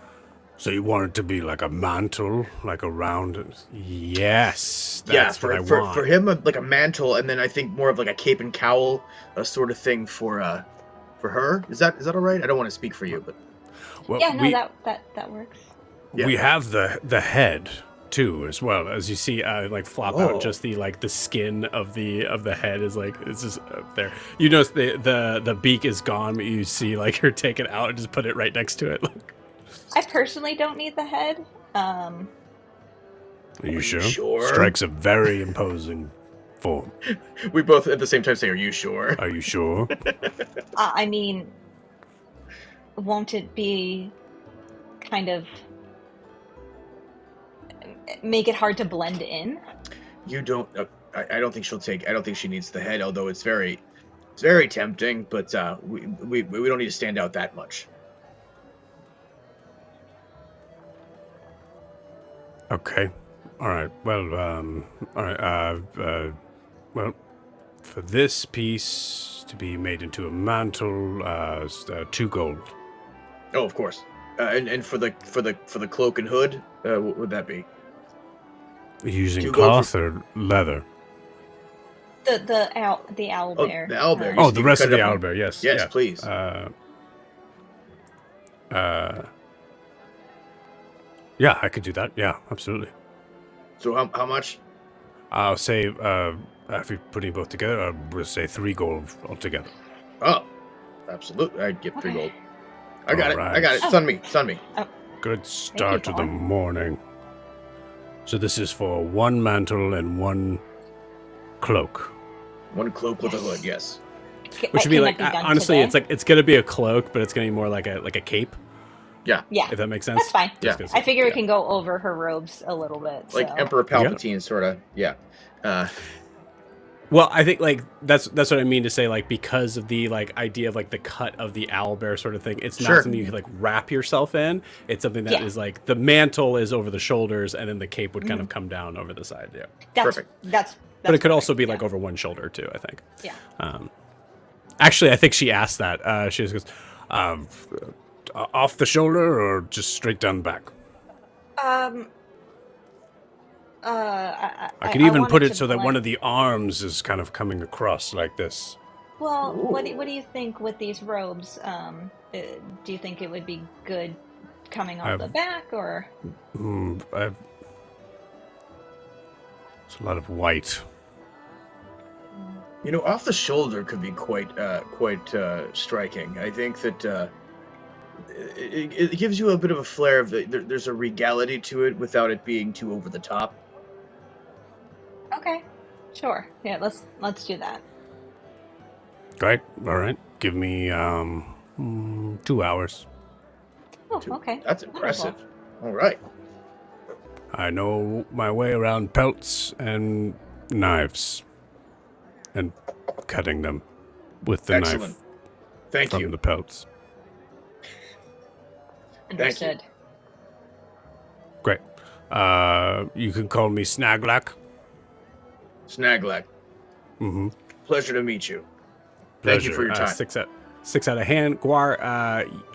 So you want it to be like a mantle, like a round... Yes, Yeah, that's what I for want. for him like a mantle, and then I think more of like a cape and cowl, sort of thing for her. Is that all right? I don't want to speak for you, but Well, Yeah, no, we, that works. Yeah. we have the head too, as well, as you see, like flop Oh. out. Just the skin of the head is like it's just up there. You notice the beak is gone, but you see like her take it out and just put it right next to it. Like, I personally don't need the head. are you you sure? sure? Strikes a very imposing form. we both at the same time say, "Are you sure?" Are you sure? I mean, won't it be kind of make it hard to blend in? You don't. I don't think she'll take. I don't think she needs the head. Although it's very tempting. But we don't need to stand out that much. Okay. All right. Well, all right. Well, for this piece to be made into a mantle, 2 gold. Oh, of course. And for the cloak and hood, what would that be? Using 2 gold cloth or leather? The owlbear. The owlbear. Oh, the rest of the owlbear. Yes. Yes, yeah. please. Yeah, I could do that. Yeah, absolutely. So how much? I'll say, if you're putting both together, we'll say 3 gold altogether. Oh, absolutely. I'd give 3 gold. I got it. Right. I got it. It's on me. It's on me. Oh. Good start to the Paul. morning. So this is for 1 mantle and 1 cloak. 1 cloak with a hood. Yes. Which would be like, honestly, today? it's gonna be a cloak, but it's gonna be more like a cape. Yeah. Yeah. If that makes sense. That's fine. Yeah. I figure it can go over her robes a little bit. Like so. Emperor Palpatine, sort of. Yeah. Well, I think like that's what I mean to say, like, because of the like idea of like the cut of the owlbear sort of thing. It's not something you can like wrap yourself in. It's something that is like the mantle is over the shoulders, and then the cape would kind of come down over the side. Yeah. Perfect. That's but it could also be like over one shoulder too, I think. Yeah. Actually, I think she asked that. She just goes, off the shoulder or just straight down the back? I could even put it so that one of the arms is kind of coming across like this. Well, what do you think with these robes? Do you think it would be good coming off the back, or? It's a lot of white. You know, off the shoulder could be quite striking. I think that it gives you a bit of a flair of there's a regality to it without it being too over the top. Okay, sure. Yeah, let's do that. Great. All right. Give me 2 hours. Oh, okay. That's impressive. All right. I know my way around pelts and knives, and cutting them with the knife. Thank from you. the pelts. Understood. Great. You can call me Snaglak. Snaglak. Mm-hmm. Pleasure to meet you. Pleasure. Thank you for your time. 6 out of hand. Guar,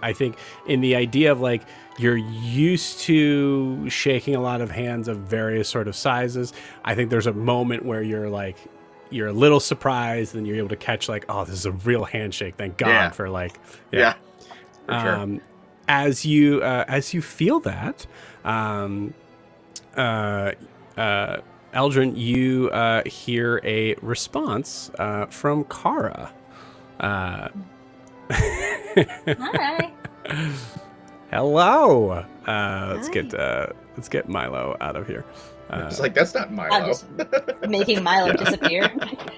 I think in the idea of like you're used to shaking a lot of hands of various sort of sizes, I think there's a moment where you're a little surprised and you're able to catch like, oh, this is a real handshake. Thank God for like, for sure. As you feel that, Eldrin, you hear a response from Kara. Hi. Hello. Let's get Milo out of here. It's like, that's not Milo. I'm just making Milo disappear.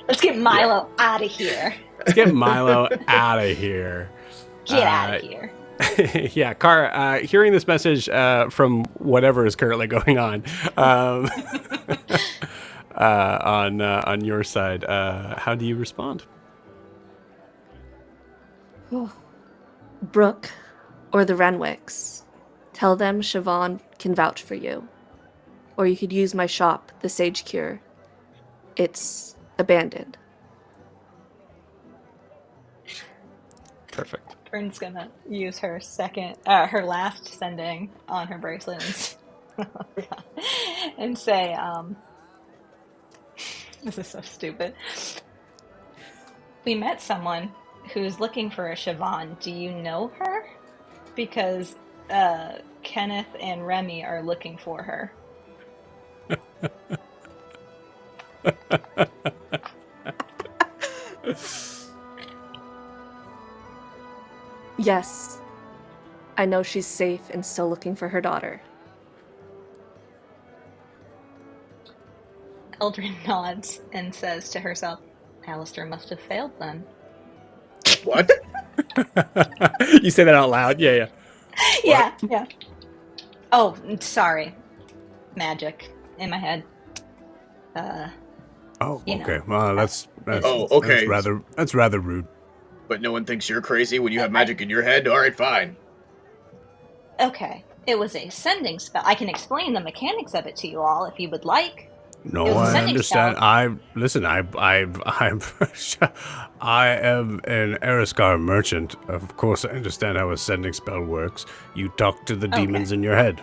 Let's get Milo out of here. Let's get Milo out of here. Get out of here. Yeah, Kara, hearing this message from whatever is currently going on on your side, how do you respond? Brooke, or the Renwicks. Tell them Siobhan can vouch for you. Or you could use my shop, the Sage Cure. It's abandoned. Perfect. Bryn's gonna use her last sending on her bracelets and say, this is so stupid. We met someone who's looking for a Siobhan. Do you know her? Because Kenneth and Remy are looking for her. Yes. I know she's safe and still looking for her daughter. Eldrin nods and says to herself, Alistair must have failed then. What? You say that out loud? Yeah. Yeah. Oh, sorry. Magic in my head. Oh, okay. Well, that's okay. That's rather rude. But no one thinks you're crazy when you have magic in your head? All right, fine. Okay. It was a sending spell. I can explain the mechanics of it to you all if you would like. No, It was a I sending understand. spell. I am I am an Ariskar merchant. Of course, I understand how a sending spell works. You talk to the demons in your head.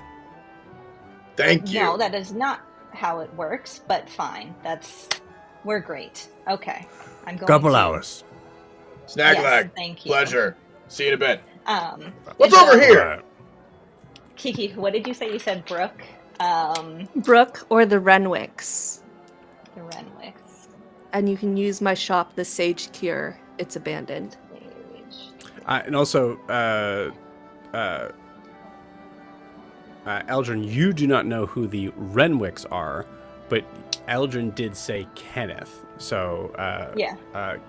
Thank you. No, that is not how it works. But fine, we're great. Okay, I'm going. Couple hours. Snag yes, lag. thank you. Pleasure. See you in a bit. What's over here? Kiki, what did you say? You said Brooke? Brooke or the Renwicks. The Renwicks. And you can use my shop, the Sage Cure. It's abandoned. And also, Eldrin, you do not know who the Renwicks are, but Eldrin did say Kenneth. So,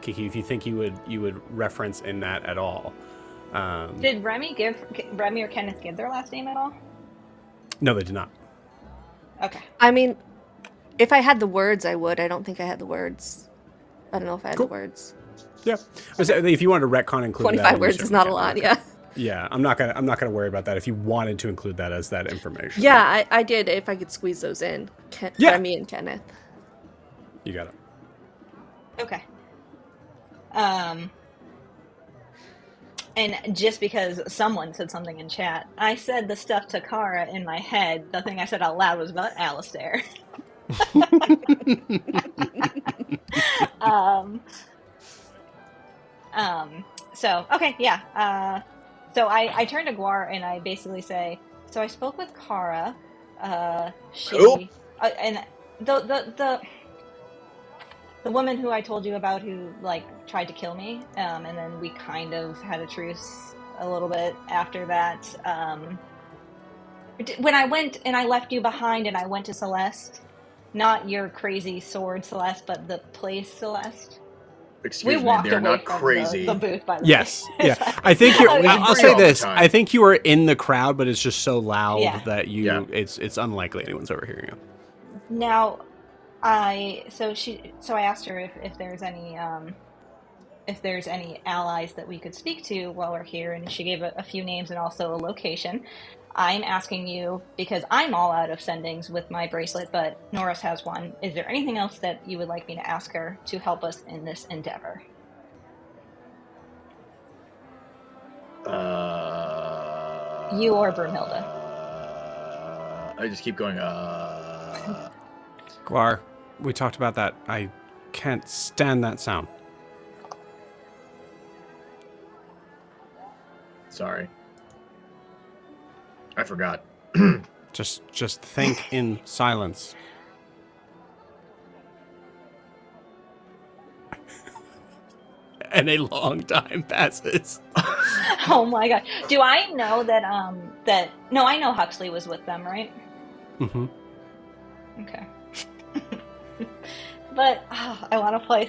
Kiki, if you think you would reference in that at all. Did Remy or Kenneth give their last name at all? No, they did not. Okay. I mean, if I had the words, I would. I don't think I had the words. I don't know if I had the words. Yeah. If you wanted to retcon include 25 words is not a lot, yeah. Yeah, I'm not gonna worry about that if you wanted to include that as that information. Yeah, I did if I could squeeze those in. Remy and Kenneth. You got it. Okay. And just because someone said something in chat, I said the stuff to Kara in my head. The thing I said out loud was about Alistair. So, okay, yeah. So I turn to Guar and I basically say, so I spoke with Kara. She... and the woman who I told you about who, like, tried to kill me, and then we kind of had a truce a little bit after that. When I went and I left you behind and I went to Celeste, not your crazy sword Celeste, but the place Celeste. Excuse me, they're not crazy. The booth, by the yes, way. yeah. I think you're. I'll say this: time. I think you were in the crowd, but it's just so loud that it's unlikely anyone's overhearing you. Now, I asked her if there's any allies that we could speak to while we're here, and she gave a few names and also a location. I'm asking you, because I'm all out of sendings with my bracelet, but Norris has one. Is there anything else that you would like me to ask her to help us in this endeavor? You or Brunhilde? I just keep going, Guar, we talked about that. I can't stand that sound. Sorry. I forgot. Just think in silence. And a long time passes. Oh my god. Do I know that no, I know Huxley was with them, right? Mm-hmm. Okay. But I want to play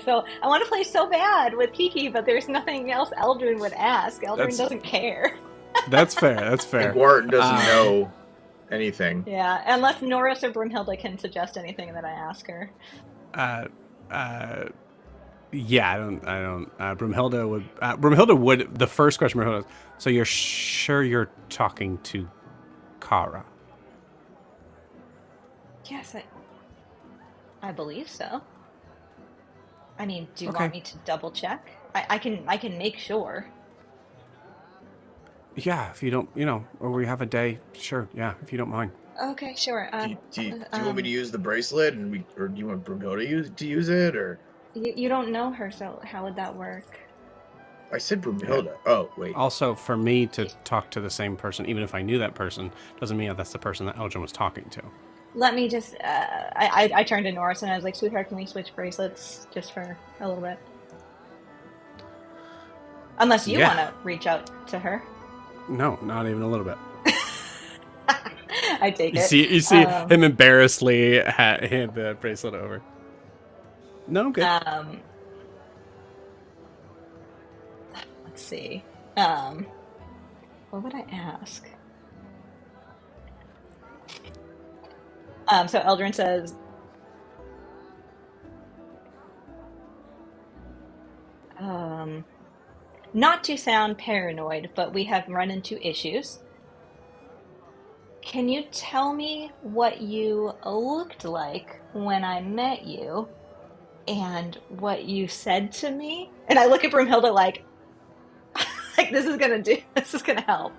so bad with Kiki, but there's nothing else Eldrin would ask. Eldrin doesn't care. That's fair. That's fair. And Wharton doesn't know anything. Yeah, unless Norris or Brunhilde can suggest anything that I ask her. Yeah, I don't. Brunhilde would. The first question, Brunhilde. So you're sure you're talking to Kara? Yes, I believe so. I mean, do you want me to double check? I can make sure. Yeah, if you don't, or we have a day, sure. Yeah, if you don't mind. Okay, sure. Do you want me to use the bracelet, or do you want Brunhilde to use it, or? You don't know her, so how would that work? I said Brunhilde. Yeah. Oh, wait. Also, for me to talk to the same person, even if I knew that person, doesn't mean that's the person that Eldrin was talking to. Let me just... I turned to Norris and I was like, sweetheart, can we switch bracelets just for a little bit? Unless you want to reach out to her. No, not even a little bit. I take it. You see him embarrassedly hand the bracelet over. No, I'm good. Let's see. What would I ask? So Eldrin says, not to sound paranoid, but we have run into issues. can you tell me what you looked like when I met you and what you said to me? And I look at Broomhilda like this is gonna help.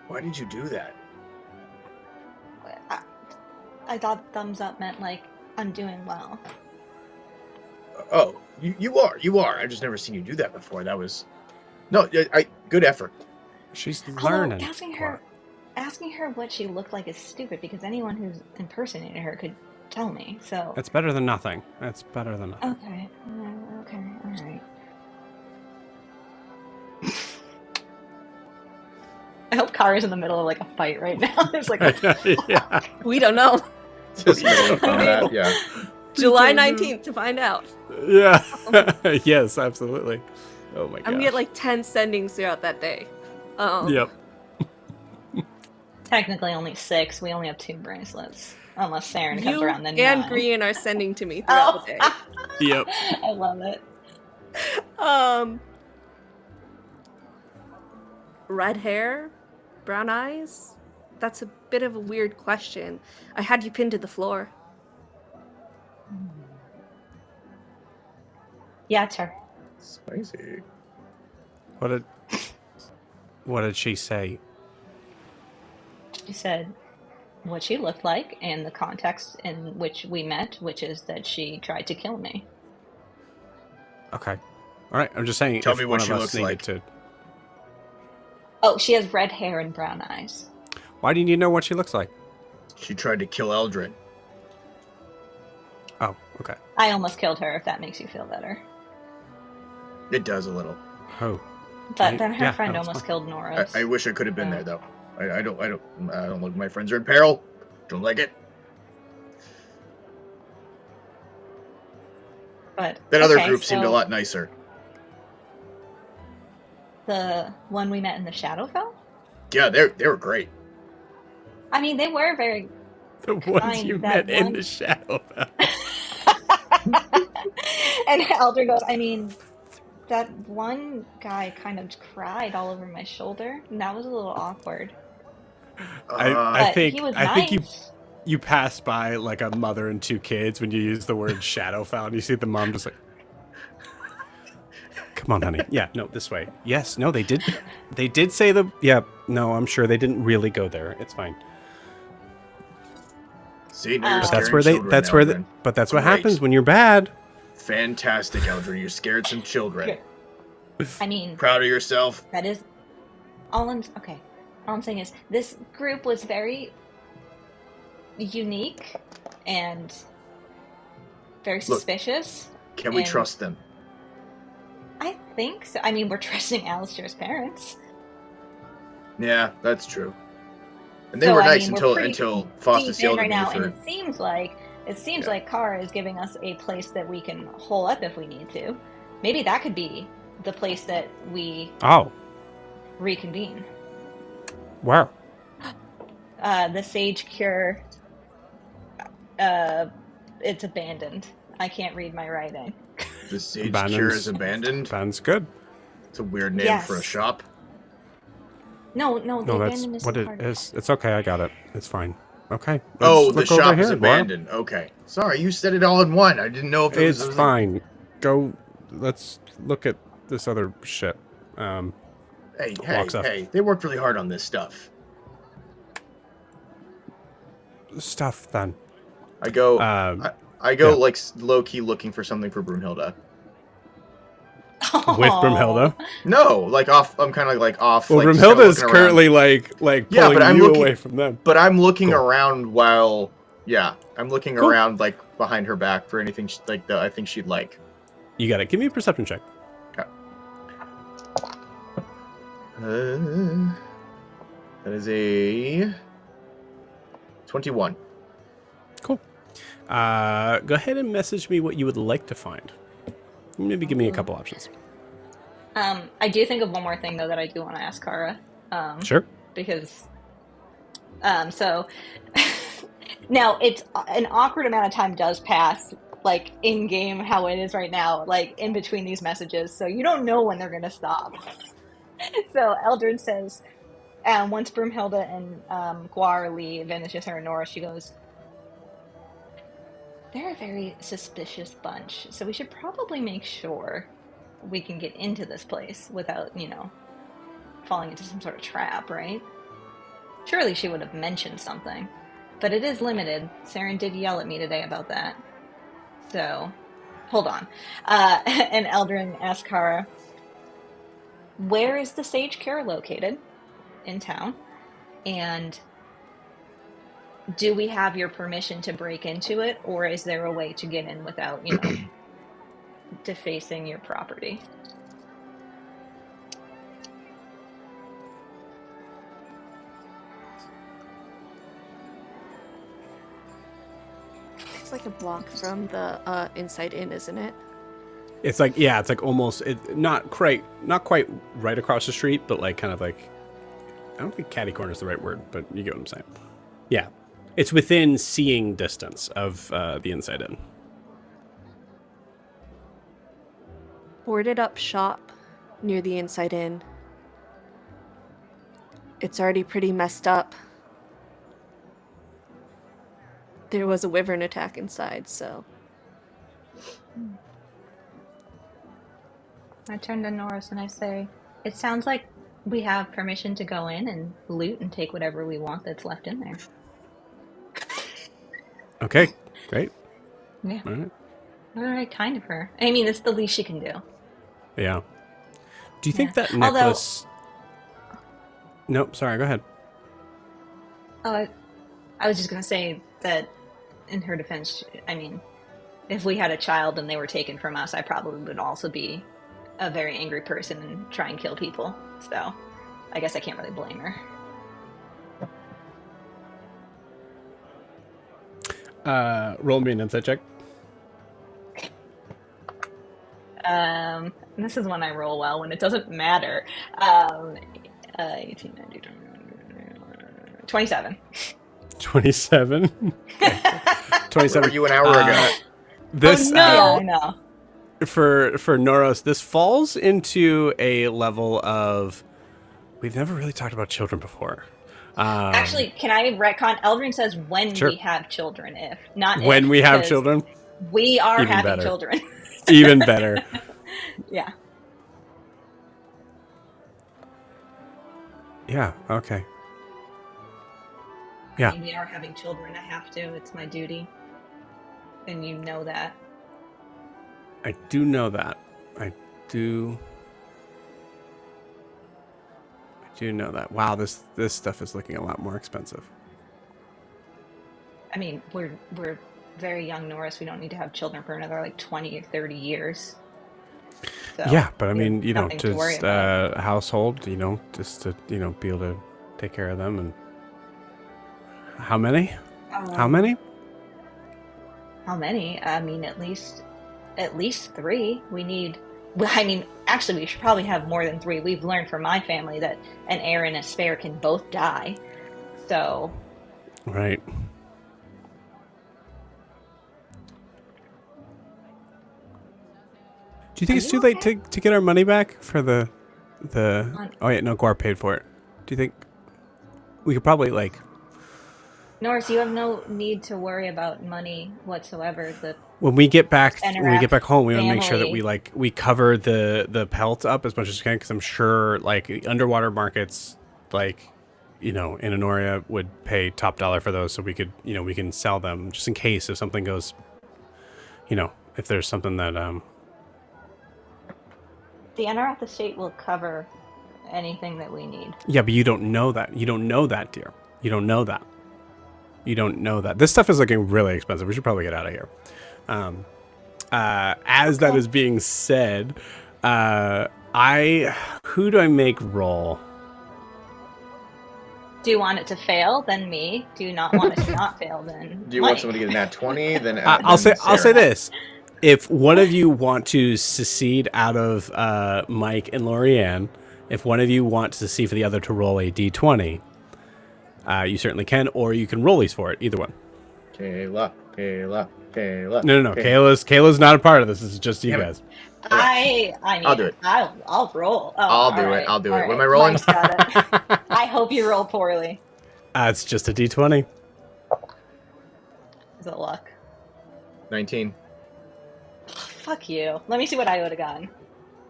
Why did you do that? I thought thumbs up meant like I'm doing well. Oh, you are. I've just never seen you do that before. That was good effort. She's learning. Asking her what she looked like is stupid because anyone who's impersonated her could tell me. So it's better than nothing. It's better than nothing. Okay, all right. I hope Kara's in the middle of like a fight right now. It's like yeah. We don't know. Just middle of combat, yeah. July 19th to find out. Yeah. Yes, absolutely. Oh my god. I'm gonna get like 10 sendings throughout that day. Yep. Technically only 6. We only have 2 bracelets. Unless Saren comes around then. You and 9. Green are sending to me throughout the day. Yep. I love it. Red hair, brown eyes? That's a bit of a weird question. I had you pinned to the floor. Yeah, it's her. Spicy. What did she say? She said what she looked like and the context in which we met, which is that she tried to kill me. Okay. All right. I'm just saying. Tell me what she looks like. Oh, she has red hair and brown eyes. Why do you need to know what she looks like? She tried to kill Eldrin. Oh, okay. I almost killed her, if that makes you feel better. It does a little. Oh. But then her friend almost killed Nora. I wish I could have been there though. I don't look. My friends are in peril. Don't like it. But that other group seemed a lot nicer. The one we met in the Shadowfell? Yeah, they were great. I mean, they were very. The ones you met in the Shadowfell. And Eldrin goes, I mean, that one guy kind of cried all over my shoulder, and that was a little awkward. I think nice. you pass by like a mother and 2 kids when you use the word Shadowfell, and you see the mom just like, come on, honey. Yeah, no, this way. Yes, no, they did say the. Yeah, no, I'm sure they didn't really go there. It's fine. See, now you're that's what happens when you're bad. Fantastic, Eldrin. You scared some children. I mean, proud of yourself. That is all okay. All I'm saying is this group was very unique and very suspicious. Can we trust them? I think so. I mean, we're trusting Alistair's parents. Yeah, that's true. And they were nice until Faustus yelled at me now, for... And it seems like Kara is giving us a place that we can hole up if we need to. Maybe that could be the place that we reconvene. Where? The Sage Cure. It's abandoned. I can't read my writing. The Sage Cure is abandoned? Sounds good. It's a weird name for a shop. No, that's what it is. It's okay, I got it. It's fine. Okay. The shop is abandoned. Okay. Sorry, you said it all in one. I didn't know if it was... It's fine. Go, let's look at this other shit. Hey, they worked really hard on this stuff. Stuff, then. I go like low-key looking for something for Broomhilda. With Broomhilda? No, like off. I'm kind of like off. Well, like, Broomhilda is currently like pulling you away from them. But I'm looking around while, I'm looking around like behind her back for anything that I think she'd like. You got it. Give me a perception check. Okay. That is a 21. Cool. Go ahead and message me what you would like to find. Maybe give me a couple options. I do think of one more thing, though, that I do want to ask Kara. Sure. Because, so, now, it's an awkward amount of time does pass, like, in-game, how it is right now, like, in between these messages, so you don't know when they're going to stop. So Eldrin says, once Broomhilda and Guar leave, and it's just her and Nora, she goes, they're a very suspicious bunch, so we should probably make sure we can get into this place without, falling into some sort of trap, right? Surely she would have mentioned something. But it is limited. Saren did yell at me today about that. So, hold on. And Eldrin asks Kara, where is the Sage Cure located in town? And do we have your permission to break into it? Or is there a way to get in without, defacing your property? It's like a block from the Inside Inn, isn't it? It's like, yeah, it's like almost, not quite right across the street, but like kind of like, I don't think catty corner is the right word, but you get what I'm saying. Yeah. It's within seeing distance of the Inside Inn. Boarded up shop near the Inside Inn. It's already pretty messed up. There was a wyvern attack inside, so. I turn to Norris and I say, it sounds like we have permission to go in and loot and take whatever we want that's left in there. Okay, great. Yeah. All right. All right, kind of her. I mean, it's the least she can do. Yeah. Do you think that necklace... Nope, sorry, go ahead. Oh, I was just going to say that in her defense, I mean, if we had a child and they were taken from us, I probably would also be a very angry person and try and kill people. So I guess I can't really blame her. Roll me an insight check. This is when I roll well, when it doesn't matter. 18, 19, 27. 27? 27. Were you an hour ago? This, oh, no! I know. For Noros, this falls into a level of, we've never really talked about children before. Actually, can I retcon? Eldrin says when sure. we have children, if not when if, we have children. We are Even having better. children. Even better. Yeah. Yeah. Okay. Yeah. I mean, we are having children. I have to. It's my duty, and you know that. I do know that. I do know that. Wow, this stuff is looking a lot more expensive. I mean, we're very young, Norris. We don't need to have children for another like 20 or 30 years. So, yeah, but I mean, just a household, just to, be able to take care of them. And how many? How many? How many? I mean, at least 3. We need. Well, I mean, actually, we should probably have more than 3. We've learned from my family that an heir and a spare can both die. So. Right. Do you think it's too late to get our money back for the? Oh yeah, no, Guar paid for it. Do you think we could probably like? Norris, you have no need to worry about money whatsoever. When we get back home, we want to make sure that we cover the pelt up as much as we can, because I'm sure like underwater markets, like in Anoria would pay top dollar for those, so we could we can sell them just in case if something goes, if there's something that The Anorath estate will cover anything that we need. Yeah, but you don't know that. You don't know that, dear. You don't know that. You don't know that. This stuff is looking really expensive. We should probably get out of here. As that is being said, who do I make roll? Do you want it to fail? Then me. Do you not want it to not fail? Then do you want somebody to get a nat 20? Then I'll say this. If one of you want to secede out of Mike and Lorianne, if one of you want to secede for the other to roll a d20, you certainly can, or you can roll these for it. Either one. Kayla. No. Kayla's not a part of this. This is just you guys. I mean, I'll do it. I'll roll. Oh, I'll do it. I'll do it. What am I rolling? Mike's got it. I hope you roll poorly. It's just a d20. Is it luck? 19. Fuck you. Let me see what I would have gotten.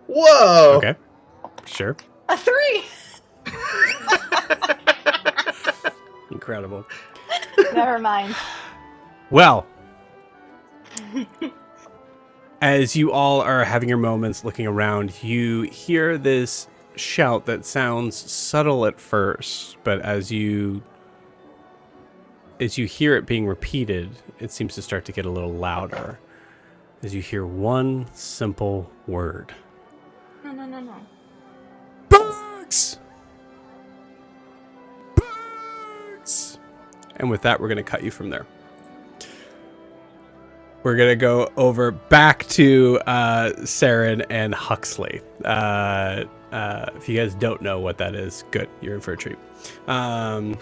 Whoa. Okay. Sure. A 3. Incredible. Never mind. Well, as you all are having your moments looking around, you hear this shout that sounds subtle at first, but as you hear it being repeated, it seems to start to get a little louder. As you hear one simple word. No. Bugs! Bugs! And with that, we're going to cut you from there. We're going to go over back to Saren and Huxley. If you guys don't know what that is, good. You're in for a treat. So,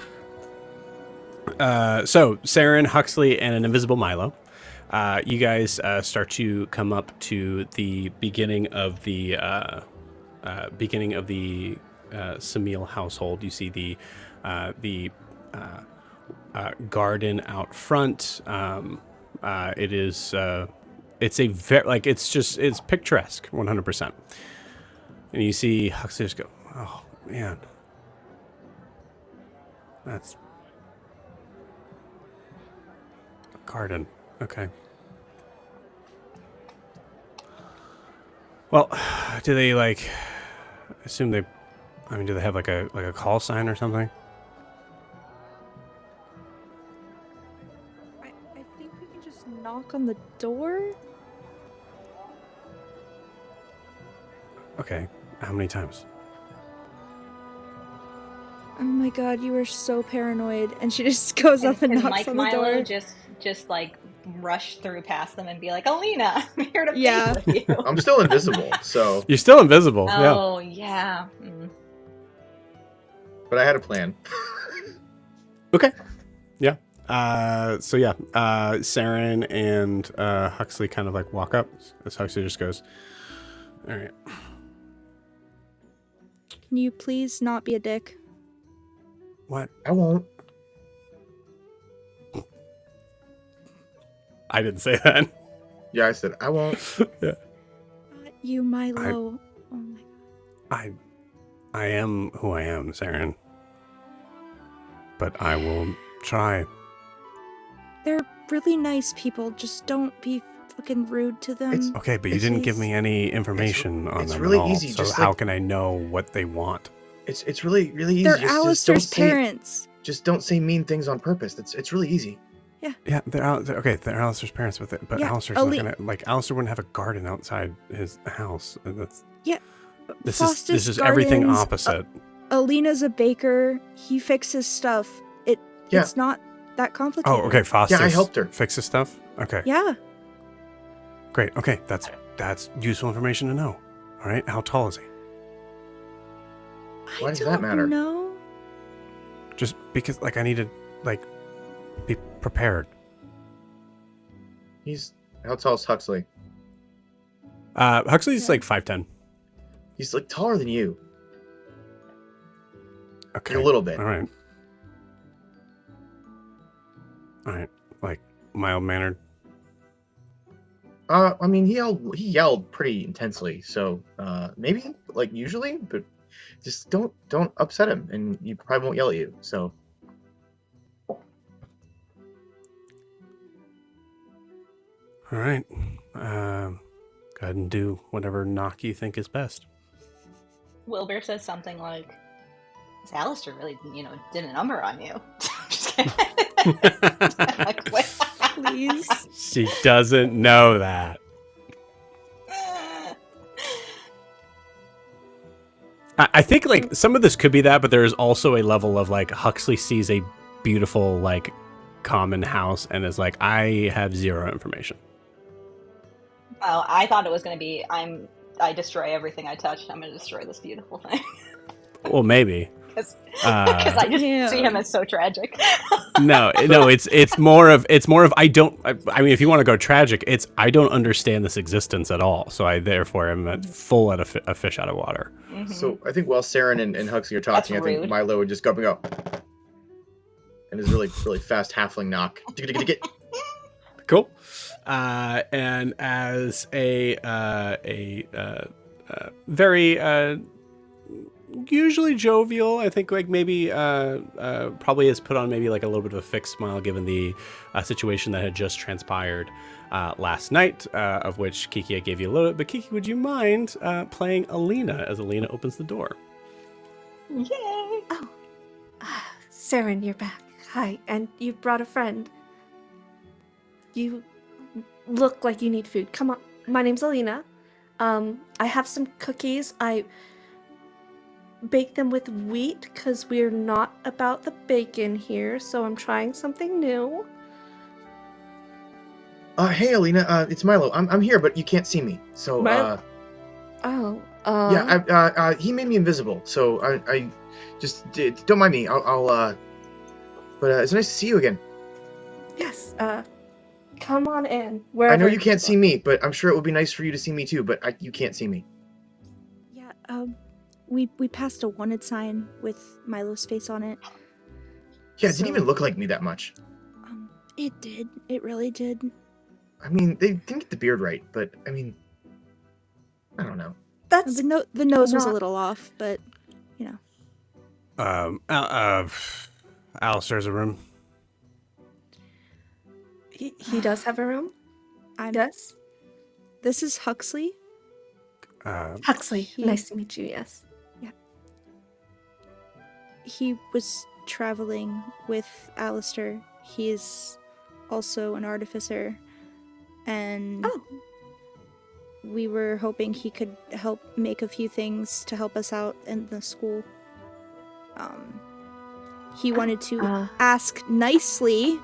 Saren, Huxley, and an invisible Milo. You guys start to come up to the beginning of the Samil household. You see the garden out front. It's picturesque, 100%. And you see Huxley just go, oh man, that's a garden. Okay. Well, do they do they have like a call sign or something? I think we can just knock on the door. Okay. How many times? Oh my god, you are so paranoid. And she just goes up and knocks on the door. Milo just like rush through past them and be like, Alina, I'm here to Yeah. be with you. I'm still invisible, so. You're still invisible. Oh, yeah. But I had a plan. Okay. Yeah. Saren and Huxley kind of like walk up as Huxley just goes, all right. Can you please not be a dick? What? I won't. I didn't say that. Yeah, I said I won't. Yeah. Not you, Milo. Oh my god. I am who I am, Saren. But I will try. They're really nice people. Just don't be fucking rude to them. Okay, but you didn't give me any information on them really at all. easy, So just how can I know what they want? It's really easy. They're just Alistair's don't parents. Just don't say mean things on purpose. It's really easy. Yeah, they're Alistair's parents with it, but Yeah, Alistair's not gonna Alistair wouldn't have a garden outside his house. This is everything Gardens, opposite. Alina's a baker. He fixes stuff. It's not that complicated. Oh, okay. Faustus. Yeah, I helped her. Fix his stuff. Okay. Yeah. Great. Okay, that's useful information to know. All right. How tall is he? Why does that matter? No. Just because, I need to, be prepared. How tall is Huxley? Huxley's 5'10". He's taller than you. Okay. A little bit. All right. Mild mannered. I mean, he yelled pretty intensely, so maybe usually, but just don't upset him, and he probably won't yell at you. So. All right. Go ahead and do whatever knock you think is best. Wilbur says something like, "This Alistair really, did a number on you." Just kidding. Please. She doesn't know that. I think some of this could be that, but there is also a level of Huxley sees a beautiful common house and is I have zero information. Oh, I thought it was going to be I destroy everything I touch. I'm going to destroy this beautiful thing. Well, maybe. because I just see him as so tragic. No, it's more of I mean, if you want to go tragic, it's I don't understand this existence at all. So I therefore am a fish out of water. Mm-hmm. So I think while Saren and Huxley are talking, I think Milo would just go up and go, and his really fast halfling knock. Cool. And as a very usually jovial, I think like maybe probably has put on maybe like a little bit of a fixed smile given the situation that had just transpired last night, of which Kiki gave you a little bit. But Kiki, would you mind playing Alina as Alina opens the door? Yay! Oh, Saren, you're back. Hi, and you brought a friend. You look like you need food. Come on. My name's Alina. I have some cookies. I bake them with wheat because we're not about the bacon here, so I'm trying something new. Hey, Alina. It's Milo. I'm here, but you can't see me. So, yeah, he made me invisible, so I just don't mind me. I'll but it's nice to see you again. Yes, come on in. I know you can't see me, but I'm sure it would be nice for you to see me too, but you can't see me. Yeah, we passed a wanted sign with Milo's face on it. Yeah, it didn't even look like me that much. It did. It really did. I mean, they didn't get the beard right, but I mean, I don't know. That's the nose was a little off, but you know. Alistair's a room. He does have a room? Yes? This is Huxley. Huxley, nice to meet you, yes. Yeah. He was traveling with Alistair. He is also an artificer. And we were hoping he could help make a few things to help us out in the school. He wanted to ask nicely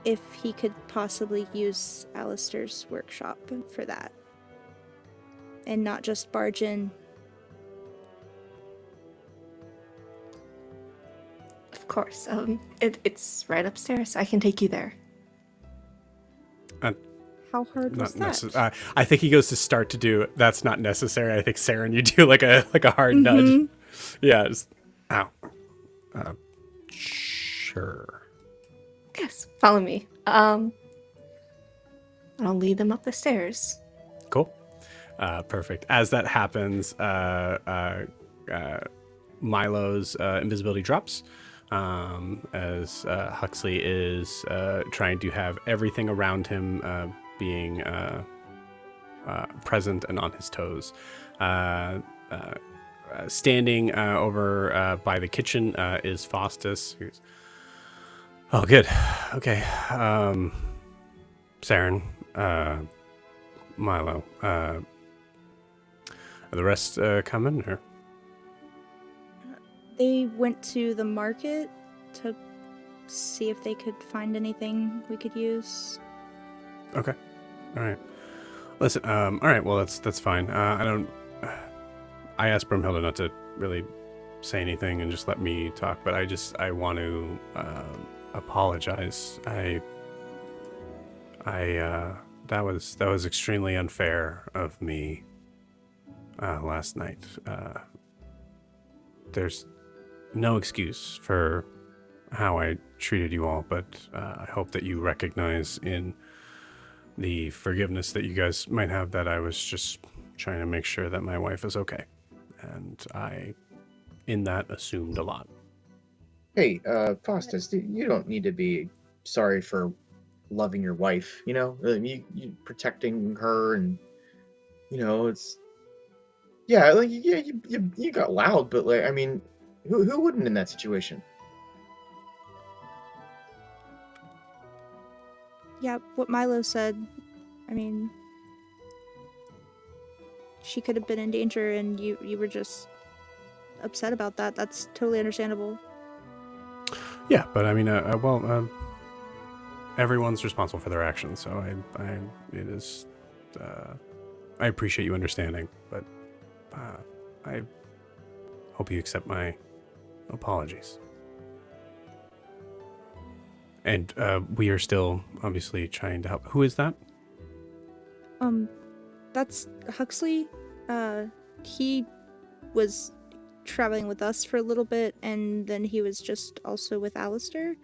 if he could possibly use Alistair's workshop for that. And not just barge in. Of course. It's right upstairs. I can take you there. How hard was that? I think he goes to start to do that's not necessary. I think Saren, you do like a hard nudge. Yeah. Just, ow. Sure. Yes, follow me. I'll lead them up the stairs. Cool. Perfect. As that happens, Milo's invisibility drops. As Huxley is trying to have everything around him being present and on his toes. Standing over by the kitchen is Faustus. Oh, good. Okay. Saren, Milo, are the rest coming? Or? They went to the market to see if they could find anything we could use. Okay. All right. Listen. All right. Well, that's fine. I asked Brimhilda not to really say anything and just let me talk, but I want to apologize. That was extremely unfair of me last night. There's no excuse for how I treated you all, but I hope that you recognize in the forgiveness that you guys might have that I was just trying to make sure that my wife is okay. And I, in that, assumed a lot. Hey, Faustus, you don't need to be sorry for loving your wife, you know? You protecting her and, you know, it's... Yeah, like, yeah, you got loud, but, like, I mean, who wouldn't in that situation? Yeah, what Milo said, I mean, she could have been in danger and you were just upset about that. That's totally understandable. Yeah, but I mean, everyone's responsible for their actions, so I appreciate you understanding, but I hope you accept my Apologies. And we are still obviously trying to help. Who is that? That's Huxley. He was traveling with us for a little bit, and then he was just also with Alistair.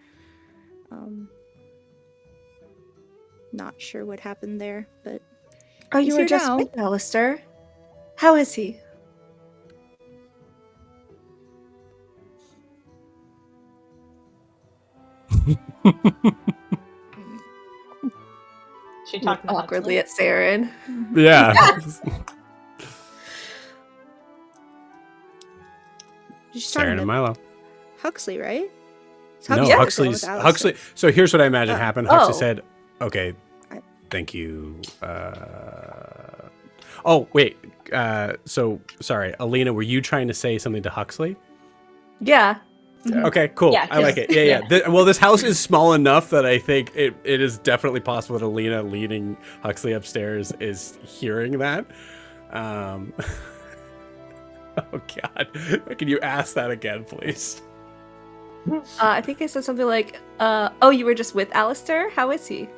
Not sure what happened there, but Oh, you he's were here just now. with Alistair. How is he? She talked awkwardly at Saren. Yeah. Saren and Milo. Huxley, right? No, Huxley. So here's what I imagine happened. Huxley said, "Okay, thank you." Oh wait. So sorry, Alina. Were you trying to say something to Huxley? Yeah. Okay, cool. Yeah, I like it. Yeah. Well, this house is small enough that I think it is definitely possible that Alina leading Huxley upstairs is hearing that. Oh God. Can you ask that again, please? I think I said something like, oh, you were just with Alistair? How is he?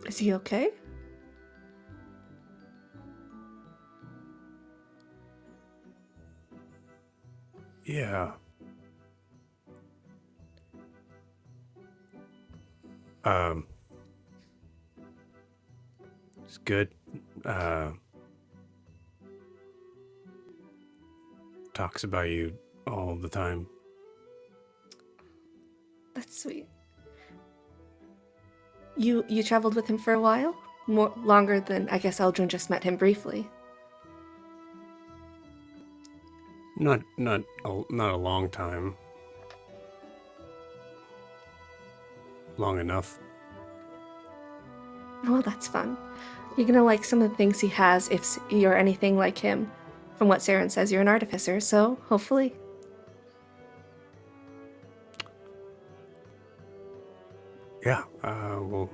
Is he okay? Yeah. It's good. Talks about you all the time. That's sweet. You traveled with him for a while? Longer than, I guess Eldrin just met him briefly. Not a long time. Long enough. Well, that's fun. You're gonna like some of the things he has if you're anything like him. From what Saren says, you're an artificer, so hopefully. Yeah, we'll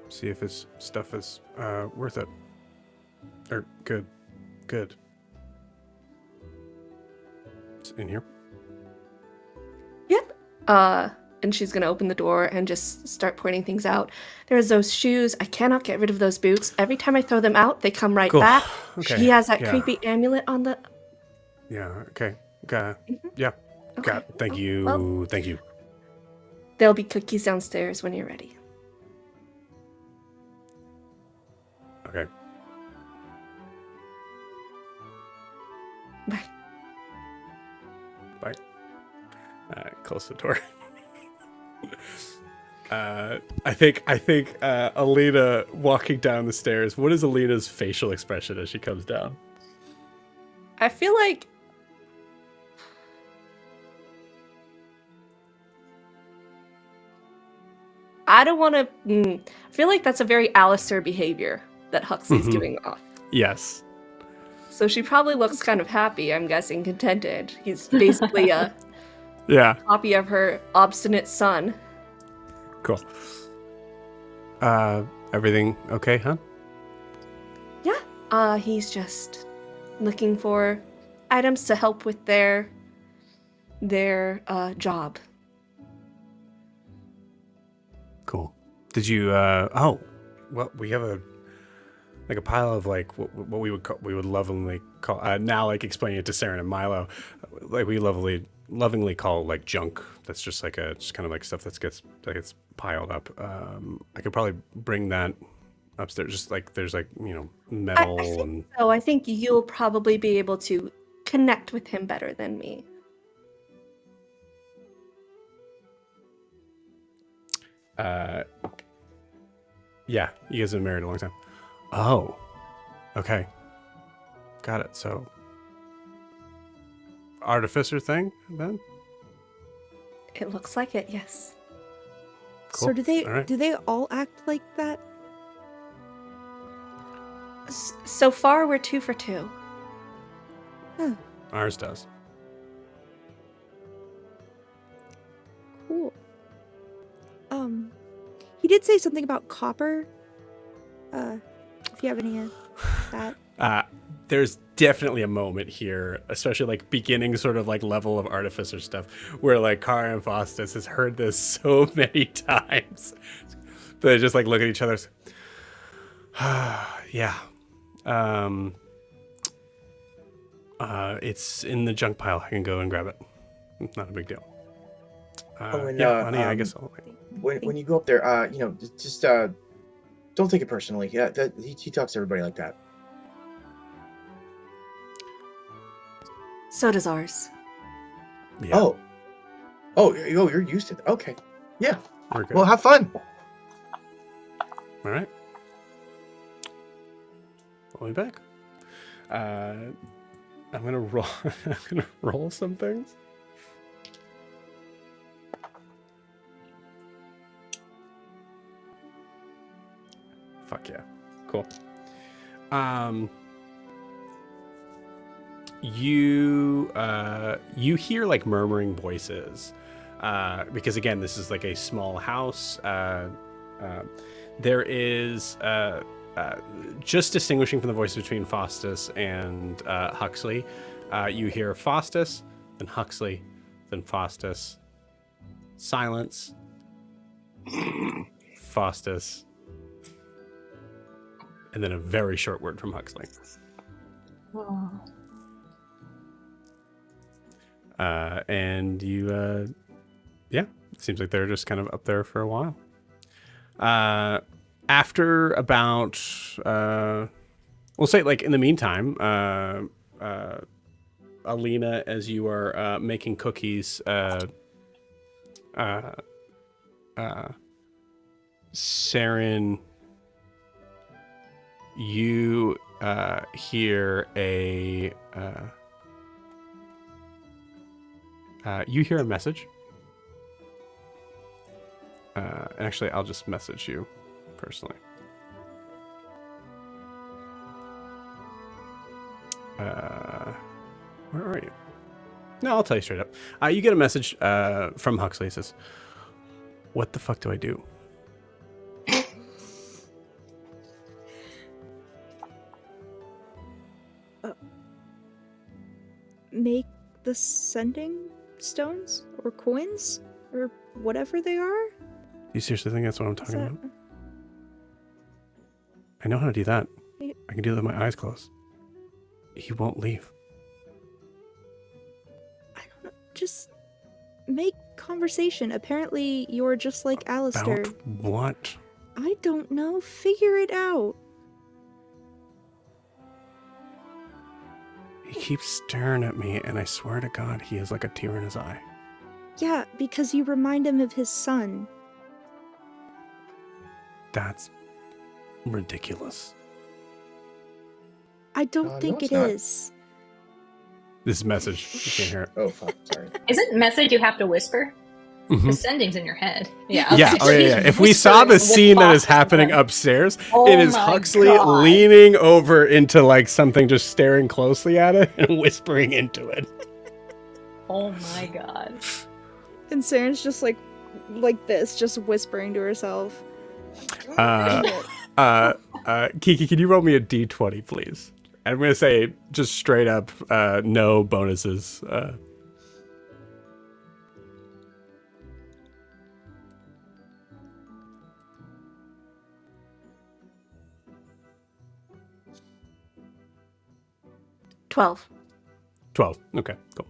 see if his stuff is worth it. Or good. It's in here. Yep. And she's gonna open the door and just start pointing things out. There's those shoes. I cannot get rid of those boots. Every time I throw them out, they come right back. Okay. He has that creepy amulet on the... Yeah, okay. Yeah. Okay. Got it. Thank you. Well, Thank you. there'll be cookies downstairs when you're ready. Okay. Bye. Bye. Close the door. I think Alina walking down the stairs. What is Alina's facial expression as she comes down? I feel like... I don't want to... I feel like that's a very Alistair behavior that Huxley's doing off. Yes. So she probably looks kind of happy, I'm guessing, contented. He's basically a copy of her obstinate son. Cool. Everything okay, huh? Yeah. He's just looking for items to help with their job. Cool. Did you we have a pile of like what we would lovingly call now, like explaining it to Saren and Milo, like we lovingly call like junk. That's just like just kind of like stuff that gets piled up. I could probably bring that upstairs. Just like there's like metal and. So I think you'll probably be able to connect with him better than me. Yeah, you guys have been married a long time. Oh, okay, got it. So, artificer thing then? It looks like it, yes. Cool. So do they All right. do they all act like that? So far, we're 2 for 2. Ours does. Cool. did say something about copper. If you have any of that. There's definitely a moment here, especially like beginning sort of like level of artificer stuff, where like Kara and Faustus has heard this so many times. They just like look at each other. Yeah. It's in the junk pile. I can go and grab it. It's not a big deal. Honey, I guess I'll... when you go up there, just don't take it personally. Yeah, he talks to everybody like that. So does ours. Yeah. Oh, you're used to that. Okay. Yeah. Well, have fun. All right. I'll be back. I'm gonna roll. I'm gonna roll some things. Fuck yeah. Cool. You hear like murmuring voices, because again, this is like a small house. There is just distinguishing from the voice between Faustus and Huxley. You hear Faustus, then Huxley, then Faustus. Silence. Faustus. And then a very short word from Huxley. Oh. And you, it seems like they're just kind of up there for a while. After about, we'll say like in the meantime, Alina, as you are making cookies, Saren, you hear a message. And actually, I'll just message you personally. Where are you? No, I'll tell you straight up. You get a message from Huxley. It says, "What the fuck do I do?" Make the sending stones or coins or whatever they are? You seriously think that's what I'm talking about? I know how to do that. I can do that with my eyes closed. He won't leave. I don't know. Just make conversation. Apparently, you're just like Alistair. About what? I don't know. Figure it out. He keeps staring at me, and I swear to God, he has like a tear in his eye. Yeah, because you remind him of his son. That's ridiculous. I don't think it is. This is message. You can't hear it. Oh, fuck. Sorry. Isn't message you have to whisper? The sending's in your head. Yeah. Yeah. Oh, yeah. If we saw the scene that is happening upstairs, it is Huxley leaning over into like something, just staring closely at it and whispering into it. Oh my God. And Saren's just like this, just whispering to herself. Kiki, can you roll me a d20, please? I'm going to say just straight up, no bonuses. 12. 12. Okay, cool.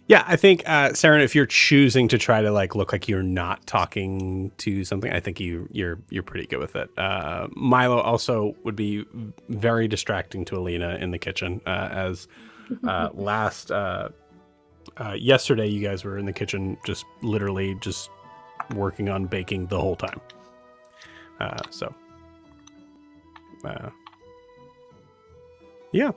Yeah, I think, Saren, if you're choosing to try to like look like you're not talking to something, I think you're pretty good with it. Milo also would be very distracting to Alina in the kitchen, as yesterday you guys were in the kitchen just literally just working on baking the whole time. Yeah.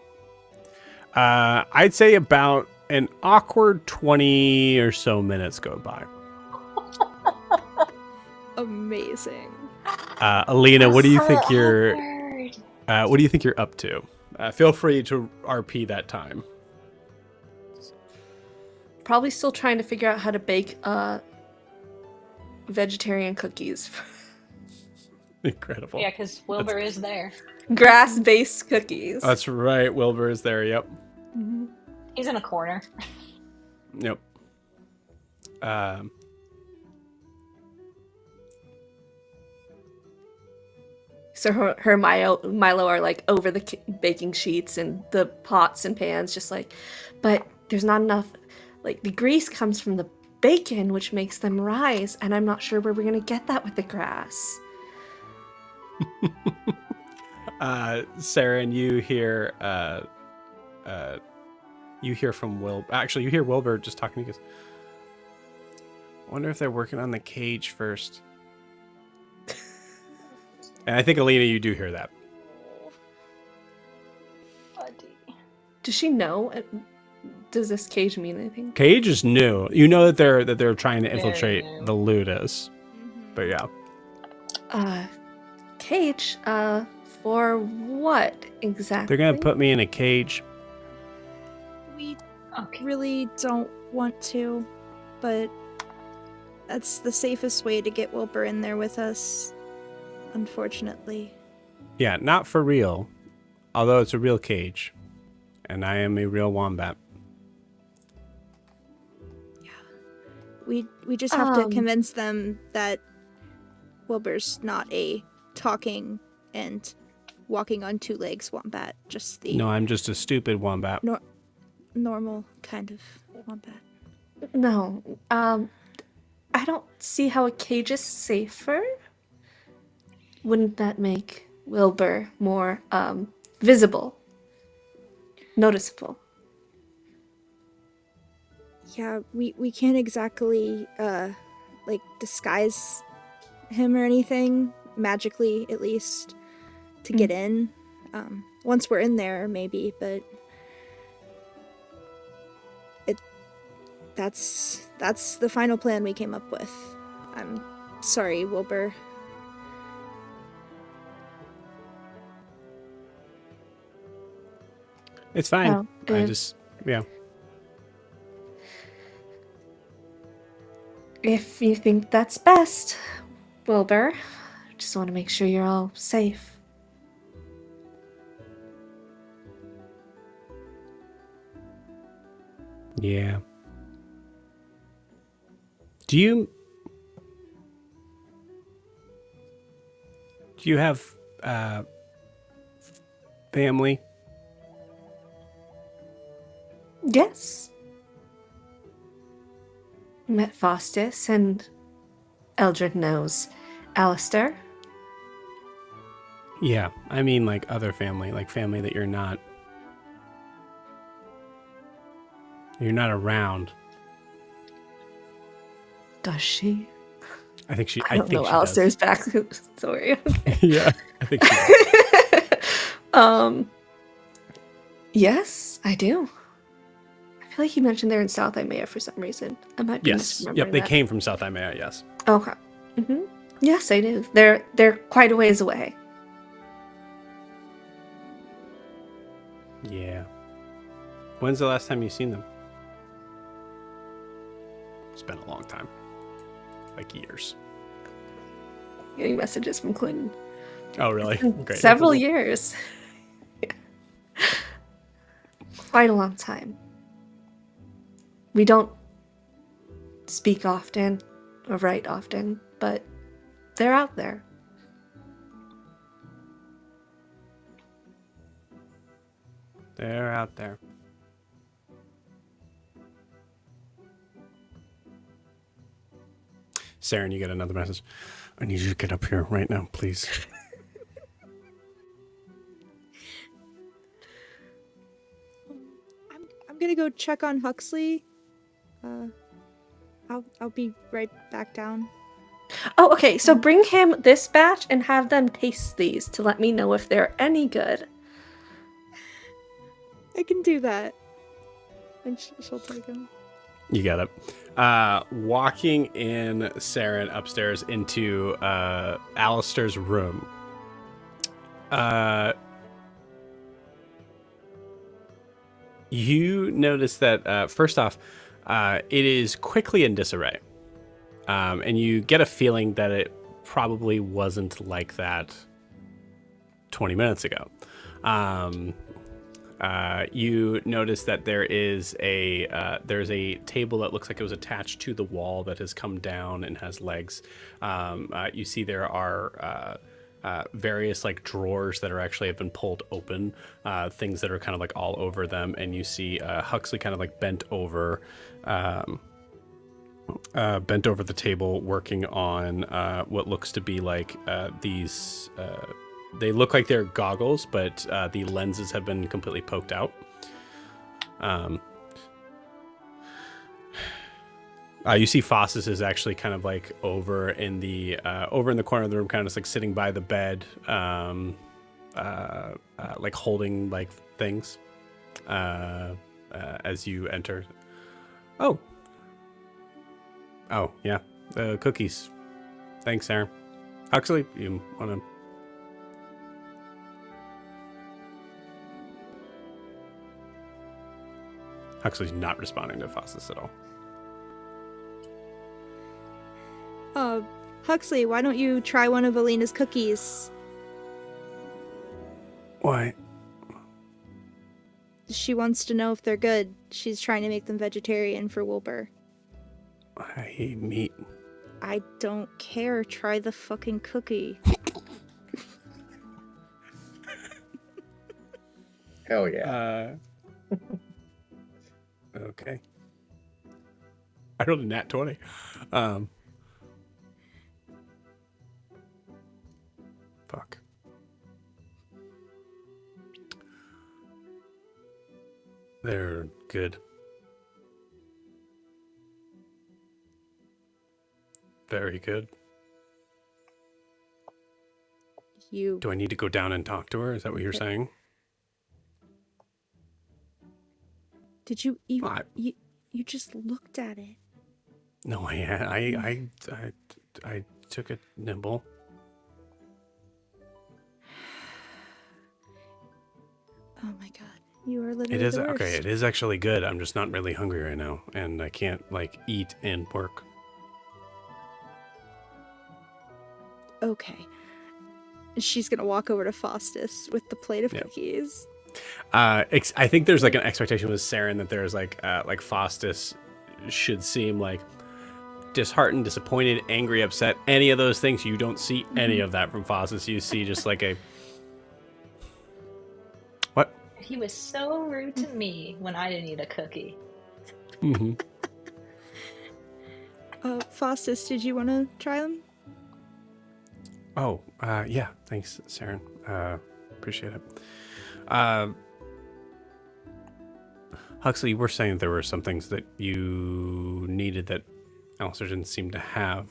I'd say about an awkward 20 or so minutes go by. Amazing. Alina, what do you think you're up to? Feel free to RP that time. Probably still trying to figure out how to bake vegetarian cookies Incredible. Yeah, because Wilbur is there. Grass-based cookies. That's right. Wilbur is there. Yep. Mm-hmm. He's in a corner. Yep. So her Milo are like over the baking sheets and the pots and pans, just like, but there's not enough. Like the grease comes from the bacon, which makes them rise, and I'm not sure where we're gonna get that with the grass. Sarah, and you hear from Wilbur. Actually, you hear Wilbur just talking. He goes, I wonder if they're working on the cage first. And I think, Alina, you do hear that. Buddy. Does she know? Does this cage mean anything? Cage is new. You know that they're trying to infiltrate the Ludus. But yeah. Cage? For what exactly? They're gonna put me in a cage. We really don't want to, but that's the safest way to get Wilbur in there with us, unfortunately. Yeah, not for real. Although it's a real cage. And I am a real wombat. We just have to convince them that Wilbur's not a talking and walking on two legs wombat, just the No, I'm just a stupid wombat. normal kind of wombat. No. I don't see how a cage is safer. Wouldn't that make Wilbur more visible? Noticeable? Yeah, we can't exactly like disguise him or anything, magically at least, to get in. Once we're in there, maybe, but that's the final plan we came up with. I'm sorry, Wilbur. It's fine. Oh, yeah. If you think that's best, Wilbur, just want to make sure you're all safe. Yeah. Do you have family? Yes. Met Faustus and Eldred knows Alistair. Yeah, I mean like other family, like family that you're not around. Does she? I think she. I don't know Alistair's backstory. Okay. Yeah, I think she does. Yes, I do. I feel like you mentioned they're in South Imea for some reason. I might be Yes. misremembering Yep, they that. came from South Imea, yes. Okay. Mm-hmm. Yes, I do. They're quite a ways away. Yeah. When's the last time you've seen them? It's been a long time. Like years. Getting messages from Clinton. Oh, really? Great. Several years. Quite a long time. We don't speak often or write often, but they're out there. They're out there. Saren, you get another message. I need you to get up here right now, please. I'm gonna go check on Huxley. I'll be right back down. Oh, okay. So bring him this batch and have them taste these to let me know if they're any good. I can do that. And she'll take him. You got it. Walking in Saren upstairs into Alistair's room. You notice that, first off, it is quickly in disarray. And you get a feeling that it probably wasn't like that 20 minutes ago. You notice that there's a table that looks like it was attached to the wall that has come down and has legs. You see there are various like drawers that are actually have been pulled open, things that are kind of like all over them, and you see Huxley kind of like bent over the table working on what looks to be like these they look like they're goggles, but the lenses have been completely poked out. You see Faustus is actually kind of like over in the corner of the room, kind of just like sitting by the bed, like holding like things as you enter. Oh yeah, the cookies. Thanks, Aaron. Huxley, you want to? Huxley's not responding to Faustus at all. Huxley, why don't you try one of Alina's cookies? Why? She wants to know if they're good. She's trying to make them vegetarian for Wilbur. I hate meat. I don't care. Try the fucking cookie. Hell yeah. Okay. I rolled a nat 20. Fuck. They're good. Very good. Do I need to go down and talk to her? Is that what you're saying? Did you even... You just looked at it. No, I took a nibble. Oh my god. You are literally It is the worst. okay. It is actually good. I'm just not really hungry right now, and I can't like eat and work. Okay. She's gonna walk over to Faustus with the plate of cookies. I think there's like an expectation with Saren that there's like Faustus should seem like disheartened, disappointed, angry, upset, any of those things. You don't see any of that from Faustus. You see just like a what? He was so rude to me when I didn't eat a cookie. Mm-hmm. Faustus, did you want to try them? Oh, yeah. Thanks, Saren. Appreciate it. Huxley, you were saying that there were some things that you needed that Alistair didn't seem to have.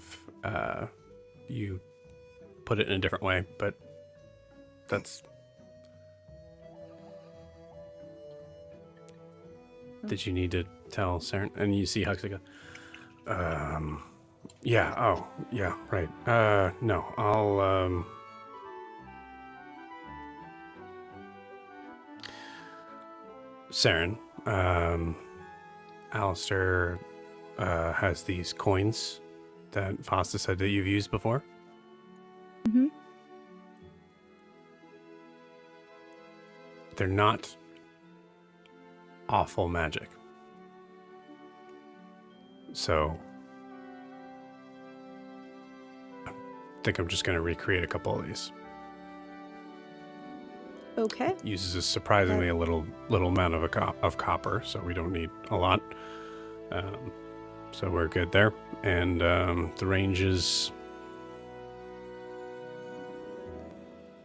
You put it in a different way, but that's... Did you need to tell Saren? And you see Huxley go, yeah, oh, yeah, right. No, I'll, Saren, Alistair, has these coins that Faustus said that you've used before. Mm-hmm. They're not awful magic. So I think I'm just going to recreate a couple of these. Okay. Uses a surprisingly a little amount of copper, so we don't need a lot. So we're good there. And the range is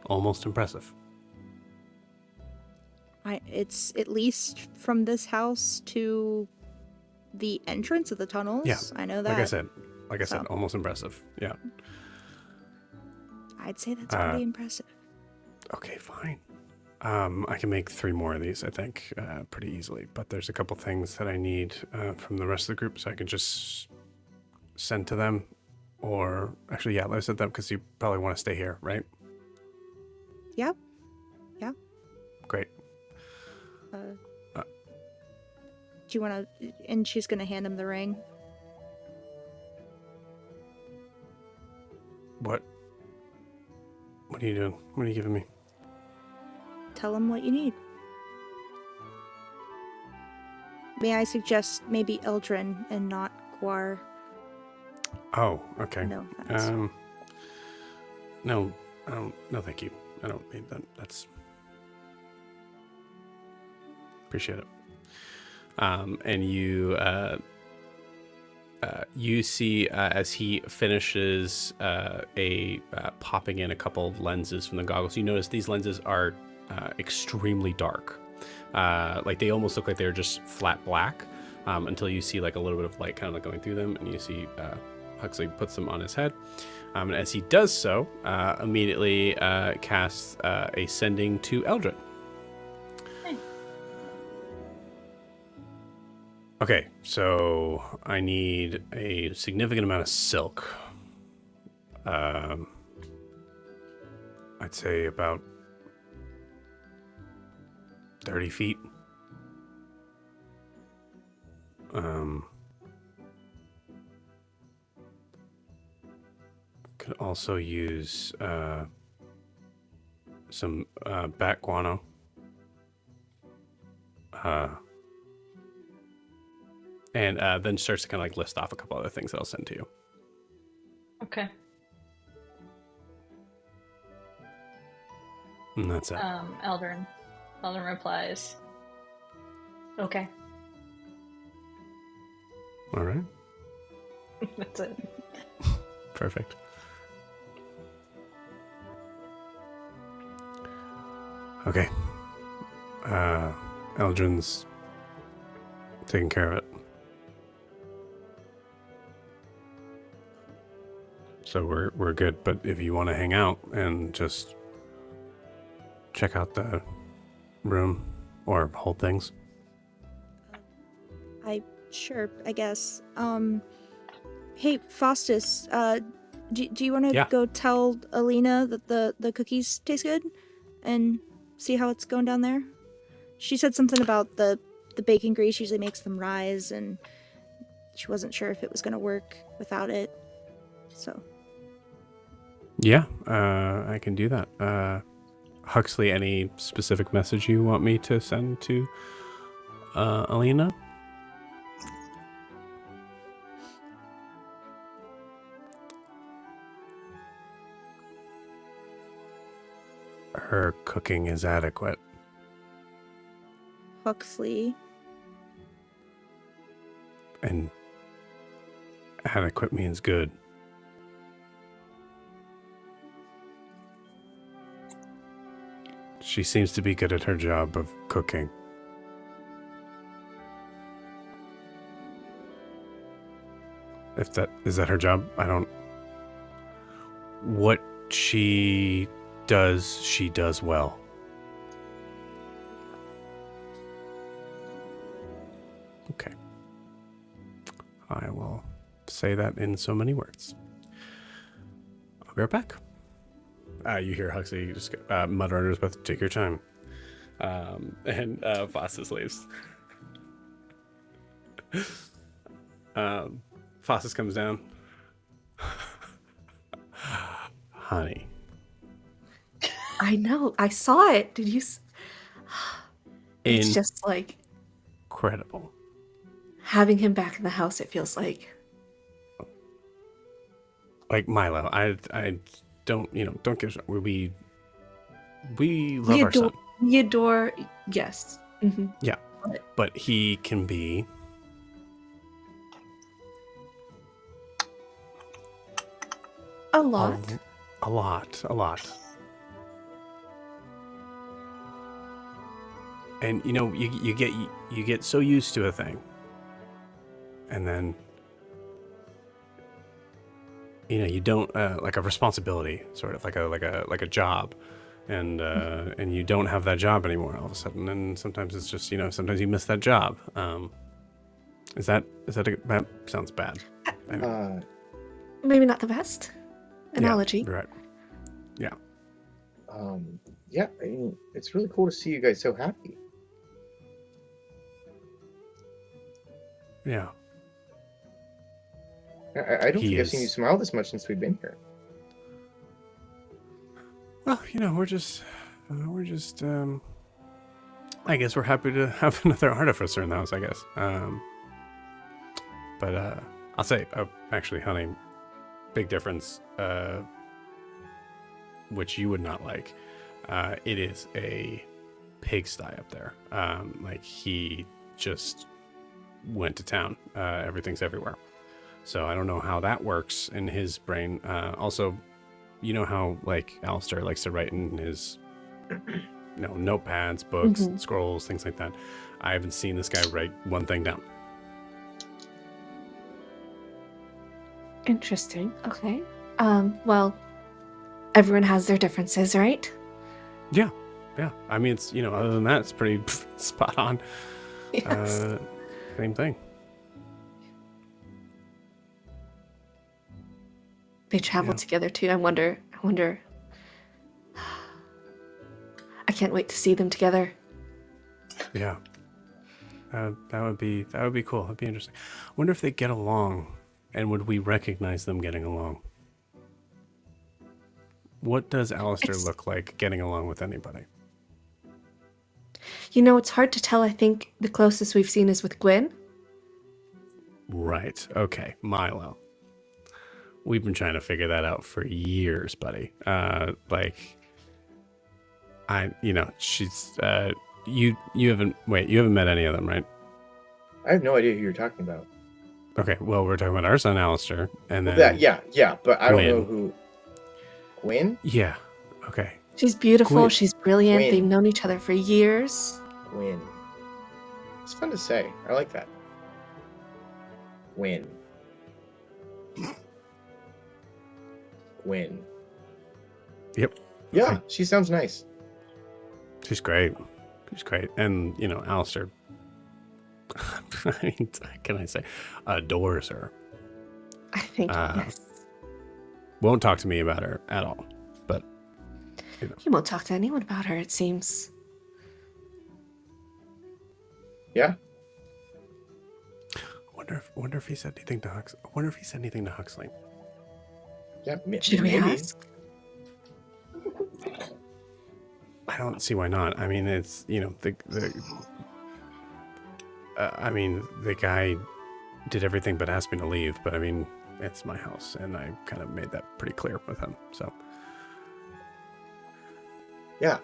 almost impressive. It's at least from this house to the entrance of the tunnels. Yeah, I know that. Like I said, almost impressive. Yeah. I'd say that's pretty impressive. Okay, fine. I can make 3 more of these, I think, pretty easily. But there's a couple things that I need from the rest of the group, so I can just send to them. Or actually, yeah, let's send them because you probably want to stay here, right? Yeah. Yeah. Great. Do you want to... And she's going to hand him the ring. What are you doing? What are you giving me? Tell him what you need. May I suggest maybe Eldrin and not Guar? Oh, okay. No offense. No, no, thank you. I don't need that. That's appreciate it. And you see as he finishes popping in a couple of lenses from the goggles. You notice these lenses are extremely dark. Like they almost look like they're just flat black until you see like a little bit of light kind of like going through them, and you see Huxley puts them on his head. And as he does so, immediately casts a sending to Eldrin. Okay, so I need a significant amount of silk. I'd say about 30 feet. Could also use some bat guano. And then starts to kind of like list off a couple other things that I'll send to you. Okay. And that's it. Eldrin replies, okay. All right. That's it. Perfect. Okay. Eldrin's taking care of it. So we're good, but if you want to hang out and just check out the room or hold things. Sure, I guess. Hey, Faustus, do you want to go tell Alina that the cookies taste good and see how it's going down there? She said something about the bacon grease usually makes them rise, and she wasn't sure if it was going to work without it. So. Yeah, I can do that. Huxley, any specific message you want me to send to Alina? Her cooking is adequate. Huxley. And adequate means good. She seems to be good at her job of cooking. Is that her job? I don't... What she does well. Okay. I will say that in so many words. I'll be right back. You hear Huxley just mutter under his breath, "Take your time." And Faustus leaves. Faustus comes down. Honey. I know. I saw it. Did you? It's just like incredible. Having him back in the house. It feels like Milo. I don't get we love our son. We adore. Yes. Mm-hmm. Yeah, but he can be a lot. A lot. And you get so used to a thing, and then you don't like a responsibility, sort of like a job, and you don't have that job anymore all of a sudden, and sometimes it's just sometimes you miss that job. That sounds bad. Maybe not the best analogy. Yeah, right. Yeah. Yeah, I mean, it's really cool to see you guys so happy. Yeah. I don't think I've seen you smile this much since we've been here. Well, I guess we're happy to have another artificer in the house, I guess. But I'll say, actually, honey, big difference, which you would not like. It is a pigsty up there. Like, he just went to town. Everything's everywhere. So I don't know how that works in his brain. Also, you know how, like, Alistair likes to write in his notepads, books, scrolls, things like that. I haven't seen this guy write one thing down. Interesting. Okay. Well, everyone has their differences, right? Yeah. I mean, it's, other than that, it's pretty spot on. Yes. Same thing. They travel together too. I wonder. I can't wait to see them together. Yeah. That would be cool. That'd be interesting. I wonder if they get along, and would we recognize them getting along? What does Alistair look like getting along with anybody? It's hard to tell. I think the closest we've seen is with Gwen. Right. Okay. Milo. We've been trying to figure that out for years, buddy. She's, you haven't met any of them, right? I have no idea who you're talking about. Okay, well, we're talking about our son, Alistair, and then... Yeah, but I don't know who... Gwen? Yeah, okay. She's beautiful, Gwen. she's brilliant, Gwen. They've known each other for years. Gwen. It's fun to say. I like that. Gwen. Gwen. Yep. Yeah, Okay. she sounds nice. She's great. And, Alistair, I mean, can I say, adores her. I think, yes. Won't talk to me about her at all, but, He won't talk to anyone about her, it seems. Yeah. Wonder if he said anything to Huxley. I wonder if he said anything to Huxley. Yeah, Should we maybe. ask? I don't see why not. I mean, it's, the guy did everything but asked me to leave, but I mean, it's my house, and I kind of made that pretty clear with him, so. Yeah.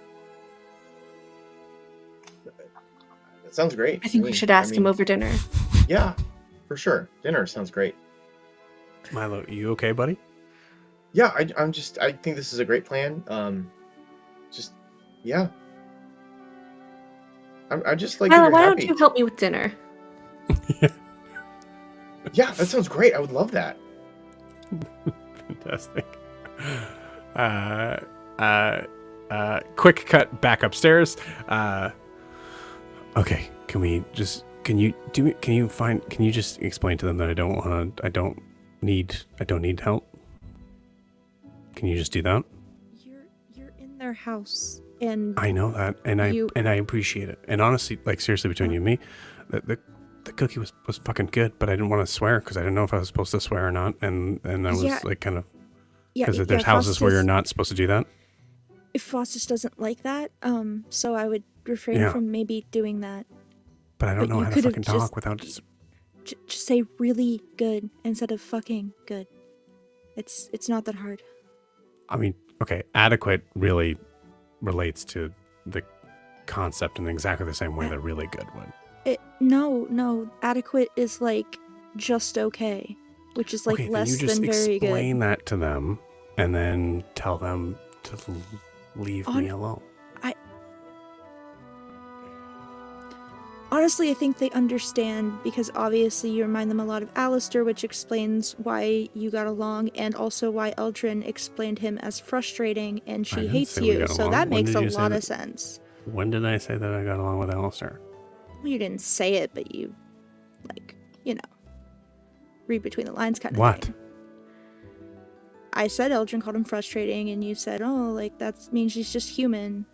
That sounds great. I think we should ask him over dinner. Yeah, for sure. Dinner sounds great. Milo, you okay, buddy? Yeah, I think this is a great plan. Yeah. I just like that Milo, you're why happy. don't you help me with dinner? Yeah, that sounds great. I would love that. Fantastic. Quick cut back upstairs. Okay, can you just explain to them that I don't need help? Can you just do that? You're in their house, and I know that, and I appreciate it. And honestly, like, seriously, between you and me, the cookie was fucking good, but I didn't want to swear because I didn't know if I was supposed to swear or not, and I was like kind of because there's houses where you're not supposed to do that. If Faustus doesn't like that, so I would refrain from maybe doing that. But I don't know how to fucking talk without just say really good instead of fucking good. It's not that hard. I mean, okay, adequate really relates to the concept in exactly the same way that really good would. No, adequate is like just okay, which is like less than very good. Can you just explain that to them and then tell them to leave me alone? Honestly, I think they understand because obviously you remind them a lot of Alistair, which explains why you got along, and also why Eldrin explained him as frustrating and she hates you. So that makes a lot of sense. When did I say that I got along with Alistair? Well, you didn't say it, but you, read between the lines kind of what? thing. I said Eldrin called him frustrating, and you said, that means she's just human.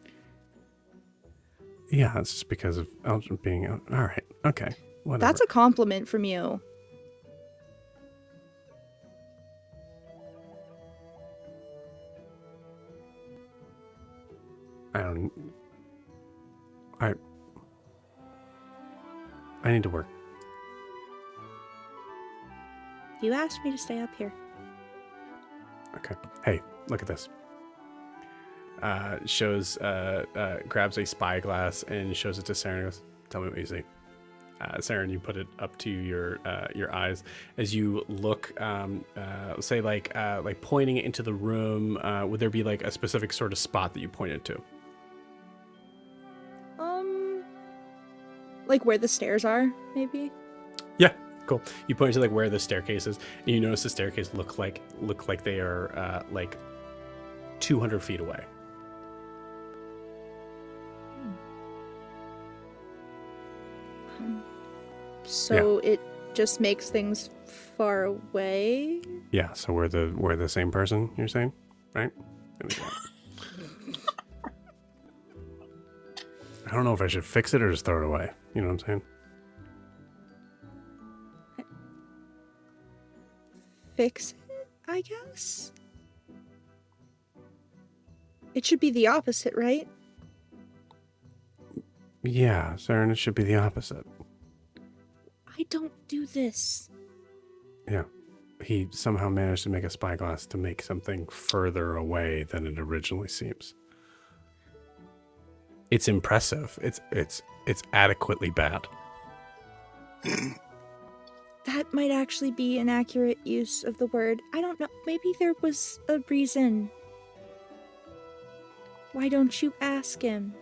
Yeah, it's just because of Eldrin being out. All right, okay, whatever. That's a compliment from you. I need to work. You asked me to stay up here. Okay. Hey, look at this. Grabs a spyglass and shows it to Saren and goes, tell me what you see. Saren, you put it up to your eyes as you look. Say like pointing it into the room. Would there be like a specific sort of spot that you pointed to? Like where the stairs are, maybe. Yeah, cool. You point to like where the staircase is, and you notice the staircase look like they are like 200 feet away. So it just makes things far away. Yeah. So we're the same person. You're saying, right? There we go. I don't know if I should fix it or just throw it away. You know what I'm saying? Fix it, I guess. It should be the opposite, right? Yeah, Saren, it should be the opposite. I don't do this. Yeah. He somehow managed to make a spyglass to make something further away than it originally seems. It's impressive. It's adequately bad. That might actually be an accurate use of the word. I don't know. Maybe there was a reason. Why don't you ask him?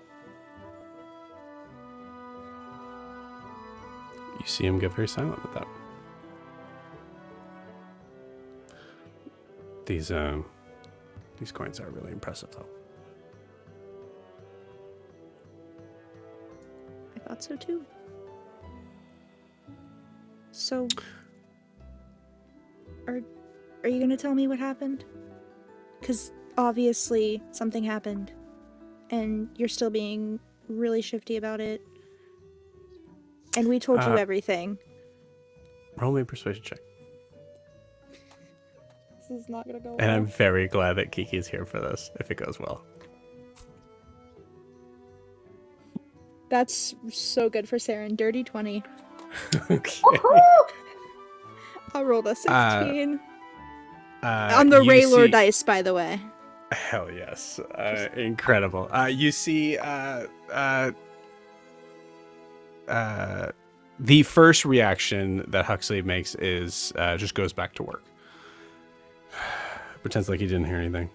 You see him get very silent with that. These coins are really impressive, though. I thought so too. So, are you gonna tell me what happened? Because obviously something happened, and you're still being really shifty about it. And we told you everything. Roll me a persuasion check. This is not gonna go well. And I'm very glad that Kiki is here for this, if it goes well. That's so good for Saren. Dirty 20. Okay. I rolled a 16. On the Raylor dice, by the way. Hell yes. Incredible. You see the first reaction that Huxley makes is just goes back to work. Pretends like he didn't hear anything.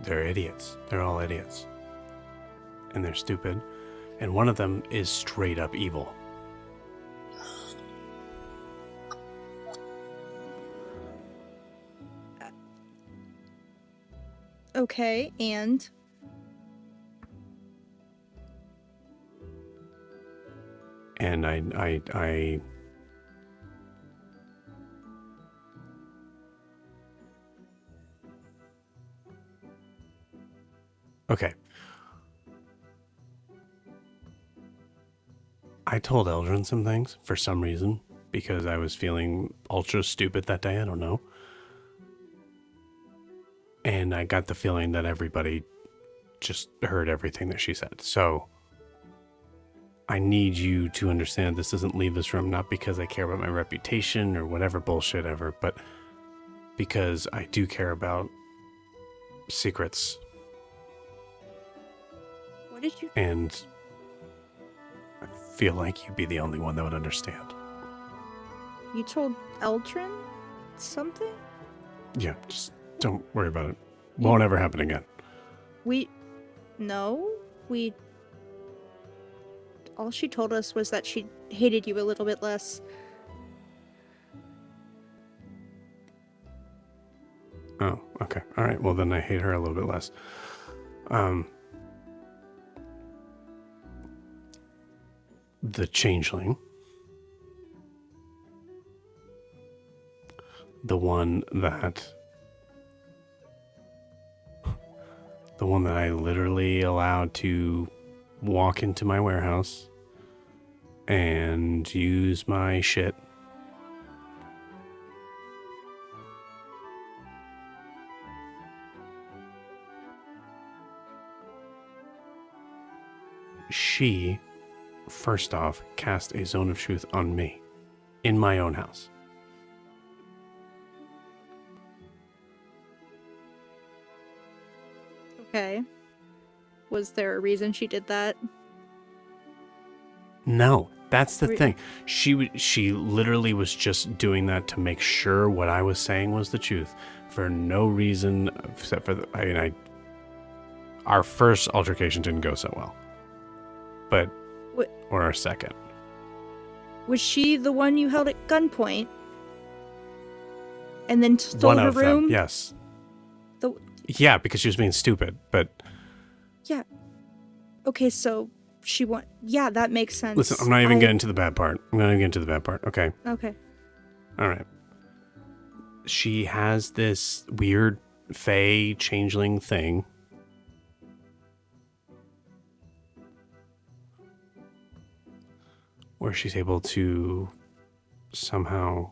They're idiots. They're all idiots. And they're stupid. And one of them is straight up evil. Okay, and? And I Okay. I told Eldrin some things for some reason because I was feeling ultra stupid that day. I don't know. And I got the feeling that everybody just heard everything that she said. So I need you to understand this doesn't leave this room not because I care about my reputation or whatever bullshit ever, but because I do care about secrets. What did you... And I feel like you'd be the only one that would understand. You told Eldrin something? Yeah, just don't worry about it. Won't ever happen again. All she told us was that she hated you a little bit less. Oh, okay. All right. Well, then I hate her a little bit less. The changeling. The one that I literally allowed to walk into my warehouse and use my shit. She, first off, cast a zone of truth on me in my own house. Okay. Was there a reason she did that? No, that's the thing. She literally was just doing that to make sure what I was saying was the truth, for no reason except for our first altercation didn't go so well, but or our second. Was she the one you held at gunpoint and then stole One her of room? them, yes. Yeah, because she was being stupid, but... Yeah. Okay, so she yeah, that makes sense. Listen, I'm not even getting to the bad part. Okay. Okay. All right. She has this weird fae changeling thing. Where she's able to somehow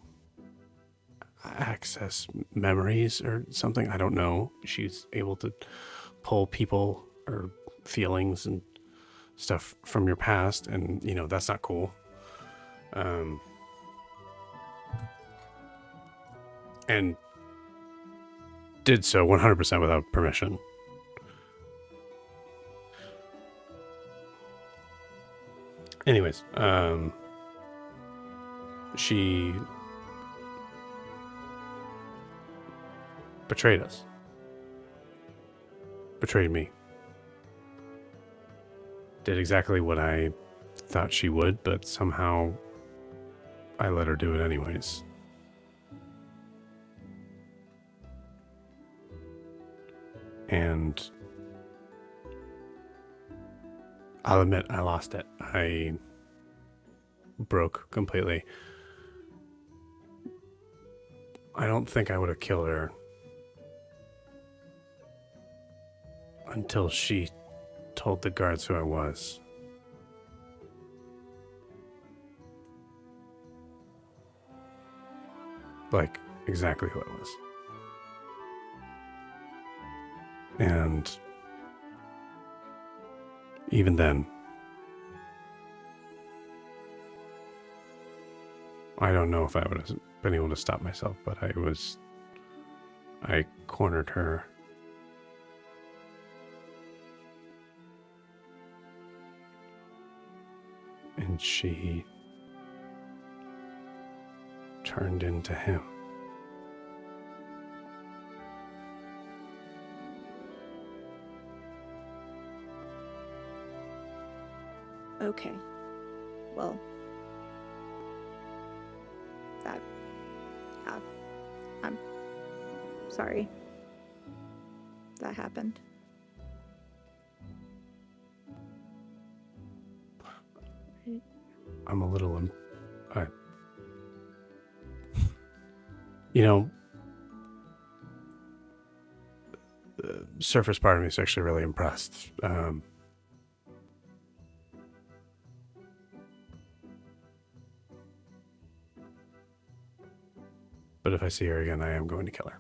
access memories or something. I don't know. She's able to pull people or feelings and stuff from your past, and that's not cool. And did so 100% without permission. Anyways, she betrayed us. Betrayed me. Did exactly what I thought she would, but somehow I let her do it anyways. And I'll admit I lost it. I broke completely. I don't think I would have killed her until she told the guards who I was. Like, exactly who I was. And even then, I don't know if I would have been able to stop myself, but I cornered her. And she turned into him. Okay. Well, I'm sorry that happened. I'm a little, the surface part of me is actually really impressed. But if I see her again, I am going to kill her.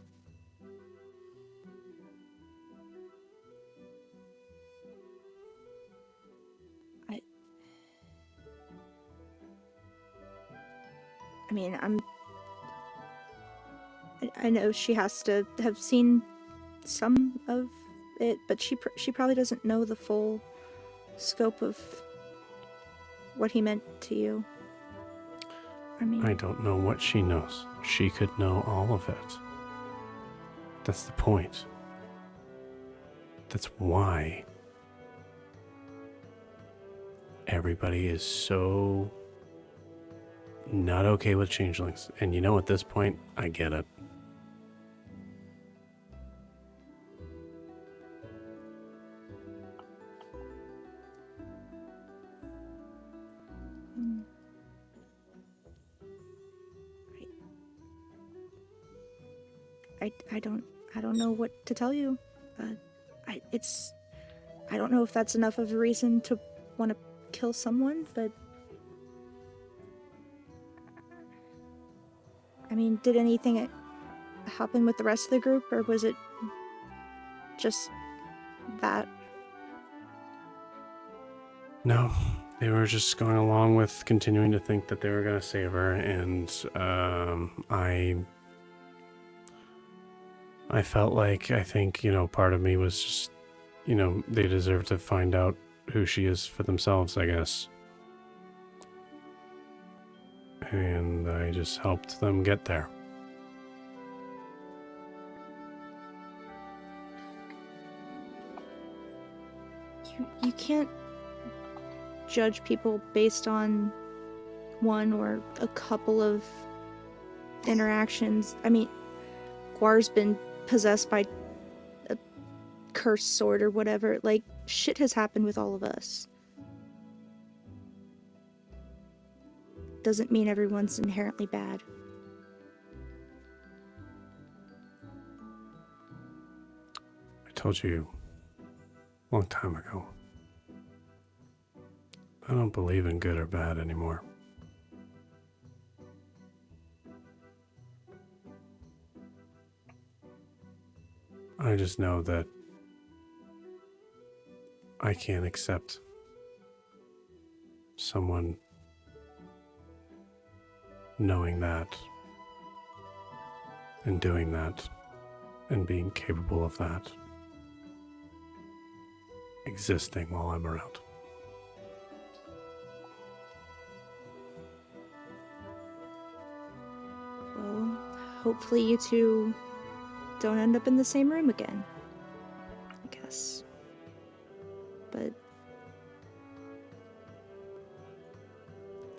I mean, I know she has to have seen some of it, but she probably doesn't know the full scope of what he meant to you. I mean, I don't know what she knows. She could know all of it. That's the point. That's why everybody is so not okay with changelings. And at this point, I get it. I don't know what to tell you. I don't know if that's enough of a reason to want to kill someone, but I mean, did anything happen with the rest of the group, or was it just that? No, they were just going along with continuing to think that they were going to save her, and I felt like, I think, part of me was just, they deserve to find out who she is for themselves, I guess. And I just helped them get there. You can't judge people based on one or a couple of interactions. I mean, Guar's been possessed by a cursed sword or whatever. Like, shit has happened with all of us. Doesn't mean everyone's inherently bad. I told you a long time ago. I don't believe in good or bad anymore. I just know that I can't accept someone knowing that and doing that and being capable of that, existing while I'm around. Well, hopefully you two don't end up in the same room again, I guess. But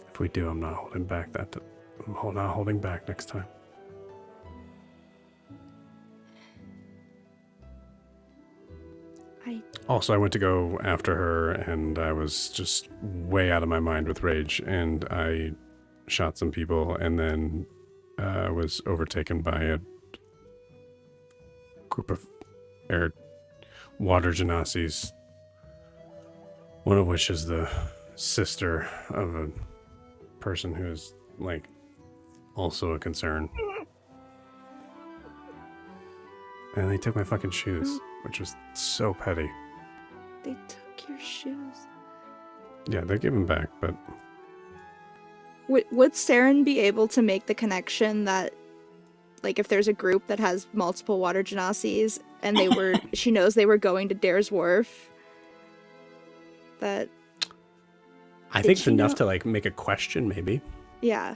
if we do, I'm not holding back I'm not holding back next time. Also, I went to go after her, and I was just way out of my mind with rage, and I shot some people, and then was overtaken by a group of water genasies, one of which is the sister of a person who is, like, also a concern. And they took my fucking shoes, which was so petty. they took your shoes. Yeah, they gave them back, but Would Saren be able to make the connection that, like, if there's a group that has multiple water genasies and she knows they were going to Dare's Wharf, that... I think it's enough to, like, make a question, maybe. Yeah.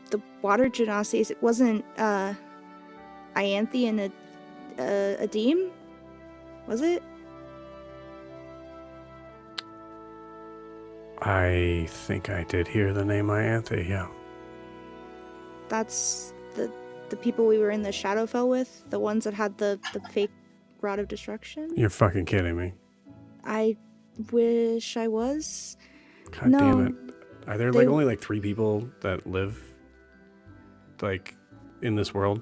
The water genasies, it wasn't, Ianthe and Adim? Was it? I think I did hear the name Ianthe, yeah. That's the people we were in the Shadowfell with? The ones that had the fake Rod of Destruction? You're fucking kidding me. I wish I was. God damn it. Are there, like, only, like, 3 people that live, like, in this world?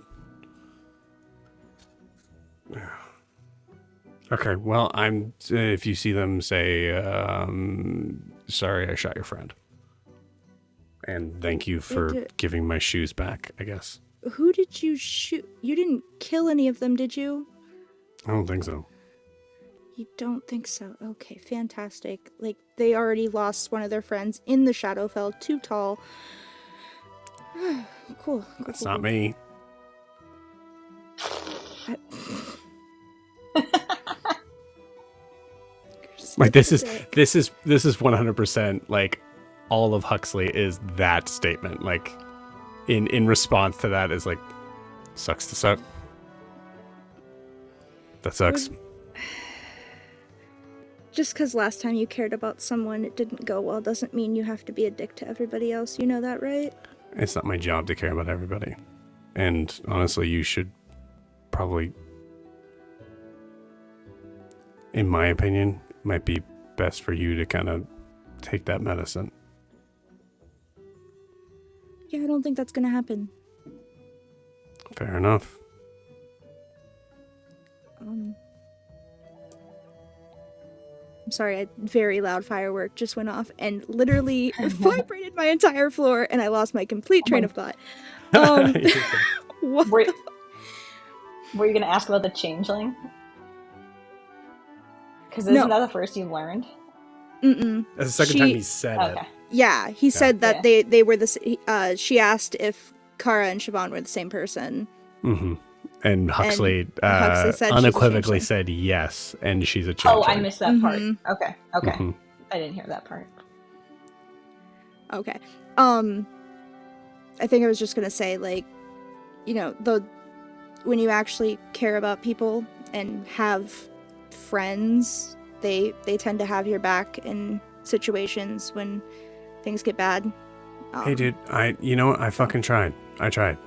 Okay, well, if you see them, say, sorry I shot your friend. And thank you for giving my shoes back, I guess. Who did you shoot? You didn't kill any of them, did you? I don't think so. You don't think so? Okay, fantastic. Like, they already lost one of their friends in the Shadowfell, too tall. Cool. That's not me. Like, this is 100%, like, all of Huxley is that statement. Like, in response to that is like, sucks to suck. That sucks. Just because last time you cared about someone, it didn't go well, doesn't mean you have to be a dick to everybody else. You know that, right? It's not my job to care about everybody. And honestly, you should probably, in my opinion, might be best for you to kind of take that medicine. Yeah, I don't think that's gonna happen. Fair enough. I'm sorry, a very loud firework just went off and literally vibrated my entire floor, and I lost my complete train of thought. What? Were you going to ask about the changeling? Because isn't that the first you learned? Mm-mm. That's the second time he said it. Yeah, he said that they were the. She asked if Kara and Siobhan were the same person. Mm-hmm. And Huxley, said unequivocally said yes, and she's a changeling. Oh, I missed that part. Okay. Mm-hmm. I didn't hear that part. Okay. I think I was just gonna say, like, you know, when you actually care about people and have friends, they tend to have your back in situations when things get bad. Hey, dude, you know what? I fucking tried. I tried.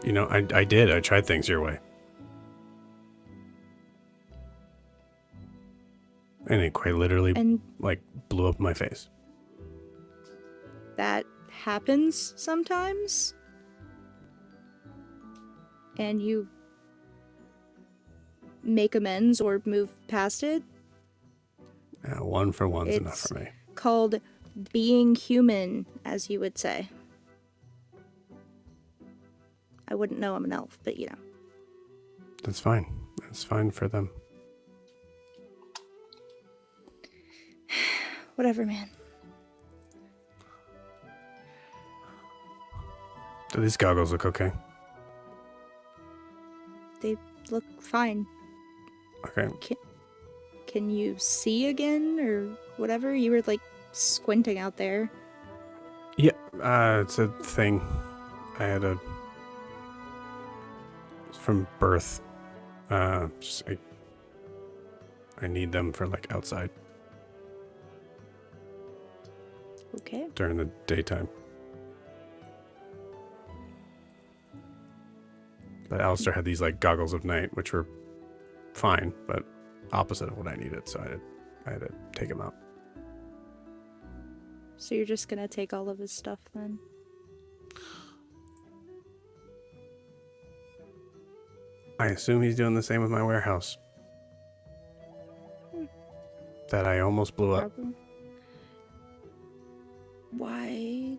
You know, I did. I tried things your way. And it quite literally, blew up my face. That happens sometimes. And you make amends or move past it. Yeah, one for one's enough for me. It's called being human, as you would say. I wouldn't know I'm an elf, but you know. That's fine. That's fine for them. Whatever, man. Do these goggles look okay? They look fine. Okay. Can you see again or whatever? You were like squinting out there. Yeah, it's a thing. I had from birth. I need them for like outside. Okay. During the daytime. But Alistair had these like goggles of night, which were fine, but opposite of what I needed, so I had to take them out. So you're just gonna take all of his stuff then? I assume he's doing the same with my warehouse. That I almost blew up. Why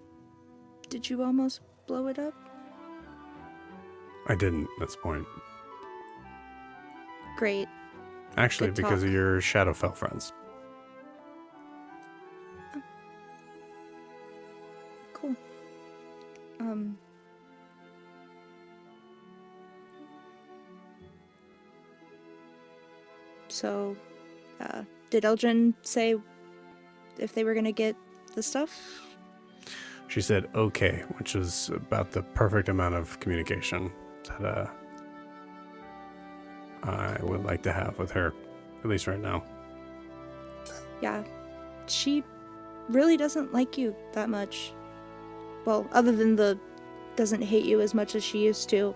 did you almost blow it up? I didn't, that's the point. Great. Actually, Good because talk. of your Shadowfell friends. Oh. Cool. So, did Eldrin say if they were gonna get the stuff? She said okay, which was about the perfect amount of communication that I would like to have with her, at least right now. Yeah, she really doesn't like you that much. Well, other than doesn't hate you as much as she used to,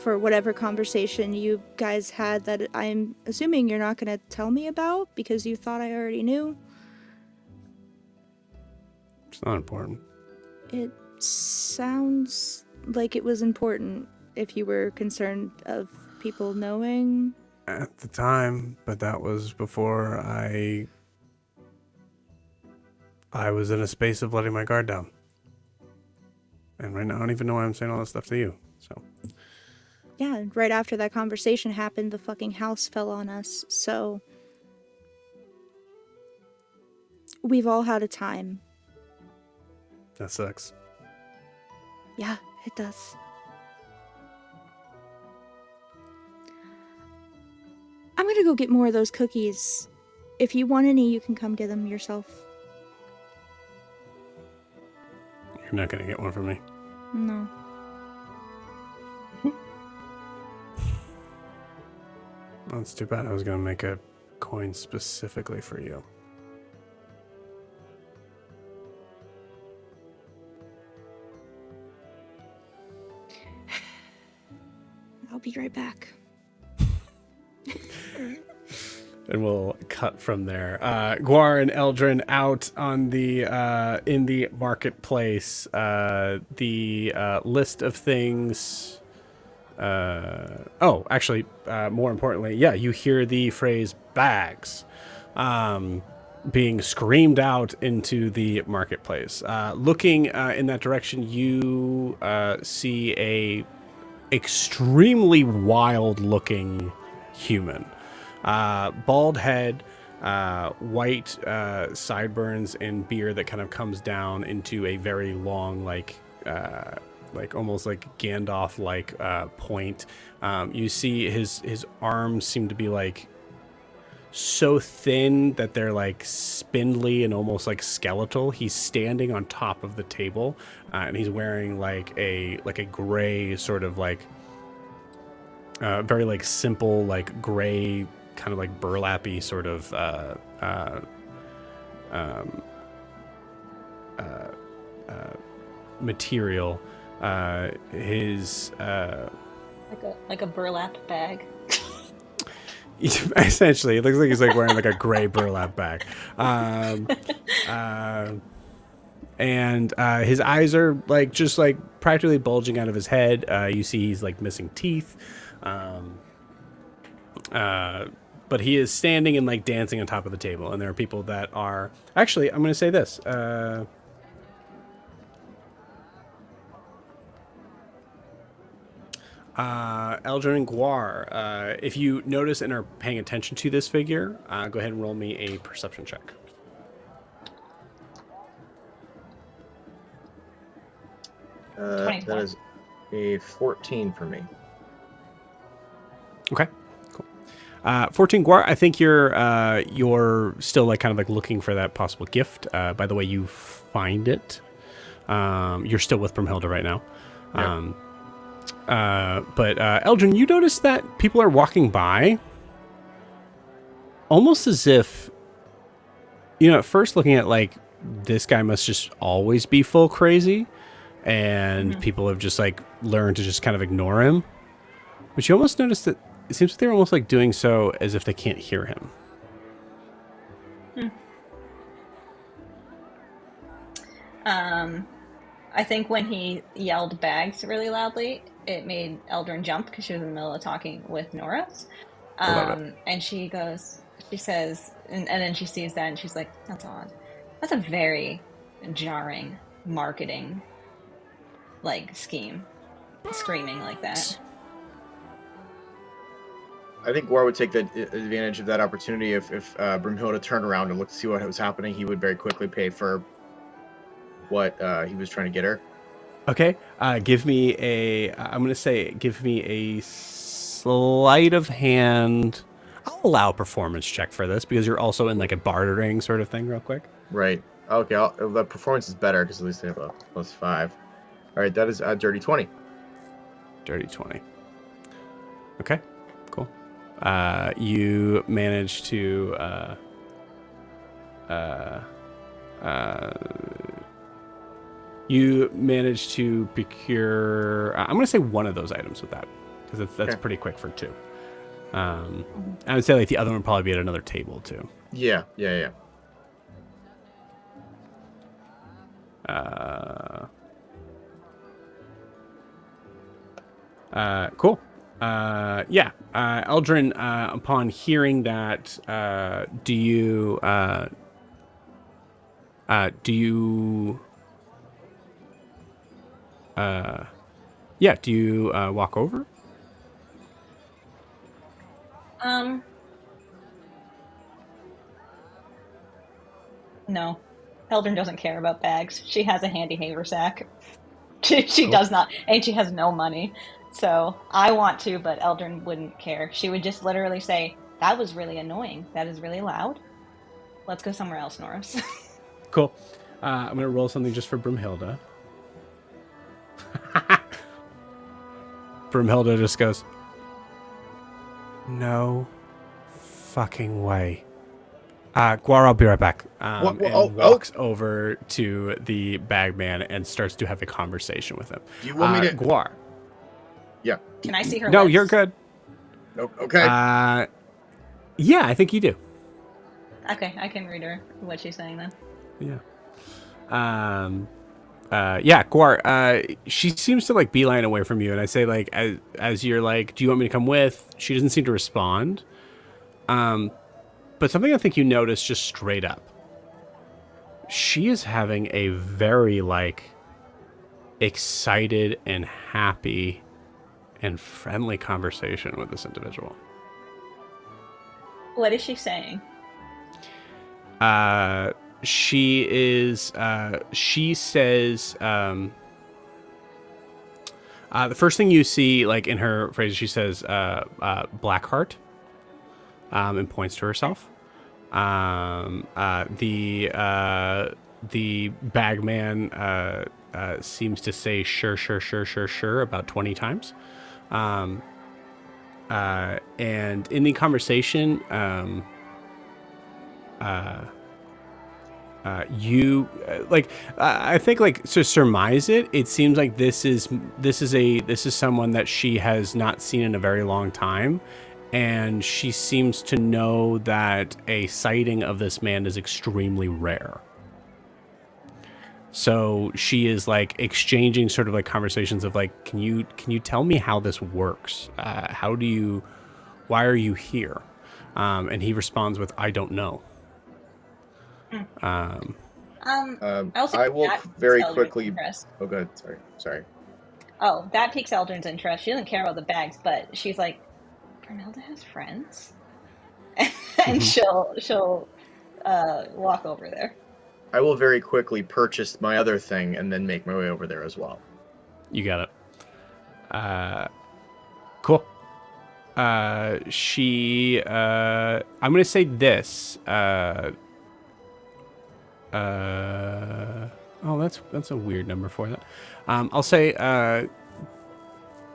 for whatever conversation you guys had that I'm assuming you're not going to tell me about because you thought I already knew. It's not important. It sounds like it was important if you were concerned of people knowing. At the time, but that was before I was in a space of letting my guard down. And right now I don't even know why I'm saying all this stuff to you, so. Yeah, and right after that conversation happened, the fucking house fell on us, so. We've all had a time. That sucks. Yeah, it does. I'm gonna go get more of those cookies. If you want any, you can come get them yourself. You're not gonna get one from me. No. That's too bad. I was gonna make a coin specifically for you. I'll be right back. And we'll cut from there. Guar and Eldrin out on the in the marketplace. The list of things. More importantly, yeah, you hear the phrase bags being screamed out into the marketplace. Looking in that direction, you see a extremely wild-looking human. Bald head, white sideburns, and beard that kind of comes down into a very long, like almost like Gandalf-like point. You see his arms seem to be like so thin that they're like spindly and almost like skeletal. He's standing on top of the table, and he's wearing like a gray sort of like very like simple like gray kind of like burlappy sort of material. His like a burlap bag. Essentially, it looks like he's like wearing like a gray burlap bag, and his eyes are like just like practically bulging out of his head. You see he's like missing teeth, but he is standing and like dancing on top of the table. And there are people that are actually. I'm going to say this. Eldrin and Guar, if you notice and are paying attention to this figure, go ahead and roll me a perception check. That is a 14 for me. Okay, cool. 14, Guar, I think you're still like kind of like looking for that possible gift. By the way, you find it. You're still with Brumhilda right now. Yep. But Eldrin, you notice that people are walking by almost as if, at first looking at like, this guy must just always be full crazy, and people have just like learned to just kind of ignore him. But you almost notice that it seems like they're almost like doing so as if they can't hear him. I think when he yelled bags really loudly, it made Eldrin jump because she was in the middle of talking with Norris. And she says, and then she sees that and she's like, that's odd. That's a very jarring marketing like scheme, screaming like that. I think Guar would take the advantage of that opportunity. If Brumhilda turned around and looked to see what was happening, he would very quickly pay for what he was trying to get her. Okay, give me a sleight of hand. I'll allow a performance check for this because you're also in like a bartering sort of thing real quick. Right. Okay, the performance is better because at least they have a +5. All right, that is a dirty 20. Dirty 20. Okay, cool. You manage to procure. I'm going to say one of those items with that because that's pretty quick for 2. I would say like the other one would probably be at another table too. Yeah. Cool. Eldrin, upon hearing that, do you walk over? No. Eldrin doesn't care about bags. She has a handy haversack. She does not, and she has no money. So I want to, but Eldrin wouldn't care. She would just literally say, that was really annoying. That is really loud. Let's go somewhere else, Norris. Cool. I'm going to roll something just for Brumhilda. Brumhilda just goes, no fucking way. Guar, I'll be right back. Walks over to the bagman and starts to have a conversation with him. Do you want me to... Guar. Yeah. Can I see her No, lips? you're good. Nope. Okay. Yeah, I think you do. Okay, I can read her what she's saying then. Yeah. Guar, she seems to like beeline away from you, and I say like as you're like, do you want me to come with? She doesn't seem to respond. But something I think you notice just straight up. She is having a very, like, excited and happy and friendly conversation with this individual. What is she saying? She says, the first thing you see, like, in her phrase, she says, Blackheart, and points to herself. The bagman, seems to say sure about 20 times. And in the conversation, I think, like, to surmise it, it seems like this is someone that she has not seen in a very long time, and she seems to know that a sighting of this man is extremely rare. So she is, like, exchanging sort of, like, conversations of, like, can you tell me how this works? Why are you here? And he responds with, I don't know. I will very quickly. Oh, go ahead. Sorry. Oh, that piques Eldrin's interest. She doesn't care about the bags, but she's like, Bernilda has friends, and she'll walk over there. I will very quickly purchase my other thing and then make my way over there as well. You got it. Cool. I'm going to say this. That's a weird number for that. I'll say,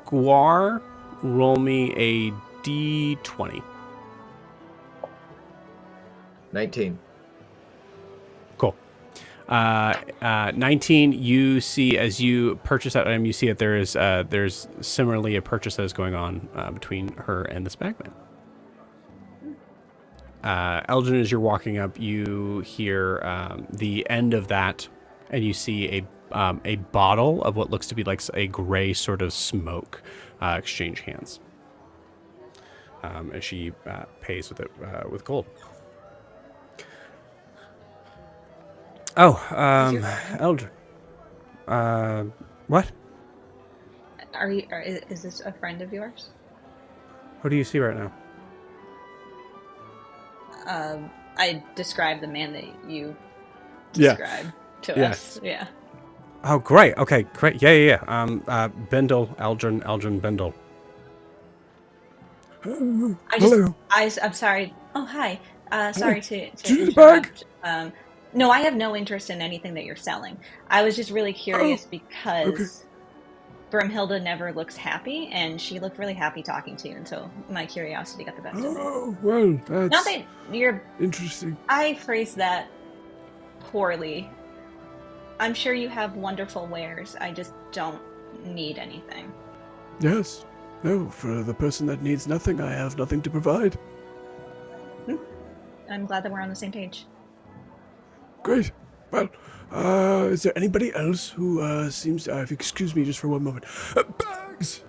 Guar, roll me a D20. 19. Cool. 19, you see, as you purchase that item, you see that there's similarly a purchase that is going on between her and this bagman. Eldrin, as you're walking up, you hear the end of that, and you see a bottle of what looks to be like a gray sort of smoke exchange hands as she pays with it with gold. Oh, Eldrin. What? Is this a friend of yours? What do you see right now? I described the man that you described to us. Yeah. Oh, great. Okay, great. Yeah. Bendel, Eldrin Bendel. Hello. I'm sorry. Oh, hi. Sorry to interrupt. No, I have no interest in anything that you're selling. I was just really curious because Brimhilda never looks happy, and she looked really happy talking to you, and so my curiosity got the best of it. Oh, well, that's not that you're interesting. I phrased that poorly. I'm sure you have wonderful wares. I just don't need anything. Yes. No, for the person that needs nothing, I have nothing to provide. I'm glad that we're on the same page. Great. Well, is there anybody else who seems to... excuse me just for one moment. Bags!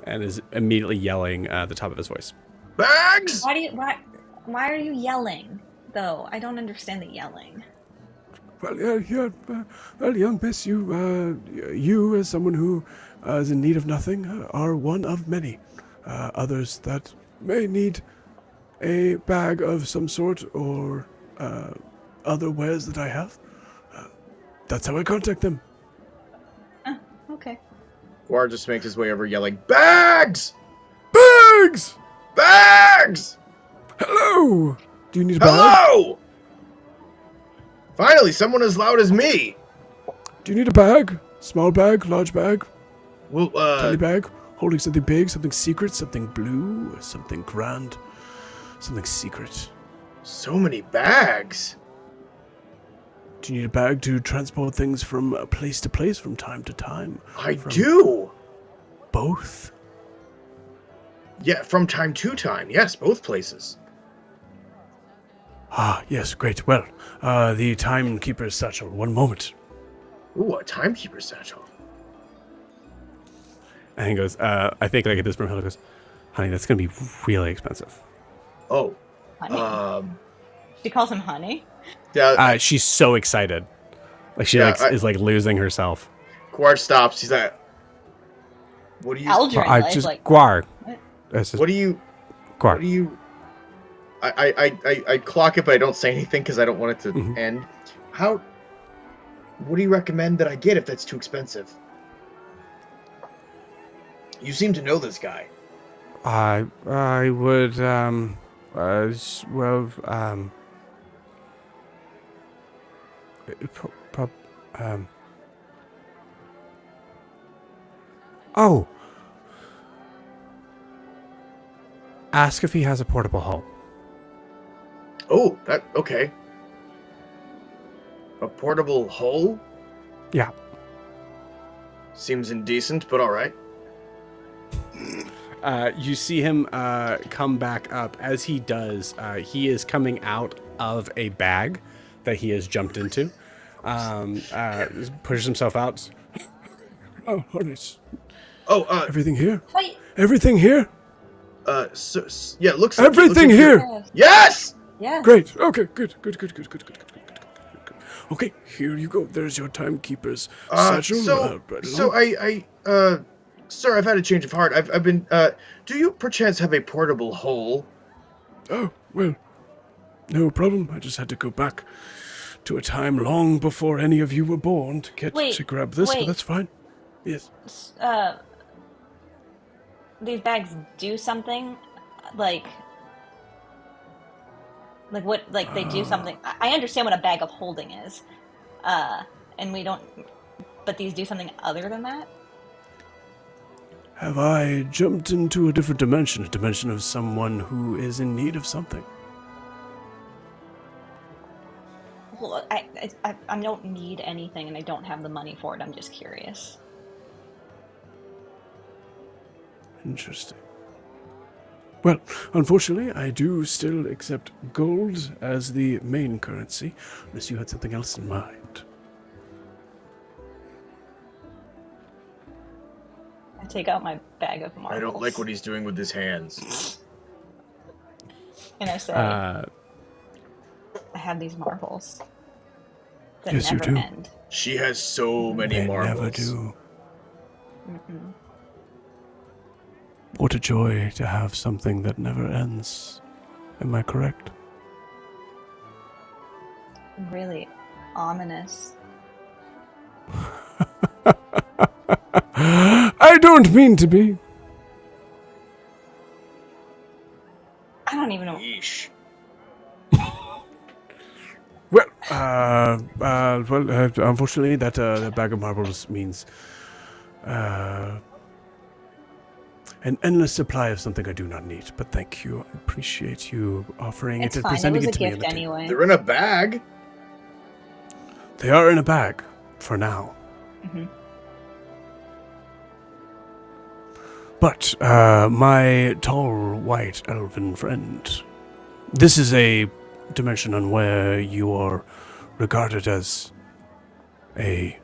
And is immediately yelling at the top of his voice. Bags! Why are you yelling, though? I don't understand the yelling. Well, young miss, you as someone who is in need of nothing are one of many. Others that may need a bag of some sort or other wares that I have. That's how I contact them. Okay. Guar just makes his way over yelling, Bags! Bags! Bags! Hello! Do you need a bag? Hello! Finally, someone as loud as me! Do you need a bag? Small bag? Large bag? Well, tiny bag? Holding something big, something secret, something blue, something grand, something secret. So many bags. Do you need a bag to transport things from place to place from time to time? I do. Both? Yeah, from time to time. Yes, both places. Ah, yes, great. Well, the timekeeper's satchel. One moment. Ooh, a timekeeper's satchel. And he goes, I think like at this point, he goes, honey, that's going to be really expensive. Oh. She calls him honey. Yeah. She's so excited. Like she is like losing herself. Guar stops. He's like, what do you... Aldrin, just like... Guar. What do you... Guar. What do you... I clock it, but I don't say anything because I don't want it to end. What do you recommend that I get if that's too expensive? You seem to know this guy. I would, Oh. Ask if he has a portable hoe. Oh, okay. A portable hoe? Yeah. Seems indecent, but all right. You see him come back up. As he does, he is coming out of a bag that he has jumped into. Pushes himself out. Oh, honest. Oh, everything here? Wait. Everything here? Yeah, it looks like... Everything here! Yes! Yeah. Great. Okay, good. Okay, here you go. There's your timekeeper's satchel. Sir, I've had a change of heart. I've been, do you perchance have a portable hole? Oh, well, no problem. I just had to go back to a time long before any of you were born to grab this, but that's fine. Yes. These bags do something? Like what, like they do something? I understand what a bag of holding is. And we don't, but these do something other than that? Have I jumped into a different dimension, a dimension of someone who is in need of something? Well, I don't need anything, and I don't have the money for it. I'm just curious. Interesting. Well, unfortunately, I do still accept gold as the main currency, unless you had something else in mind. I take out my bag of marbles. I don't like what he's doing with his hands. And I say, I have these marbles that yes, never you do. end. She has so many marbles. They never do. Mm-mm. What a joy to have something that never ends. Am I correct? Really ominous. I don't mean to be. I don't even know. Yeesh. Well, unfortunately, that bag of marbles means an endless supply of something I do not need. But thank you. I appreciate you offering It's it and fine. presenting It it was a to me. gift anyway. They're in a bag. They are in a bag for now. Mm-hmm. But my tall, white, elven friend, this is a dimension on where you are regarded as a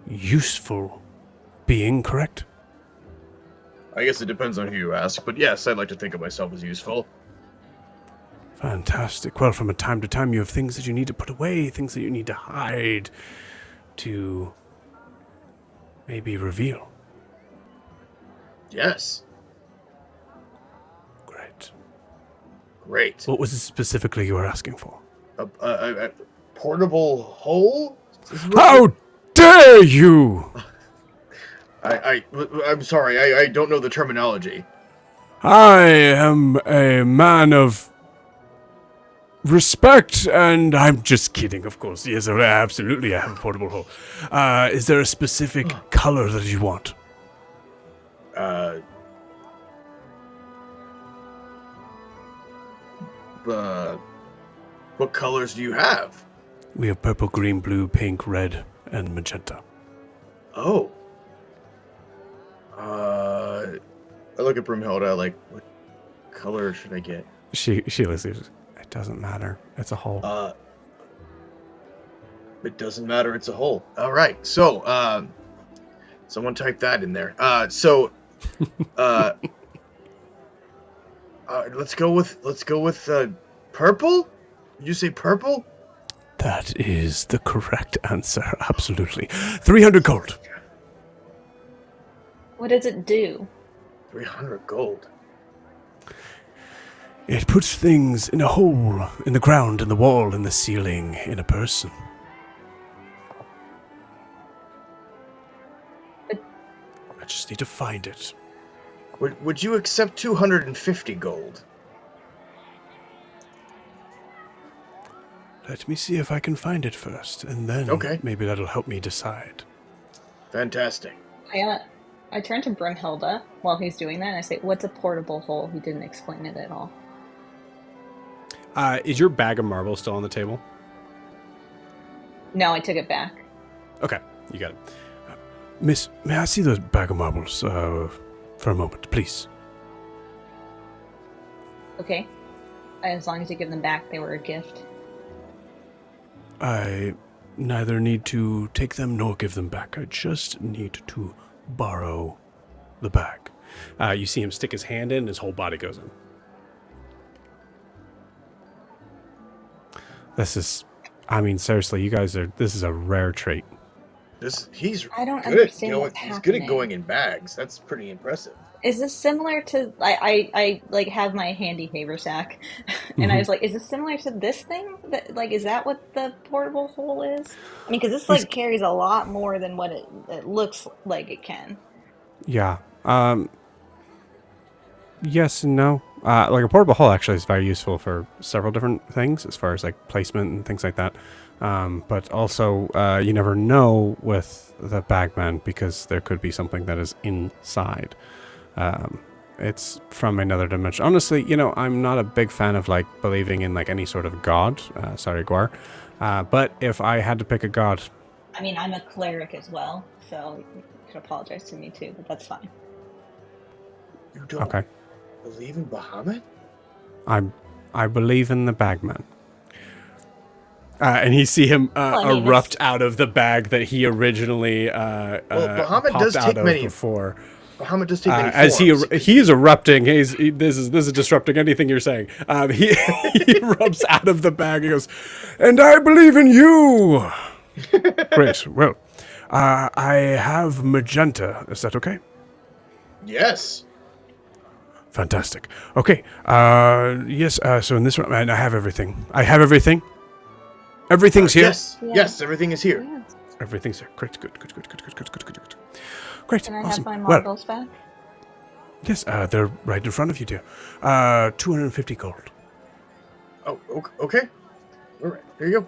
useful being, correct? I guess it depends on who you ask, but yes, I'd like to think of myself as useful. Fantastic. Well, from time to time, you have things that you need to put away, things that you need to hide, to maybe reveal. Yes. Great. What was it specifically you were asking for? A portable hole? How dare you! I'm sorry, I don't know the terminology. I am a man of respect, and I'm just kidding, of course. Yes, absolutely, I have a portable hole. Is there a specific color that you want? What colors do you have? We have purple, green, blue, pink, red, and magenta. Oh. I look at Broomhilda like, what color should I get? She looks. It doesn't matter. It's a hole. It doesn't matter. It's a hole. All right. So, someone type that in there. Let's go with Purple? You say purple? That is the correct answer, absolutely. 300 gold. What does it do? 300 gold. It puts things in a hole, in the ground, in the wall, in the ceiling, in a person. I just need to find it. Would you accept 250 gold? Let me see if I can find it first, and then maybe that'll help me decide. Fantastic. I turn to Brimhilda while he's doing that, and I say, what's a portable hole? He didn't explain it at all. Is your bag of marbles still on the table? No, I took it back. Okay, you got it. Miss, may I see those bag of marbles for a moment, please? Okay. As long as you give them back, they were a gift. I neither need to take them nor give them back. I just need to borrow the bag. You see him stick his hand in, and his whole body goes in. This is, I mean, seriously, you guys this is a rare trait. He's I don't good understand what's he's good at happening. going in bags. That's pretty impressive. Is this similar to I like have my handy haversack, and I was like, is this similar to this thing? Is that what the portable hole is? I mean, because this carries a lot more than what it looks like it can. Yeah. Yes and no. A portable hole actually is very useful for several different things, as far as placement and things like that. But also, you never know with the bagman, because there could be something that is inside. It's from another dimension. Honestly, I'm not a big fan of believing in any sort of god. Sorry, Guar. But if I had to pick a god, I mean, I'm a cleric as well, so you could apologize to me too, but that's fine. You don't believe in Bahamut? I believe in the bagman. And you see him erupt out of the bag that he originally Bahamut popped does out take of many before. Bahamut does take many as forms. he is erupting. This is disrupting anything you're saying. He erupts out of the bag. He goes, "And I believe in you." Great. Well, I have magenta. Is that okay? Yes. Fantastic. Okay. Yes. So in this one, I have everything. Everything's here. Yes. Yeah. Yes. Everything is here. Yeah. Everything's here. Great. Good. Great. Can I awesome. have my marbles back? Yes. They're right in front of you, dear. 250 gold. Oh. Okay. All right. Here you go.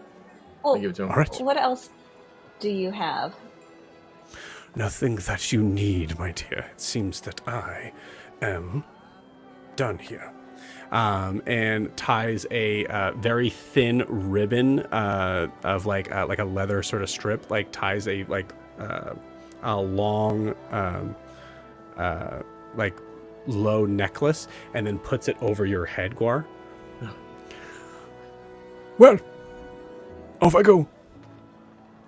Well, I give it to him. All right. What else do you have? Nothing that you need, my dear. It seems that I am done here. And ties a very thin ribbon of like a leather sort of strip, ties a long low necklace, and then puts it over your head, Guar. Well, off I go.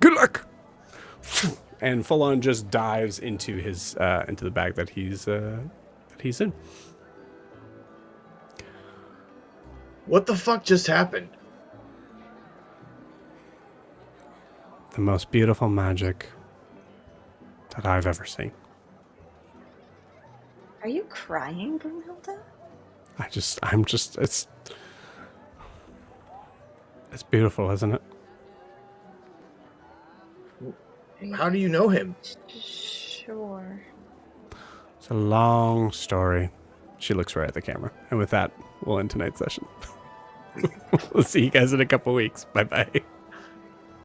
Good luck. And full on just dives into his into the bag that he's in. What the fuck just happened? The most beautiful magic that I've ever seen. Are you crying, Brunhilde? It's beautiful, isn't it? How do you know him? Sure. It's a long story. She looks right at the camera. And with that, we'll end tonight's session. We'll see you guys in a couple weeks. Bye-bye.